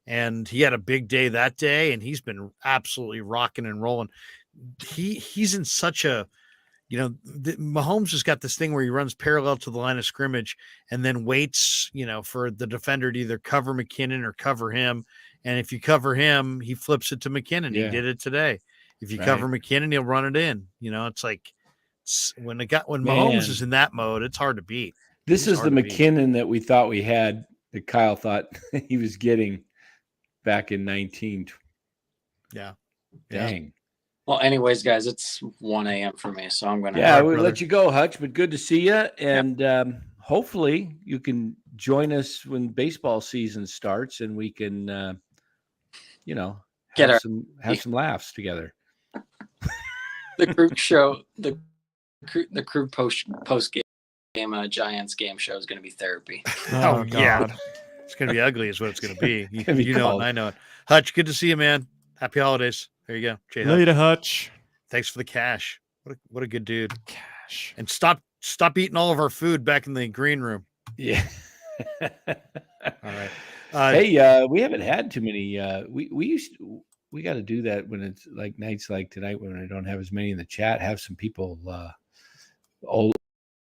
And he had a big day that day, and he's been absolutely rocking and rolling. He's in such a, Mahomes has got this thing where he runs parallel to the line of scrimmage and then waits, for the defender to either cover McKinnon or cover him. And if you cover him, he flips it to McKinnon. Yeah. He did it today. If you cover McKinnon, he'll run it in. It's like when Mahomes is in that mode, it's hard to beat. This is the McKinnon that we thought we had, that Kyle thought he was getting back in 19. Yeah. Dang. Well, anyways, guys, it's 1 a.m. for me, so I'm going to. Yeah, we'll let you go, Hutch, but good to see you. And hopefully you can join us when baseball season starts and we can, have some laughs together. The Krueg show, the Krueg post game Giants game show is going to be therapy. Oh God. It's going to be ugly is what it's going to be. You know it and I know it. Hutch, good to see you, man. Happy holidays. There you go. Later, Hutch. Thanks for the cash. What a good dude. Cash. And stop eating all of our food back in the green room. Yeah. All right. Hey, we haven't had too many. We got to do that when it's like nights like tonight when I don't have as many in the chat. Have some people, old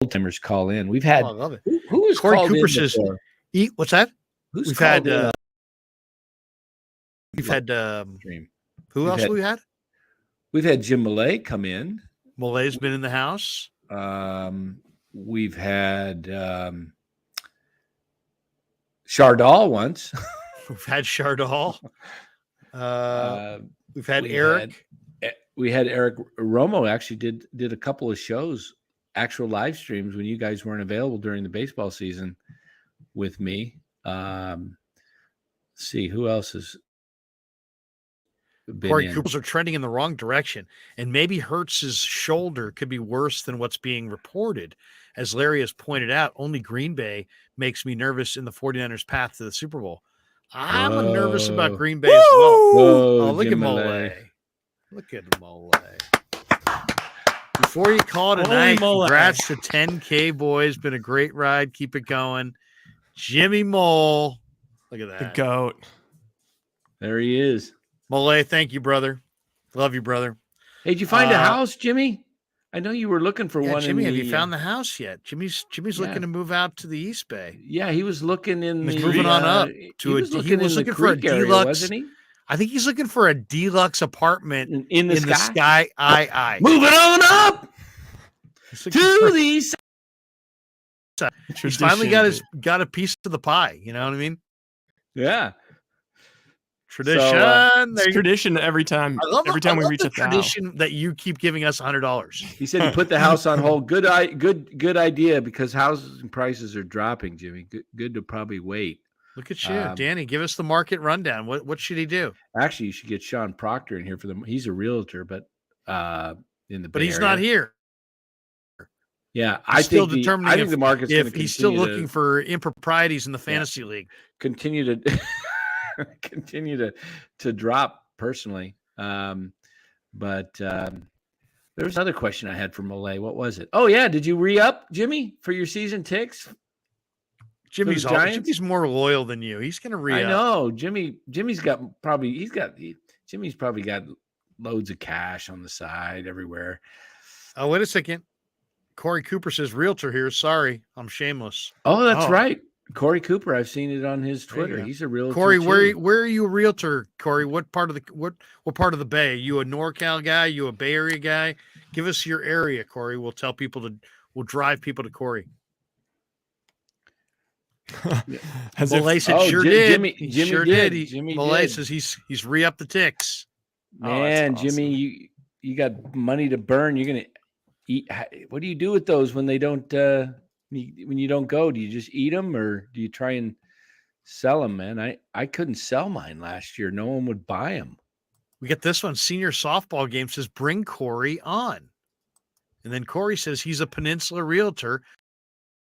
timers, call in. We've had. I love it. Who was Corey called Cooper in says, before? What's that? Who's We've called had. in? We've had. Who else have we had? We've had Jim Millay come in. Millay's been in the house. We've had Chardal once. We've had Chardal. We've had Eric. We had Eric Romo actually did a couple of shows, actual live streams when you guys weren't available during the baseball season with me. Let's see who else is. Corey Coopers are trending in the wrong direction, and maybe Hurts's shoulder could be worse than what's being reported. As Larry has pointed out, only Green Bay makes me nervous in the 49ers' path to the Super Bowl. I'm nervous about Green Bay as well. Look at Mole. Look at Mole. Before you call it a night, congrats to 10K boys. Been a great ride. Keep it going. Jimmy Mole. Look at that. The GOAT. There he is. Mole, thank you, brother. Love you, brother. Hey, did you find a house, Jimmy? I know you were looking for one. Jimmy, have you found the house yet? Jimmy's looking to move out to the East Bay. Yeah, he was looking in. He's moving on up to he was looking for a deluxe. Area, wasn't he? I think he's looking for a deluxe apartment in the sky. Moving on up to the east. He's finally got a piece of the pie. You know what I mean? Yeah. Tradition. It's tradition every time. Every time we reach a tradition that you keep giving us $100. He said he put the house on hold. Good idea because houses and prices are dropping, Jimmy. Good to probably wait. Look at you, Danny. Give us the market rundown. What should he do? Actually, you should get Sean Proctor in here for them. He's a realtor, but in the Bay he's Area. Not here. Yeah, I think the market's if he's still looking for improprieties in the fantasy league. Continue to drop personally. But there was another question I had for Mole. What was it? Oh yeah, did you re-up, Jimmy, for your season ticks? Jimmy's more loyal than you. He's going to re-up. I know. Jimmy's probably got loads of cash on the side everywhere. Oh, wait a second. Corey Cooper says realtor here. Sorry, I'm shameless. Oh, that's right. Corey Cooper. I've seen it on his Twitter. He's a realtor. Corey, where are you a realtor? Corey, what part of the Bay? Are you a NorCal guy? Are you a Bay Area guy? Give us your area, Corey. We'll drive people to Corey. Malay said sure did. Jimmy sure did. Malay says he's re-upped the ticks. Man, awesome. Jimmy, you got money to burn. You're gonna eat. What do you do with those when they don't? When you don't go, do you just eat them or do you try and sell them? Man, I couldn't sell mine last year. No one would buy them. We get this one. Senior softball game says bring Corey on, and then Corey says he's a Peninsula realtor.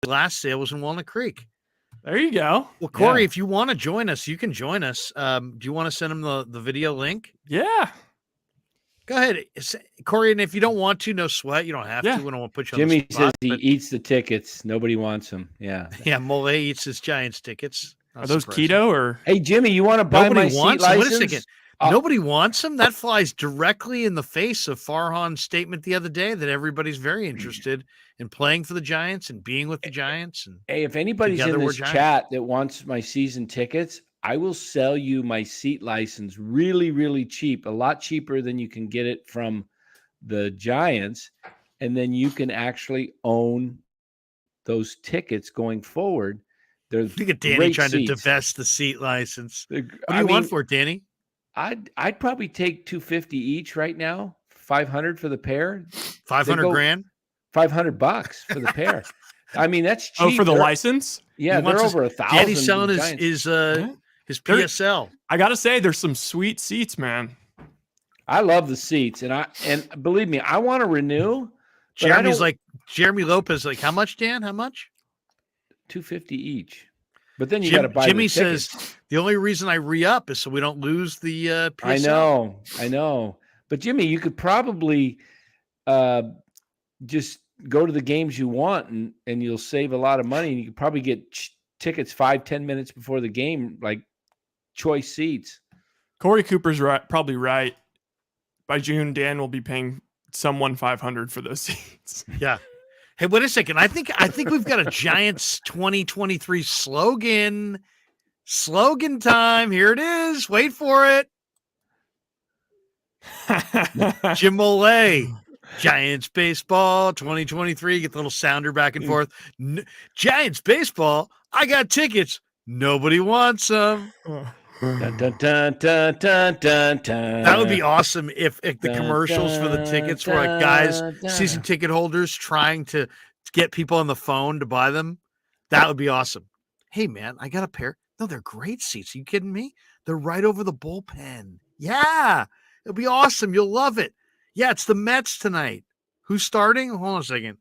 last sale was in Walnut Creek. There you go. Well, Corey, if you want to join us, you can join us. Do you want to send him the video link? Yeah. Go ahead, Corey. And if you don't want to, no sweat. You don't have to. We don't want to put you Jimmy on the spot. Says he eats the tickets. Nobody wants them. Yeah. Yeah, Mole eats his Giants tickets. Are those keto or? Hey, Jimmy, you want to buy my seat license? Wait a second. Nobody wants him. That flies directly in the face of Farhan's statement the other day that everybody's very interested in playing for the Giants and being with the Giants. And hey, if anybody's in this chat that wants my season tickets, I will sell you my seat license really, really cheap, a lot cheaper than you can get it from the Giants. And then you can actually own those tickets going forward. Look at Danny trying to divest the seat license. What do you want for it, Danny? I'd probably take $250 each right now. $500 for the pair. 500 grand. $500 for the pair. I mean, that's cheap. Oh, for the license? Yeah, they're over 1,000. Danny's selling his PSL. I gotta say, there's some sweet seats, man. I love the seats, and believe me, I want to renew. Jeremy Lopez, like how much, Dan? How much? $250 each. But then you got to buy. Jimmy says the only reason I re-up is so we don't lose the PSL. I know. But Jimmy, you could probably just go to the games you want, and you'll save a lot of money. And you could probably get tickets 5-10 minutes before the game, like choice seats. Corey Cooper's probably right. By June, Dan will be paying someone $500 for those seats. Yeah. Hey, wait a second. I think we've got a Giants 2023 slogan. Slogan time. Here it is. Wait for it. Jim Molay. Giants baseball 2023. Get the little sounder back and forth. Giants baseball. I got tickets. Nobody wants them. Dun, dun, dun, dun, dun, dun, dun. That would be awesome if the commercials for the tickets were like guys, season ticket holders trying to get people on the phone to buy them. That would be awesome. Hey, man, I got a pair. No, they're great seats. Are you kidding me? They're right over the bullpen. Yeah, it'll be awesome. You'll love it. Yeah, it's the Mets tonight. Who's starting? Hold on a second.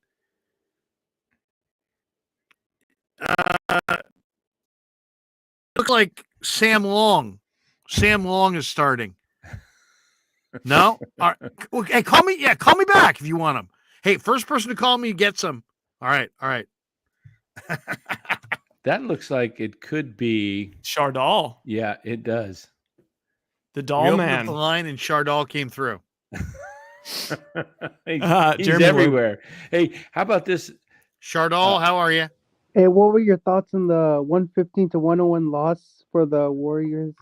Look like Sam Long. Sam Long is starting. No? All right. Well, hey, call me. Yeah, call me back if you want him. Hey, first person to call me gets him. All right. That looks like it could be Chardal. Yeah, it does. The doll man. The line and Chardal came through. He's everywhere. Hey, how about this? Chardal, how are you? Hey, what were your thoughts on the 115-101 loss for the Warriors?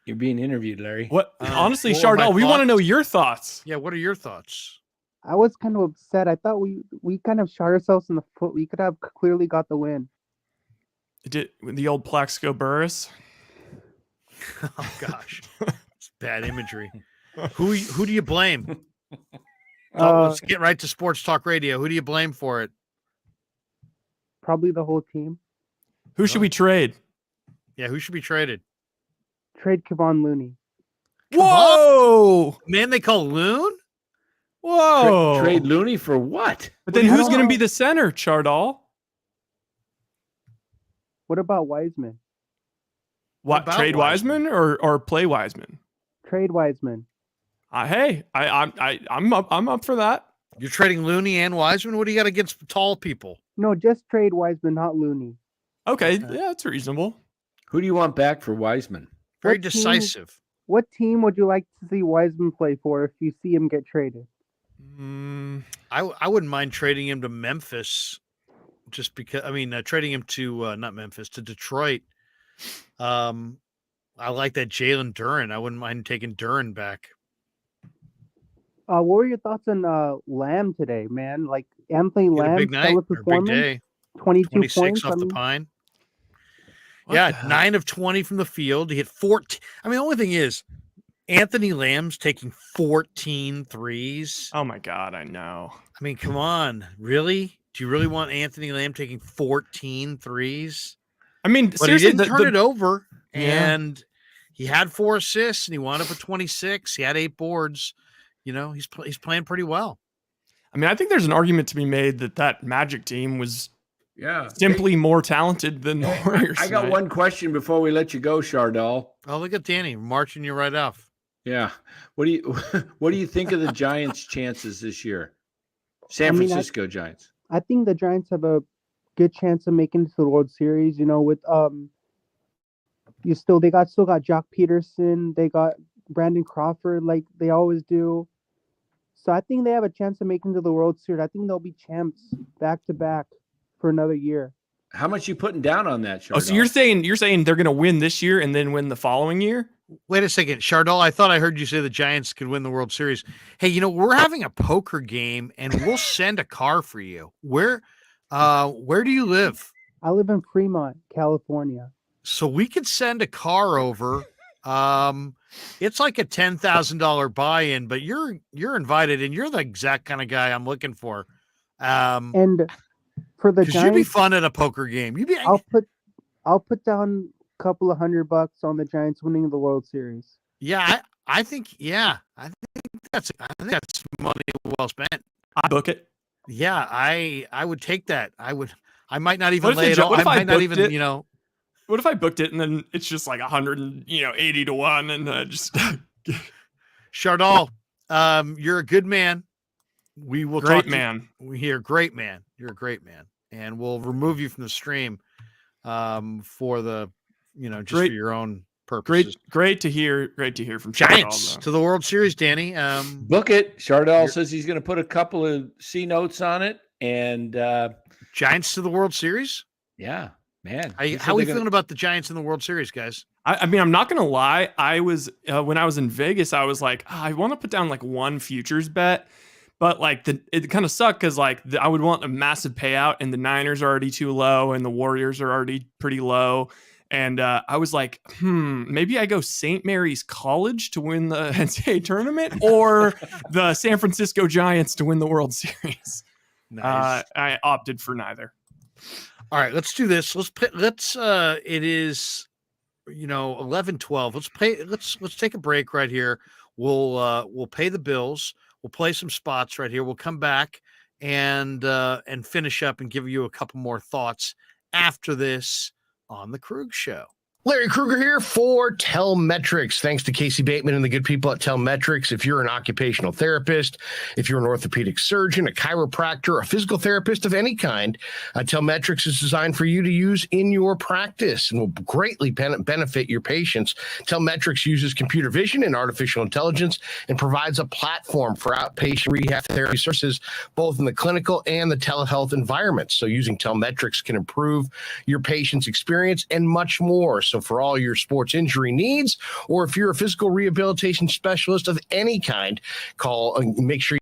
You're being interviewed, Larry. What? Honestly, Chardal, we want to know your thoughts. Yeah, what are your thoughts? I was kind of upset. I thought we kind of shot ourselves in the foot. We could have clearly got the win. Did the old Plaxico Burress? Oh gosh, it's bad imagery. Who do you blame? Let's get right to Sports Talk Radio. Who do you blame for it? Probably the whole team. Who should we trade? Yeah, who should be traded? Trade Kevon Looney. Whoa! Man, they call Loon? Whoa! Trade Looney for what? But then who's going to be the center, Chardal? What about Wiseman? What, trade Wiseman or play Wiseman? Trade Wiseman. Hey, I'm up for that. You're trading Looney and Wiseman? What do you got against tall people? No, just trade Wiseman, not Looney. Okay, yeah, that's reasonable. Who do you want back for Wiseman? Very decisive. What team would you like to see Wiseman play for if you see him get traded? I wouldn't mind trading him to Memphis, just because. I mean, trading him to not Memphis, to Detroit. I like that Jalen Duren. I wouldn't mind taking Duren back. What were your thoughts on Lamb today, man? Like Anthony Lamb, big night, big day. 22 points off the pine. Yeah, 9 of 20 from the field. He hit 14. I mean, the only thing is, Anthony Lamb's taking 14 threes. Oh my God, I know. I mean, come on. Really? Do you really want Anthony Lamb taking 14 threes? I mean, but seriously, he didn't turn it over. And he had 4 assists and he wound up with 26. He had 8 boards. You know, he's playing pretty well. I mean, I think there's an argument to be made that Magic team was simply more talented than the Warriors. I got one question before we let you go, Chardal. Oh, look at Danny marching you right off. Yeah. What do you think of the Giants' chances this year? Francisco Giants. I think the Giants have a good chance of making it to the World Series. With they still got Jock Peterson, they got Brandon Crawford, like they always do. So I think they have a chance of making it to the World Series. I think they'll be champs back to back for another year. How much you putting down on that, Chardal? Oh, so you're saying they're going to win this year and then win the following year? Wait a second, Chardal. I thought I heard you say the Giants could win the World Series. Hey, we're having a poker game, and we'll send a car for you. Where do you live? I live in Fremont, California. So we could send a car over. It's like a $10,000 buy-in, but you're invited, and you're the exact kind of guy I'm looking for. And for the Giants, you'd be fun at a poker game. I'll put down a couple of $100 on the Giants winning the World Series. Yeah, I think that's money well spent. I book it. Yeah, I would take that. I might not even lay it. What if I might not even it? What if I booked it and then it's just like 180 to 1 and just Chardal, you're a good man. We will great talk man. We hear great man. You're a great man, and we'll remove you from the stream for the just for your own purposes. Great to hear from Giants Chardal, to the World Series, Danny. Book it. Chardal says he's going to put a couple of C notes on it, and Giants to the World Series. Yeah. Man, how are we feeling about the Giants in the World Series, guys? I mean, I'm not going to lie. I was when I was in Vegas, I was like, I want to put down like one futures bet, but like it kind of sucked because I would want a massive payout, and the Niners are already too low, and the Warriors are already pretty low, and I was like, maybe I go St. Mary's College to win the NCAA tournament, or the San Francisco Giants to win the World Series. Nice. I opted for neither. All right, let's do this. It is 11:12. Let's take a break right here. We'll pay the bills. We'll play some spots right here. We'll come back and finish up and give you a couple more thoughts after this on the Krueg Show. Larry Krueger here for Telmetrics. Thanks to Casey Bateman and the good people at Telmetrics. If you're an occupational therapist, if you're an orthopedic surgeon, a chiropractor, a physical therapist of any kind, Telmetrics is designed for you to use in your practice and will greatly benefit your patients. Telmetrics uses computer vision and artificial intelligence and provides a platform for outpatient rehab therapy services, both in the clinical and the telehealth environments. So using Telmetrics can improve your patient's experience and much more. So for all your sports injury needs, or if you're a physical rehabilitation specialist of any kind, make sure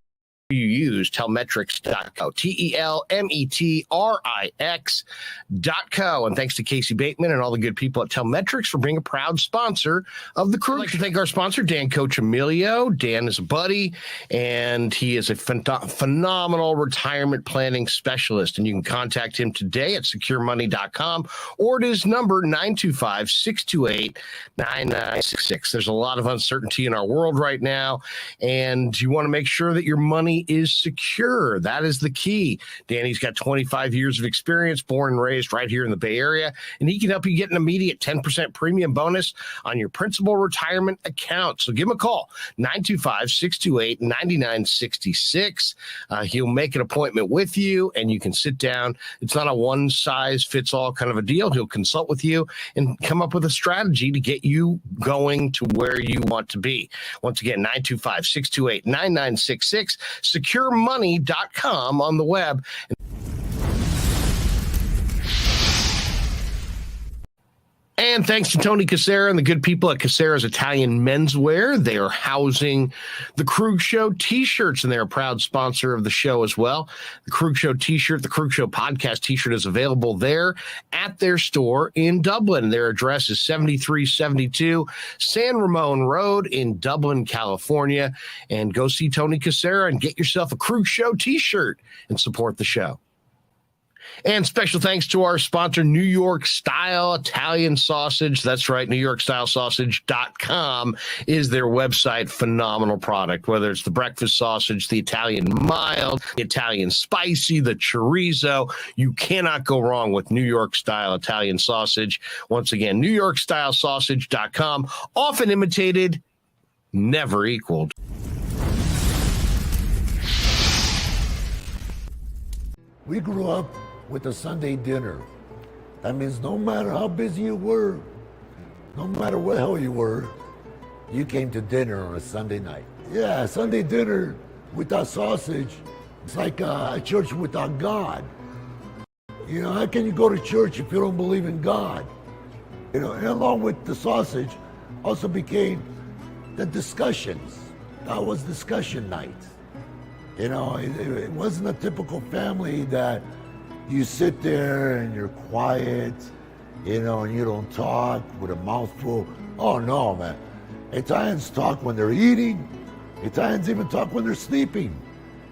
you use Telmetrics.co, Telmetrix.co. And thanks to Casey Bateman and all the good people at Telmetrics for being a proud sponsor of the Krueg. I'd like to thank our sponsor, Dan Coccimilgio. Dan is a buddy, and he is a phenomenal retirement planning specialist. And you can contact him today at securemoney.com or at his number, 925-628-9966. There's a lot of uncertainty in our world right now, and you want to make sure that your money is secure. That is the key. Danny's got 25 years of experience, born and raised right here in the Bay Area, and he can help you get an immediate 10% premium bonus on your principal retirement account. So give him a call, 925-628-9966. He'll make an appointment with you, and you can sit down. It's not a one-size-fits-all kind of a deal. He'll consult with you and come up with a strategy to get you going to where you want to be. Once again, 925-628-9966. securemoney.com on the web. And thanks to Tony Cassera and the good people at Cassera's Italian Menswear. They are housing the Krueg Show t-shirts, and they're a proud sponsor of the show as well. The Krueg Show t-shirt, the Krueg Show podcast t-shirt is available there at their store in Dublin. Their address is 7372 San Ramon Road in Dublin, California. And go see Tony Cassera and get yourself a Krueg Show t-shirt and support the show. And special thanks to our sponsor, New York Style Italian Sausage. That's right, NewYorkStyleSausage.com is their website. Phenomenal product, whether it's the breakfast sausage, the Italian mild, the Italian spicy, the chorizo. You cannot go wrong with New York Style Italian Sausage. Once again, NewYorkStyleSausage.com. Often imitated, never equaled. We grew up with a Sunday dinner. That means no matter how busy you were, no matter what hell you were, you came to dinner on a Sunday night. Yeah, Sunday dinner without sausage, it's like a church without God. You know, how can you go to church if you don't believe in God? You know, and along with the sausage also became the discussions. That was discussion night. You know, it wasn't a typical family that you sit there and you're quiet, you know, and you don't talk with a mouthful. Oh no, man. Italians talk when they're eating. Italians even talk when they're sleeping.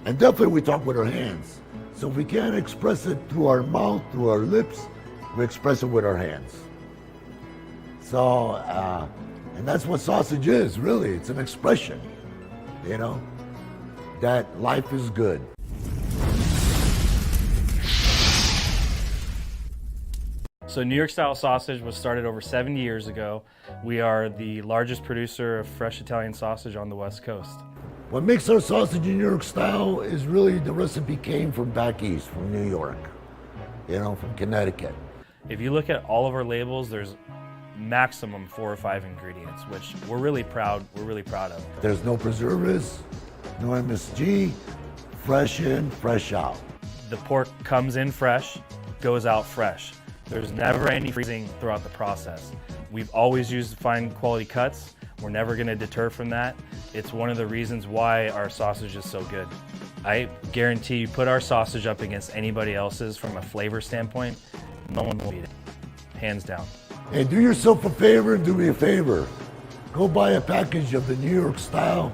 And definitely we talk with our hands. So if we can't express it through our mouth, through our lips, we express it with our hands. So, and that's what sausage is, really. It's an expression, you know, that life is good. So New York Style Sausage was started over 7 years ago. We are the largest producer of fresh Italian sausage on the West Coast. What makes our sausage in New York style is really the recipe came from back east, from New York, you know, from Connecticut. If you look at all of our labels, there's maximum 4 or 5 ingredients, which we're really proud of. There's no preservatives, no MSG, fresh in, fresh out. The pork comes in fresh, goes out fresh. There's never any freezing throughout the process. We've always used fine quality cuts. We're never gonna deter from that. It's one of the reasons why our sausage is so good. I guarantee you put our sausage up against anybody else's from a flavor standpoint, no one will beat it, hands down. Hey, do yourself a favor and do me a favor. Go buy a package of the New York style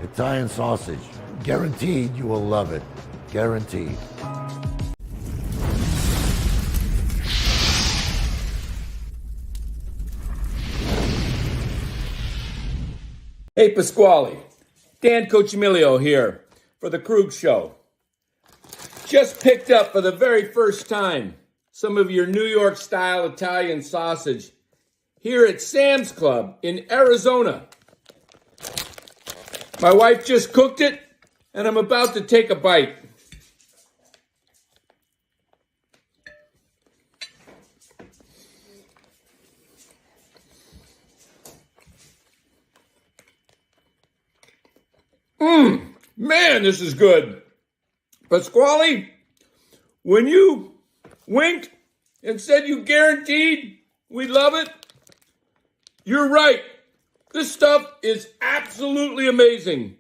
Italian sausage. Guaranteed you will love it. Guaranteed. Hey, Pasquale. Dan Coccimilgio here for the Krueg Show. Just picked up for the very first time some of your New York style Italian sausage here at Sam's Club in Arizona. My wife just cooked it, and I'm about to take a bite. Man, this is good. Pasquale, when you winked and said you guaranteed we love it, you're right. This stuff is absolutely amazing.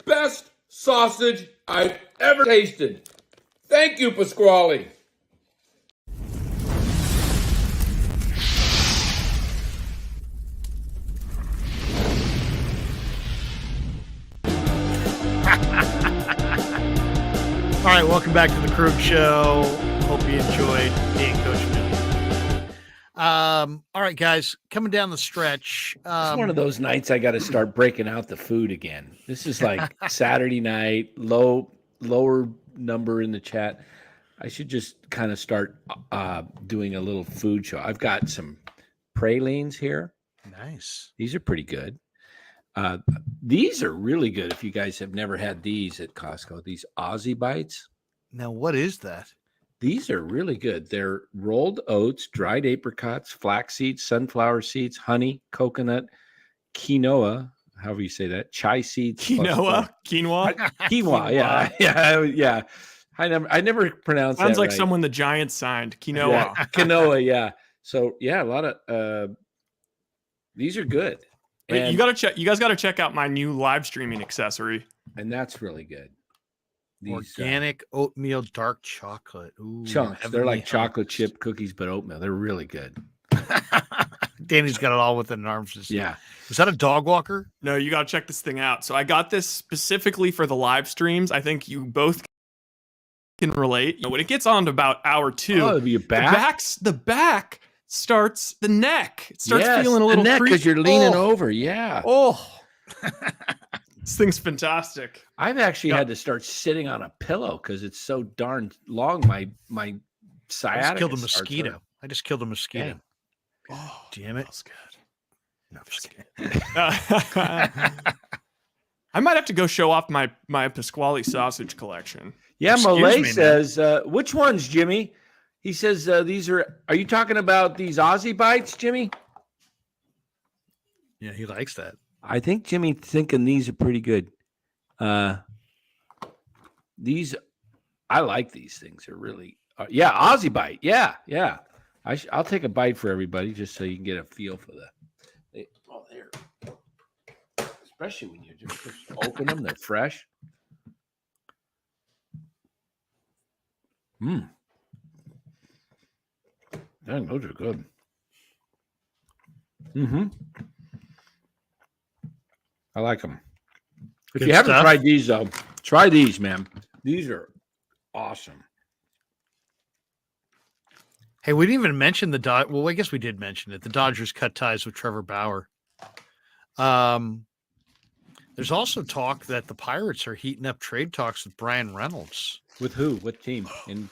Best sausage I've ever tasted. Thank you, Pasquale. All right, welcome back to the Krueg Show. Hope you enjoyed being Coach Millie. All right, guys, coming down the stretch. It's one of those nights I got to start breaking out the food again. This is like Saturday night, lower number in the chat. I should just kind of start doing a little food show. I've got some pralines here. Nice. These are pretty good. These are really good if you guys have never had these at Costco. These Aussie Bites. Now, what is that? These are really good. They're rolled oats, dried apricots, flax seeds, sunflower seeds, honey, coconut, quinoa, however you say that, chai seeds. Quinoa? Quinoa, yeah. I never pronounced that. Sounds like right. someone the Giants signed. Quinoa. Yeah, quinoa, yeah. So yeah, a lot of these are good. And you guys gotta check out my new live streaming accessory. And that's really good. These, organic oatmeal dark chocolate. Ooh, chunks. They're like chocolate chip cookies, but oatmeal. They're really good. Danny's got it all within arms. Yeah. Is that a dog walker? No, you gotta check this thing out. So I got this specifically for the live streams. I think you both can relate. When it gets on to about hour 2, your back? the back starts the neck. It starts feeling a little neck because you're leaning over. Yeah. Oh, this thing's fantastic. I've actually had to start sitting on a pillow because it's so darn long. My sciatica. I just killed a mosquito. I just killed a mosquito. Yeah. Oh, damn it! That's good. No, just kidding. I might have to go show off my Pasquale sausage collection. Yeah, Excuse Malay me, says, which ones, Jimmy? He says these are you talking about these Aussie bites, Jimmy? Yeah, he likes that. I think Jimmy's thinking these are pretty good. These, I like these things. They're really, Aussie bite. Yeah. I'll take a bite for everybody just so you can get a feel for they're, especially when you just open them, they're fresh. Dang, those are good. I like them. If Good you haven't stuff. tried these, though, try these, man. These are awesome. Hey, we didn't even mention the Dodgers. Well, I guess we did mention it. The Dodgers cut ties with Trevor Bauer. There's also talk that the Pirates are heating up trade talks with Brian Reynolds. With who? What team?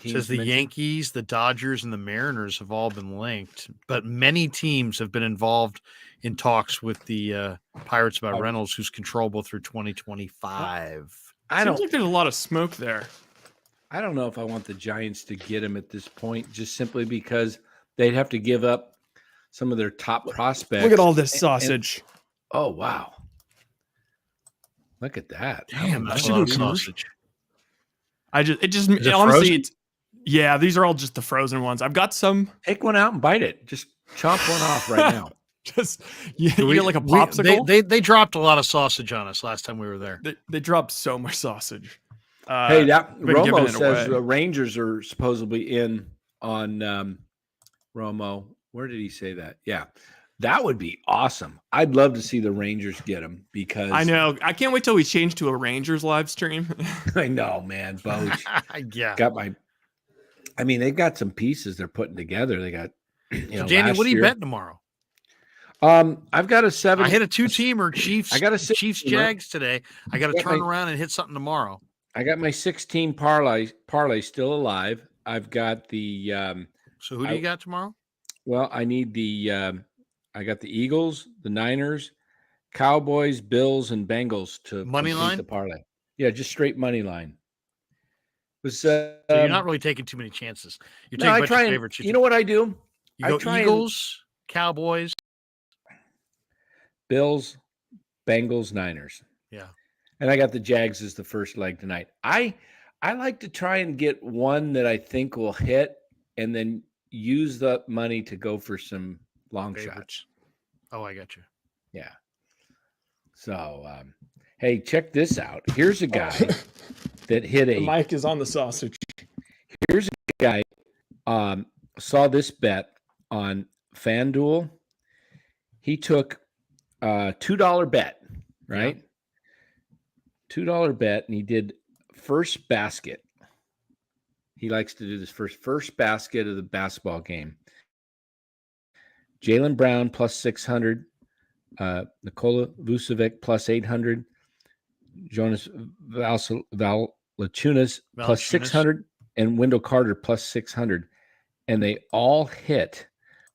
Says the Yankees, the Dodgers, and the Mariners have all been linked, but many teams have been involved in talks with the Pirates about Reynolds, who's controllable through 2025. Seems like there's a lot of smoke there. I don't know if I want the Giants to get him at this point, just simply because they'd have to give up some of their top prospects. Look at all this sausage. Oh, wow. Look at that. Damn, that's should a lot do of a sausage. Honestly, frozen? Yeah, these are all just the frozen ones. I've got some. Take one out and bite it. Just chomp one off right now. You get like a popsicle. They dropped a lot of sausage on us last time we were there. They dropped so much sausage. Hey, that been giving Romo it says away. the Rangers are supposedly in on Romo. Where did he say that? Yeah, that would be awesome. I'd love to see the Rangers get him because I know. I can't wait till we change to a Rangers live stream. I know, man. Boach Yeah. got my. I mean, they've got some pieces they're putting together. They got. So Danny, what are you betting tomorrow? I've got a 7. I hit a 2-teamer Chiefs. I got a Chiefs 6-teamer. Jags today. I got to turn around and hit something tomorrow. I got my 16 parlay still alive. I've got the. So who do you got tomorrow? Well, I need the. I got the Eagles, the Niners, Cowboys, Bills, and Bengals to Money complete line? the parlay. Yeah, just straight money line. Was So you're not really taking too many chances. You're taking a bunch of favorites. You know what I do? You go Eagles, Cowboys, Bills, Bengals, Niners. Yeah. And I got the Jags as the first leg tonight. I like to try and get one that I think will hit and then use the money to go for some long shots. Oh, I got you. Yeah. So, hey, check this out. Here's a guy that hit The mic is on the sausage. Here's a guy saw this bet on FanDuel. He took a $2 bet, right? Yeah. $2 bet, and he did first basket. He likes to do this first basket of the basketball game. Jaylen Brown plus 600, Nikola Vucevic plus 800, Jonas Valanciunas plus 600, and Wendell Carter plus 600, and they all hit.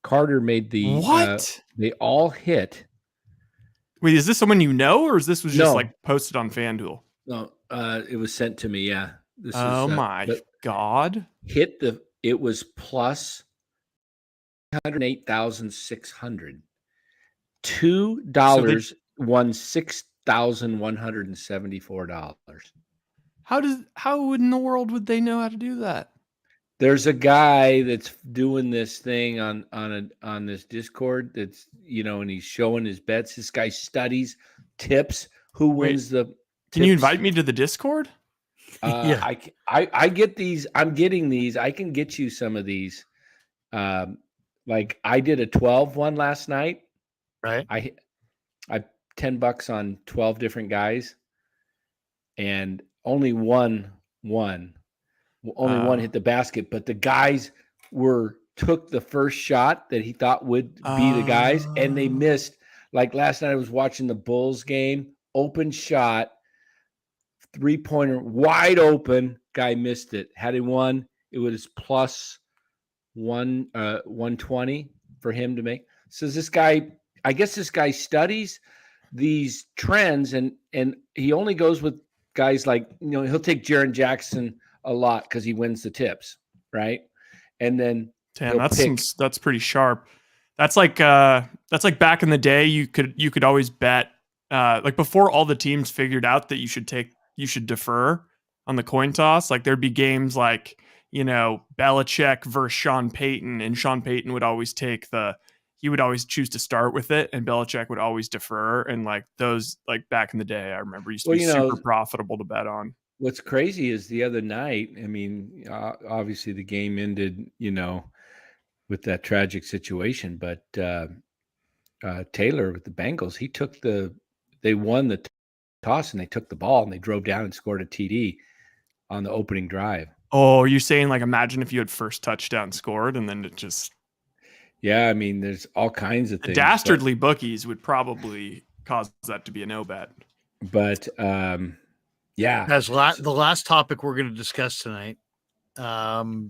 Carter made the what? They all hit. Wait, is this someone you know, or is this was just like posted on FanDuel? No, it was sent to me. Yeah. My God! It was plus 108,600. $2 won $6,174. How in the world would they know how to do that? There's a guy that's doing this thing on this Discord that's, and he's showing his bets. This guy studies tips who wins the tips. Can you invite me to the Discord? Yeah. I get these. I'm getting these. I can get you some of these. Like I did a 12 one last night. Right. I $10 on 12 different guys, and only one only one hit the basket, but the guys took the first shot that he thought would be the guys, and they missed. Like last night, I was watching the Bulls game, open shot, 3-pointer, wide open. Guy missed it. Had he won, it was plus 120 for him to make. So I guess this guy studies these trends, and he only goes with guys like, he'll take Jaren Jackson a lot because he wins the tips, right? And then that's pretty sharp. That's like back in the day. You could always bet like before all the teams figured out that you should defer on the coin toss. Like there'd be games like Belichick versus Sean Payton, and Sean Payton would always he would always choose to start with it, and Belichick would always defer. And like those, like back in the day, I remember used to be super profitable to bet on. What's crazy is the other night, I mean, obviously the game ended, with that tragic situation, but Taylor with the Bengals, they won the toss, and they took the ball and they drove down and scored a TD on the opening drive. Oh, are you saying like imagine if you had first touchdown scored and then it just... Yeah, I mean, there's all kinds of things. Dastardly bookies would probably cause that to be a no bet. But yeah. As the last topic we're going to discuss tonight,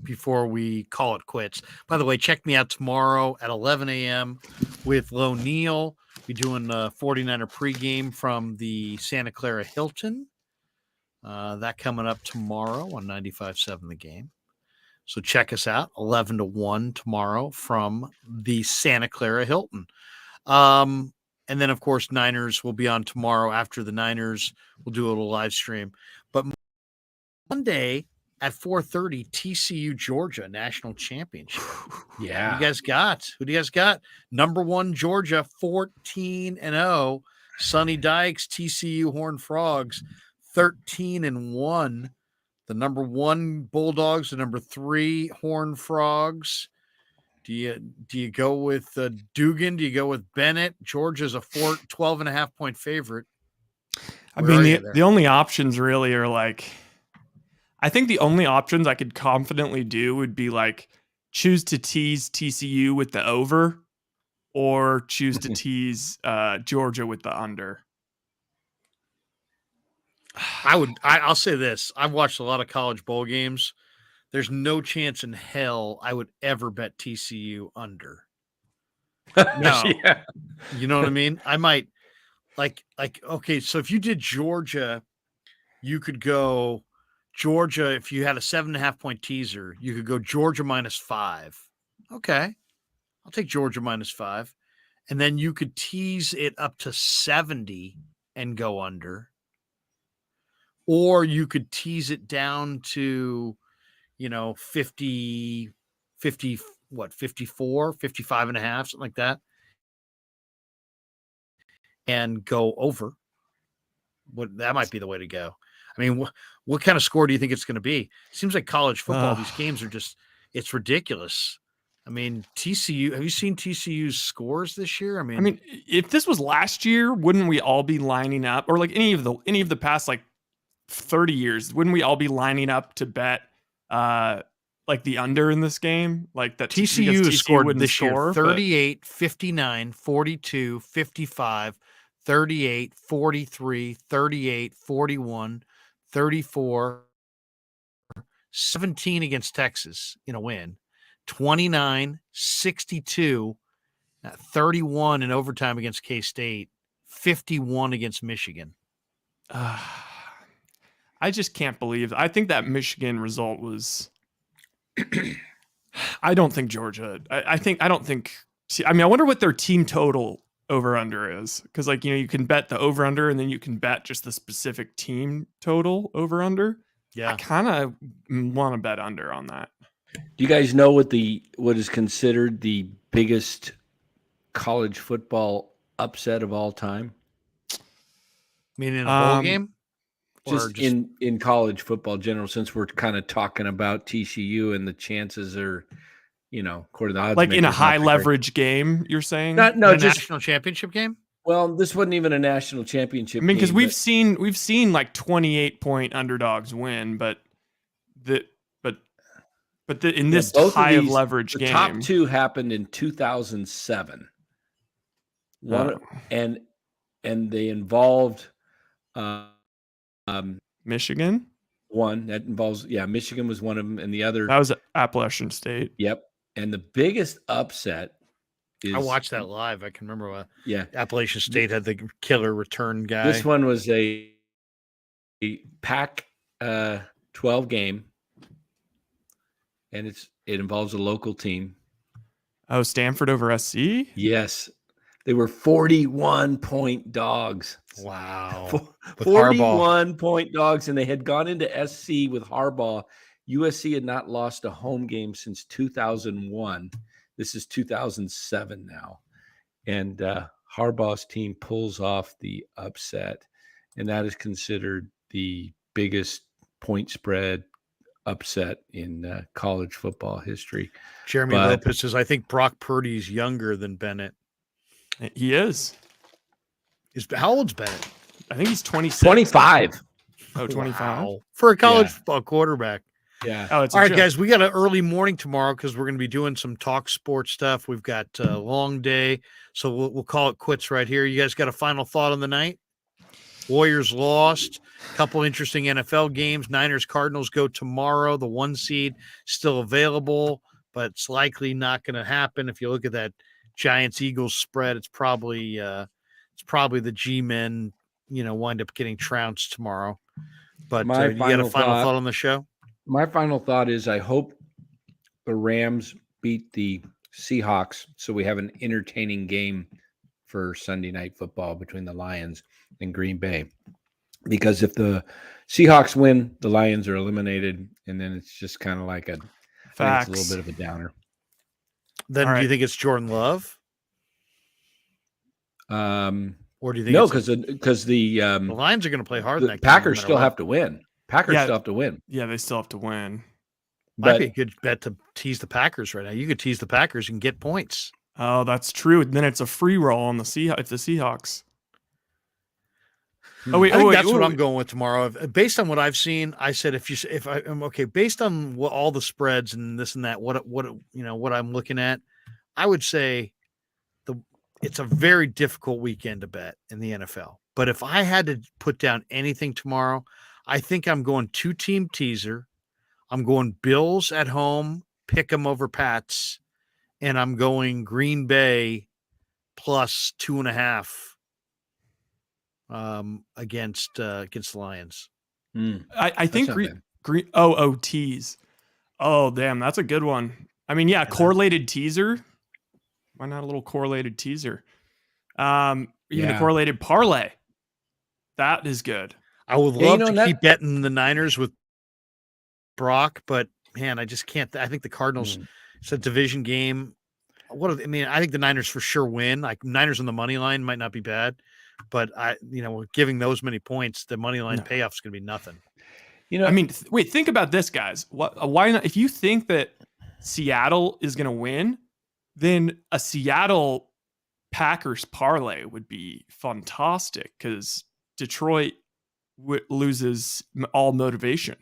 before we call it quits. By the way, check me out tomorrow at 11 a.m. with Lo Neal. We're doing a 49er pregame from the Santa Clara Hilton. That coming up tomorrow on 95.7 The Game. So check us out, 11 to 1 tomorrow from the Santa Clara Hilton. And then, of course, Niners will be on tomorrow after the Niners. We'll do a little live stream. But Monday at 4:30, TCU Georgia National Championship. Yeah. Who do you guys got? Number 1 Georgia, 14-0. Sonny Dykes, TCU Horned Frogs, 13-1. The number 1 Bulldogs, the number 3 Horned Frogs. Do you go with Dugan? Do you go with Bennett? Georgia's a 12.5-point favorite. I mean, the only options really are like, I think the only options I could confidently do would be like choose to tease TCU with the over, or choose to tease Georgia with the under. I'll say this. I've watched a lot of college bowl games. There's no chance in hell I would ever bet TCU under. No. Yeah. You know what I mean? I might okay, so if you did Georgia, you could go Georgia. If you had a 7.5-point teaser, you could go Georgia -5. Okay. I'll take Georgia -5. And then you could tease it up to 70 and go under. Or you could tease it down to, 50, 54, 55.5, something like that. And go over. That might be the way to go. I mean, what kind of score do you think it's going to be? Seems like college football, these games are it's ridiculous. I mean, TCU, have you seen TCU's scores this year? I mean, if this was last year, wouldn't we all be lining up, or like any of the past like 30 years, wouldn't we all be lining up to bet like the under in this game? Like that TCU has scored this year 38, 59, 42, 55, 38, 43, 38, 41, 34, 17 against Texas in a win, 29, 62, 31 in overtime against K-State, 51 against Michigan. I just can't believe. I think that Michigan result was. I don't think Georgia. I don't think. I wonder what their team total over under is, because like you can bet the over under and then you can bet just the specific team total over under. Yeah, I kind of want to bet under on that. Do you guys know what is considered the biggest college football upset of all time? Meaning in a bowl game? Just in college football general, since we're kind of talking about TCU and the chances are, according to the odds, like in a high leverage game, you're saying? Just national championship game. Well, this wasn't even a national championship. I mean, because we've seen like 28-point underdogs win, but But in this both high of these, leverage the game, top two happened in 2007. And they involved Michigan. One that involves, Michigan was one of them, and the other That was Appalachian State. Yep. And the biggest upset is I watched that live. I can remember Appalachian State State had the killer return guy. This one was a Pac-12 game, and it involves a local team. Oh, Stanford over SC? Yes. They were 41-point dogs. Wow. 41-point dogs, and they had gone into SC with Harbaugh. USC had not lost a home game since 2001. This is 2007 now. And Harbaugh's team pulls off the upset, and that is considered the biggest point spread upset in college football history. Jeremy Lopez says, I think Brock Purdy's younger than Bennett. He is. How old's Bennett? I think he's 26. 25. Oh, 25. Wow. For a college football quarterback. Yeah. Oh, it's all right, guys. We got an early morning tomorrow because we're going to be doing some talk sports stuff. We've got a long day, so we'll call it quits right here. You guys got a final thought on the night? Warriors lost. A couple interesting NFL games. Niners Cardinals go tomorrow. The 1 seed still available, but it's likely not going to happen. If you look at that Giants Eagles spread, it's probably the G-men, wind up getting trounced tomorrow. But you got a final thought on the show? My final thought is I hope the Rams beat the Seahawks so we have an entertaining game for Sunday Night Football between the Lions and Green Bay. Because if the Seahawks win, the Lions are eliminated, and then it's just kind of like it's a little bit of a downer. Then do you think it's Jordan Love? Or do you think no? Because the Lions are going to play hard. The Packers still have to win. Still have to win. Yeah, they still have to win. Might be a good bet to tease the Packers right now. You could tease the Packers and get points. Oh, that's true. Then it's a free roll on the Seahawks. I think that's what I'm going with tomorrow. Based on what I've seen, I said if I'm okay, based on all the spreads and this and that, what I'm looking at, I would say it's a very difficult weekend to bet in the NFL. But if I had to put down anything tomorrow, I think I'm going 2-team teaser. I'm going Bills at home, pick 'em over Pats, and I'm going Green Bay plus 2.5 against the Lions. I think Green tease. Oh, damn, that's a good one. I mean, correlated teaser. Why not a little correlated teaser? Even a correlated parlay. That is good. I would love to keep betting the Niners with Brock, but man, I just can't. I think the Cardinals, it's a division game. I think the Niners for sure win. Like Niners on the money line might not be bad, but giving those many points, the money line payoff is going to be nothing. Wait, think about this, guys. Why not? If you think that Seattle is going to win, then a Seattle Packers parlay would be fantastic because Detroit loses all motivation.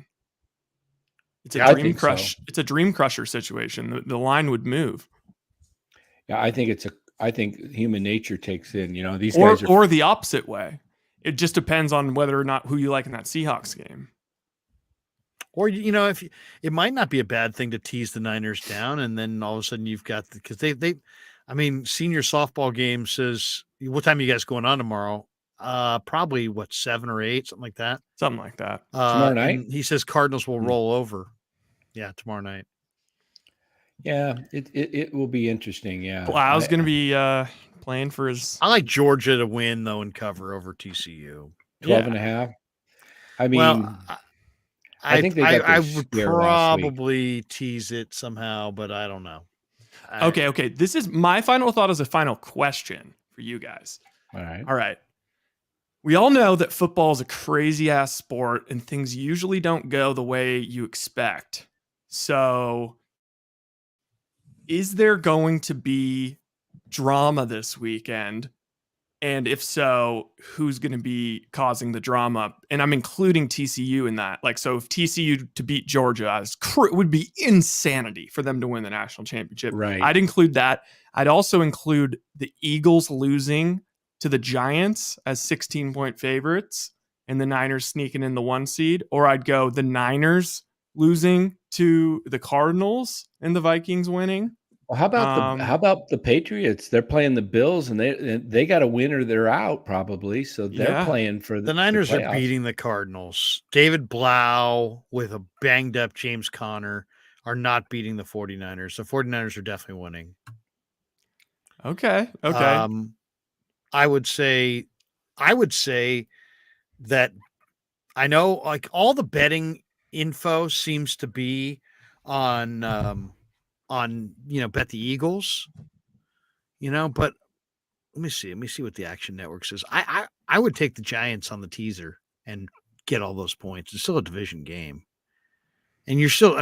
It's a dream crush. It's a dream crusher situation. The line would move. Yeah, I think human nature takes in. These guys or the opposite way. It just depends on whether or not who you like in that Seahawks game. Or if it might not be a bad thing to tease the Niners down, and then all of a sudden you've got because they senior softball game says what time are you guys going on tomorrow? Probably 7 or 8, something like that. Tomorrow night. He says Cardinals will roll over. Yeah, tomorrow night. Yeah, it will be interesting. Yeah, Blau's going to be playing for his. I like Georgia to win though and cover over TCU. 12.5. I mean, I think I would probably tease it somehow, but I don't know. Okay. This is my final thought as a final question for you guys. All right. We all know that football is a crazy ass sport and things usually don't go the way you expect. So is there going to be drama this weekend? And if so, who's going to be causing the drama? And I'm including TCU in that. Like, so if TCU to beat Georgia, it would be insanity for them to win the national championship. Right. I'd include that. I'd also include the Eagles losing to the Giants as 16-point favorites and the Niners sneaking in the 1 seed. Or I'd go the Niners losing to the Cardinals and the Vikings winning. Well, how about the Patriots? They're playing the Bills, and they got a win or they're out probably. So they're playing for the Niners are beating the Cardinals. David Blau with a banged up James Conner are not beating the 49ers. The 49ers are definitely winning. Okay. I would say that I know like all the betting info seems to be on bet the Eagles, but let me see what the Action Network says. I would take the Giants on the teaser and get all those points. It's still a division game. And you're still,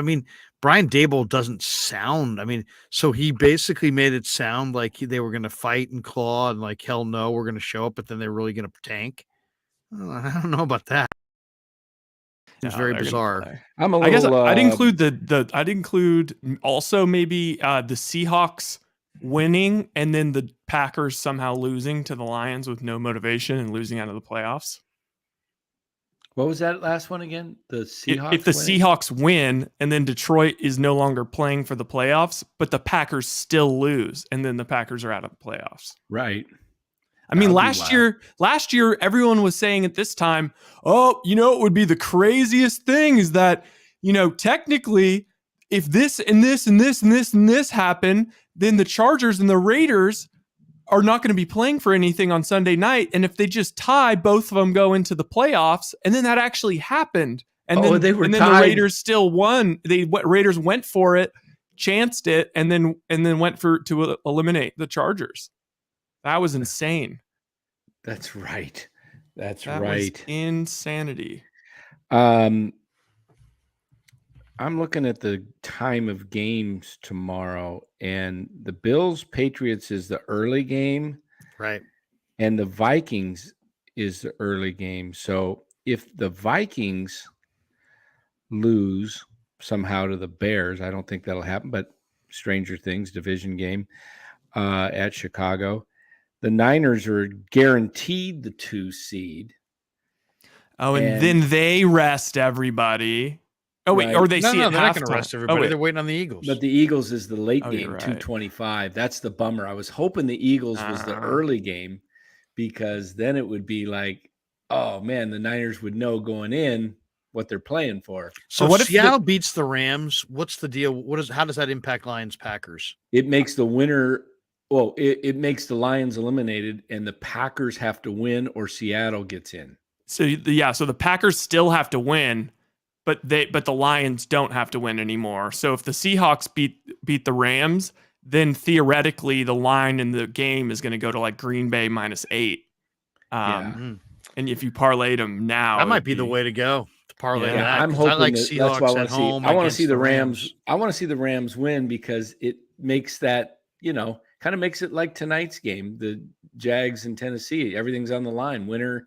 Brian Daboll doesn't sound, so he basically made it sound like they were going to fight and claw and like, hell no, we're going to show up, but then they're really going to tank. I don't know about that. It's very bizarre. I guess I'd include I'd include also maybe the Seahawks winning and then the Packers somehow losing to the Lions with no motivation and losing out of the playoffs. What was that last one again? The Seahawks. If the Seahawks win and then Detroit is no longer playing for the playoffs, but the Packers still lose and then the Packers are out of the playoffs. Right. Last year, everyone was saying at this time, it would be the craziest thing is that, technically, if this and this and this and this and this happen, then the Chargers and the Raiders are not going to be playing for anything on Sunday night. And if they just tie, both of them go into the playoffs. And then that actually happened. And then the Raiders still won. Raiders went for it, chanced it, and then went to eliminate the Chargers. That was insane. That's right. That was insanity. I'm looking at the time of games tomorrow, and the Bills Patriots is the early game, right? And the Vikings is the early game. So if the Vikings lose somehow to the Bears, I don't think that'll happen, but stranger things, division game at Chicago. The Niners are guaranteed the 2 seed. Oh, and then they rest everybody. Oh, wait, or they see it. They're not going to rest everybody. They're waiting on the Eagles. But the Eagles is the late game, 225. That's the bummer. I was hoping the Eagles was the early game because then it would be like, oh, man, the Niners would know going in what they're playing for. So what if Seattle beats the Rams? What's the deal? How does that impact Lions Packers? It makes the winner. Well, it makes the Lions eliminated, and the Packers have to win, or Seattle gets in. So the Packers still have to win, but the Lions don't have to win anymore. So if the Seahawks beat the Rams, then theoretically the line in the game is going to go to like Green Bay -8. And if you parlayed them now, that might be the way to go. To parlay that. I'm hoping I like that's Seahawks what at home. I want to see the Rams. I want to see the Rams win because it makes that kind of makes it like tonight's game, the Jags in Tennessee. Everything's on the line. Winner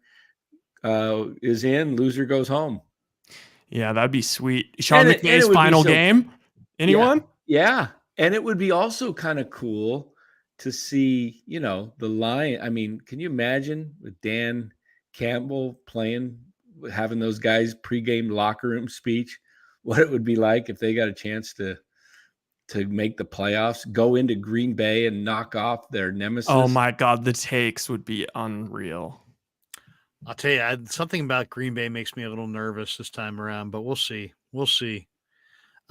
is in, loser goes home. Yeah, that'd be sweet. Sean McVay's final game? Anyone? Yeah. And it would be also kind of cool to see, the Lion. Can you imagine with Dan Campbell having those guys pregame locker room speech, what it would be like if they got a chance to make the playoffs, go into Green Bay and knock off their nemesis. Oh my God, the takes would be unreal. I'll tell you, something about Green Bay makes me a little nervous this time around, but we'll see.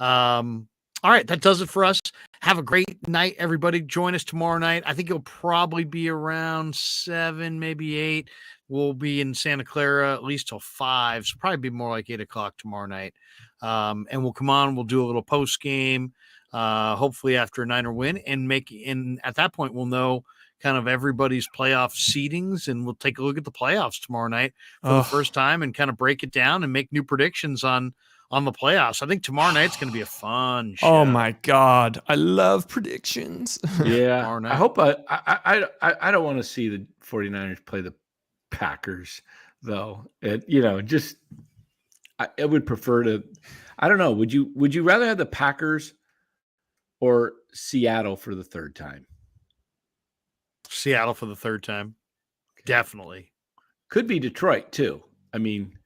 All right, that does it for us. Have a great night, everybody. Join us tomorrow night. I think it'll probably be around 7, maybe 8. We'll be in Santa Clara at least till 5, so probably be more like 8 o'clock tomorrow night. And we'll come on. We'll do a little post game. Hopefully after a Niner win and at that point we'll know kind of everybody's playoff seedings, and we'll take a look at the playoffs tomorrow night for the first time and kind of break it down and make new predictions on on the playoffs. I think tomorrow night's going to be a fun show. Oh my God. I love predictions. Yeah. I hope I don't want to see the 49ers play the Packers though. I would prefer to, I don't know. Would you rather have the Packers or Seattle for the third time? Seattle for the third time. Definitely. Could be Detroit too. I mean,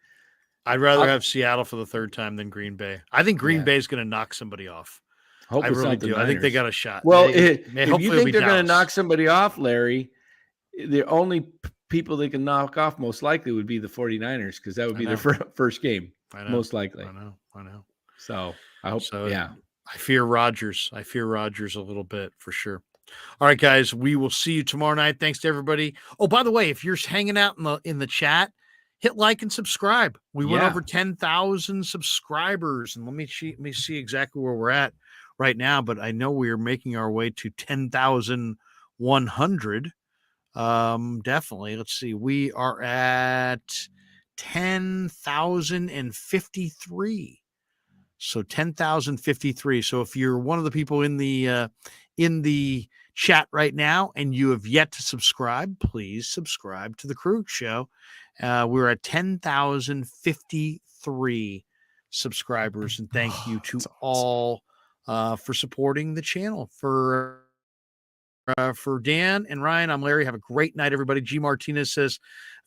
I'd rather have Seattle for the third time than Green Bay. I think Green Bay is going to knock somebody off. I really do. I think they got a shot. Well, if you think they're going to knock somebody off, Larry, the only people they can knock off most likely would be the 49ers because that would be their first game, most likely. I know. So I hope so. Yeah. I fear Rodgers. I fear Rodgers a little bit for sure. All right, guys, we will see you tomorrow night. Thanks to everybody. Oh, by the way, if you're hanging out in the chat, hit like and subscribe. We went over 10,000 subscribers, and let me see exactly where we're at right now. But I know we are making our way to 10,100. Definitely. Let's see. We are at 10,053. So 10,053. So if you're one of the people in the chat right now and you have yet to subscribe, please subscribe to the Krueg Show. We're at 10,053 subscribers, and thank you to all for supporting the channel. For Dan and Ryan, I'm Larry. Have a great night, everybody. G. Martinez says,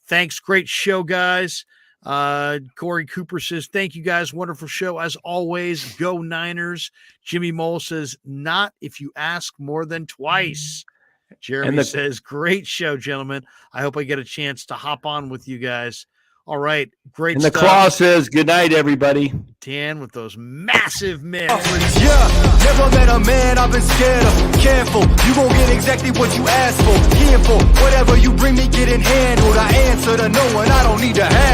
thanks. Great show, guys. Corey Cooper says, thank you guys. Wonderful show. As always, go Niners. Jimmy Mole says, not if you ask more than twice. Jeremy says, great show, gentlemen. I hope I get a chance to hop on with you guys. All right. Great and stuff. The Claw says, good night, everybody. Dan with those massive mitts. Yeah, never met a man I've been scared of. Careful, you gon' get exactly what you asked for. Careful, whatever you bring me getting handled. I answer to no one, I don't need to have.